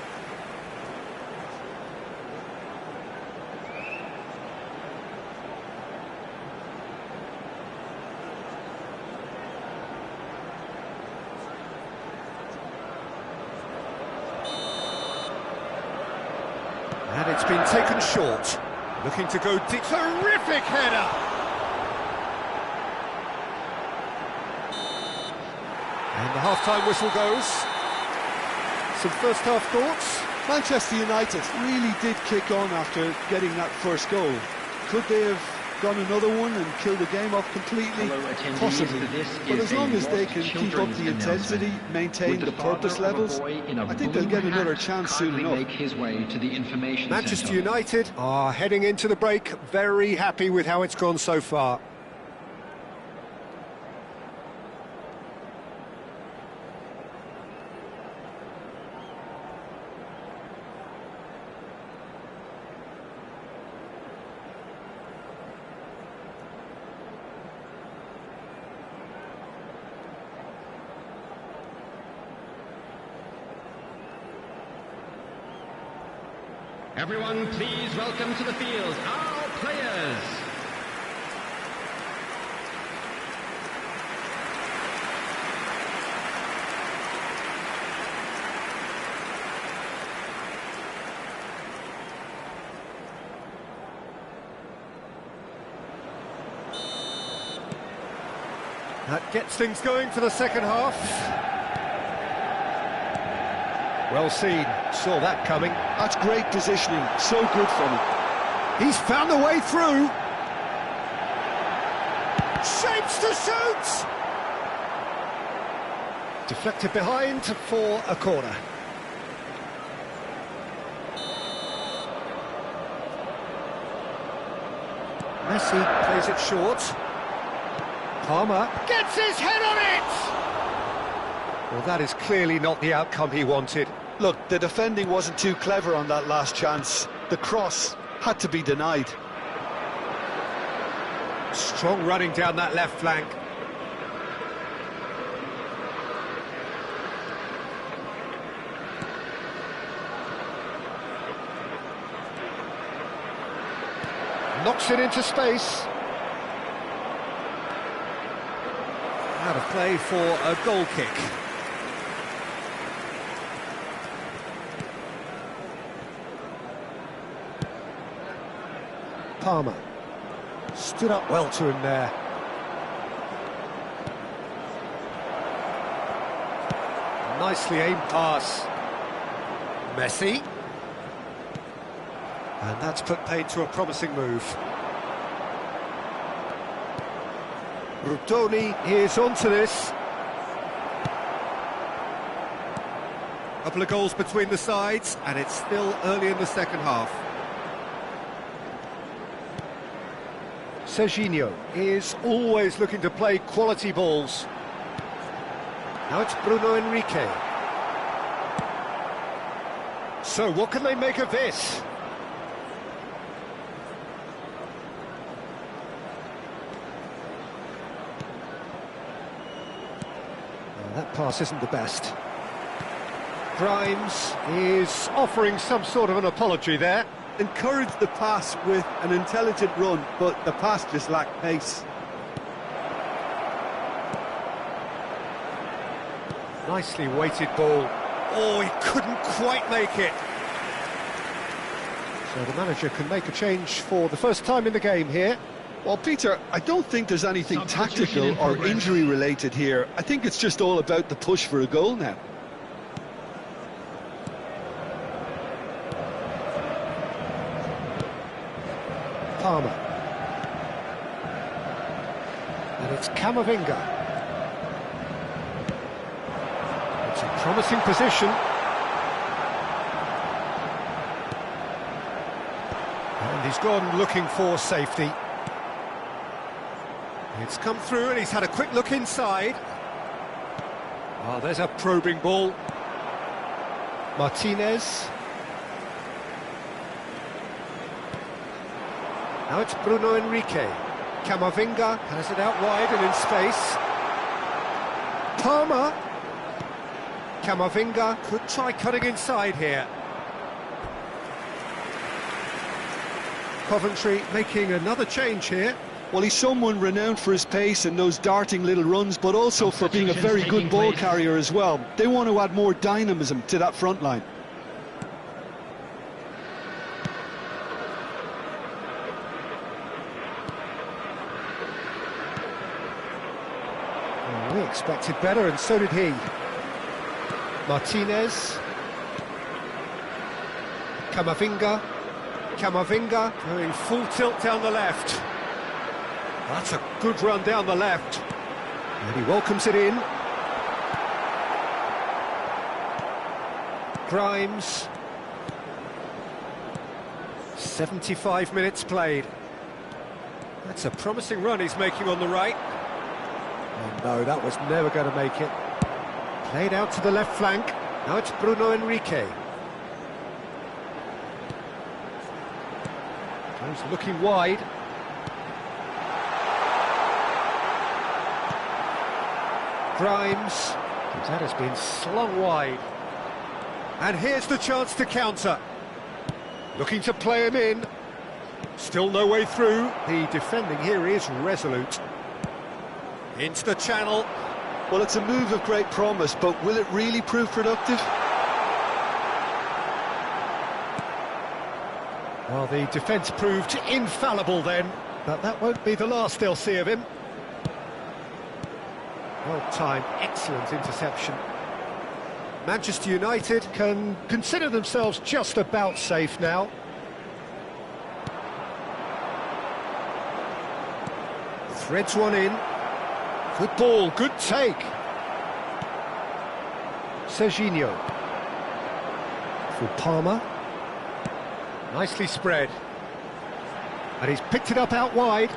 And it's been taken short. Looking to go deep. Terrific header! And the half-time whistle goes. Some first-half thoughts? Manchester United really did kick on after getting that first goal. Could they have gone another one and killed the game off completely? Possibly. But as long as they can keep up the intensity, maintain the purpose levels, I think they'll get another chance soon enough. Manchester United are heading into the break very happy with how it's gone so far. Everyone, please welcome to the field our players. That gets things going for the second half. Well seen, saw that coming. That's great positioning, so good from him. He's found a way through. Shapes to shoot! Deflected behind for a corner. Messi plays it short. Palmer gets his head on it! Well, that is clearly not the outcome he wanted. Look, the defending wasn't too clever on that last chance. The cross had to be denied. Strong running down that left flank. Knocks it into space. Out of play for a goal kick. Palmer stood up well to him there. Nicely aimed pass. Messi. And that's put paid to a promising move. Rutoni is onto this. Couple of goals between the sides, and it's still early in the second half. Serginho is always looking to play quality balls. Now it's Bruno Henrique. So what can they make of this? Well, that pass isn't the best. Grimes is offering some sort of an apology there. Encouraged the pass with an intelligent run, but the pass just lacked pace. Nicely weighted ball. Oh, he couldn't quite make it. So the manager can make a change for the first time in the game here. Well, Peter, I don't think there's anything tactical or injury related here. I think it's just all about the push for a goal now. Palmer. And it's Camavinga. It's a promising position. And he's gone looking for safety. It's come through and he's had a quick look inside. Oh, there's a probing ball. Martinez. Now it's Bruno Henrique. Camavinga has it out wide and in space. Palmer. Camavinga could try cutting inside here. Coventry making another change here. Well, he's someone renowned for his pace and those darting little runs, but also for being a very good ball carrier as well. They want to add more dynamism to that front line. We expected better, and so did he. Martinez. Camavinga. Camavinga going full tilt down the left. That's a good run down the left. And he welcomes it in. Grimes. 75 minutes played. That's a promising run he's making on the right. Oh no, that was never going to make it. Played out to the left flank. Now it's Bruno Henrique. He's looking wide. Grimes. That has been slung wide. And here's the chance to counter. Looking to play him in. Still no way through. The defending here is resolute. Into the channel. Well, it's a move of great promise, but will it really prove productive? Well, the defence proved infallible then, but that won't be the last they'll see of him. Well-timed, excellent interception. Manchester United can consider themselves just about safe now. Threads one in. Good ball, good take. Serginho. For Palmer. Nicely spread. And he's picked it up out wide.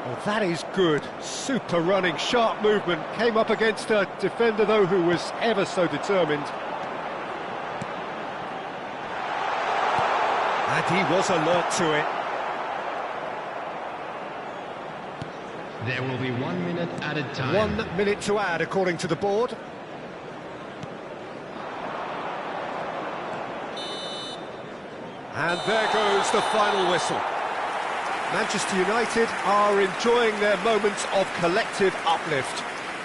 Well, that is good. Super running, sharp movement. Came up against a defender, though, who was ever so determined. And he was alert to it. There will be 1 minute added time. 1 minute to add, according to the board. And there goes the final whistle. Manchester United are enjoying their moments of collective uplift.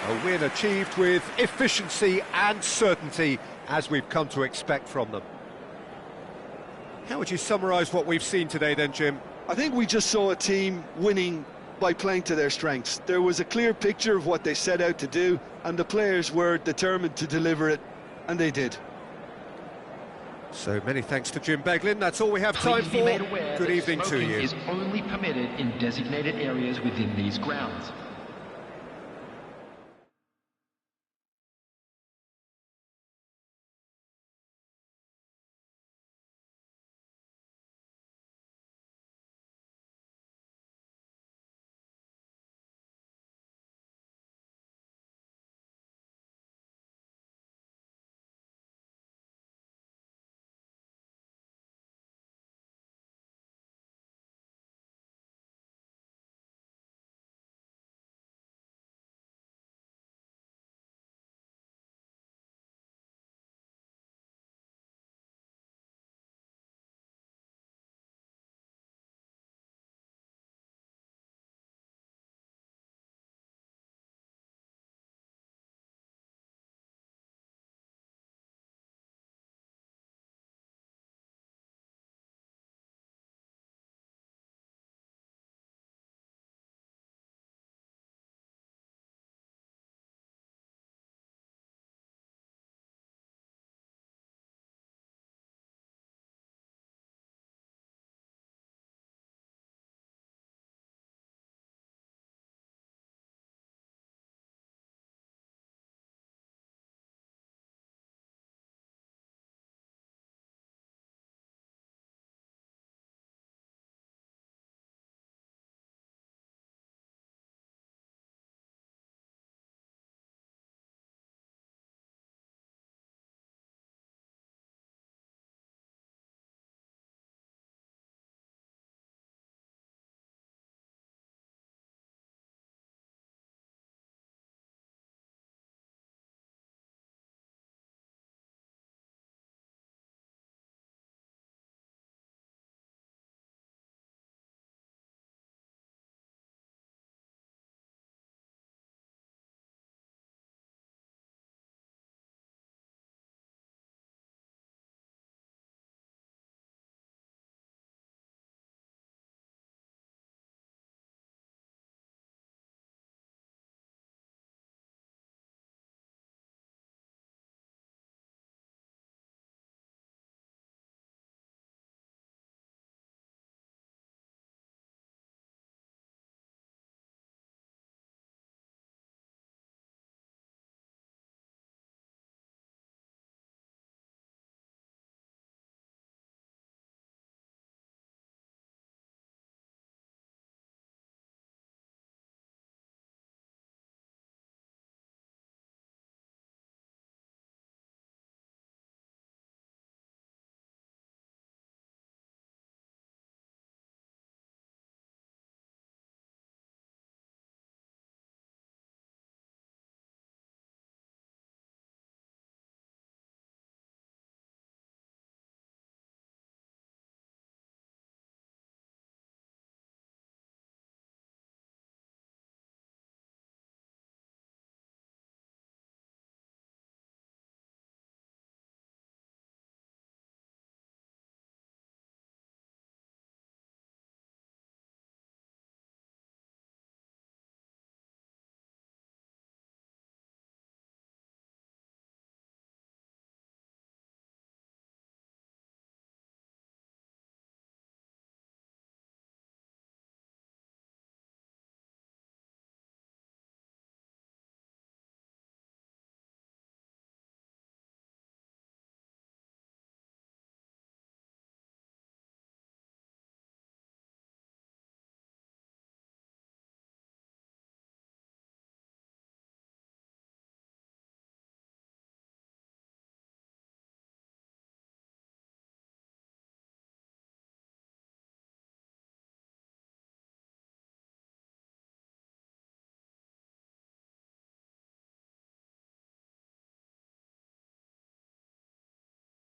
A win achieved with efficiency and certainty, as we've come to expect from them. How would you summarise what we've seen today then, Jim? I think we just saw a team winning by playing to their strengths. There was a clear picture of what they set out to do, and the players were determined to deliver it, and they did. So many thanks to Jim Beglin. That's all we have time for. Good evening to you. Smoking is only permitted in designated areas within these grounds.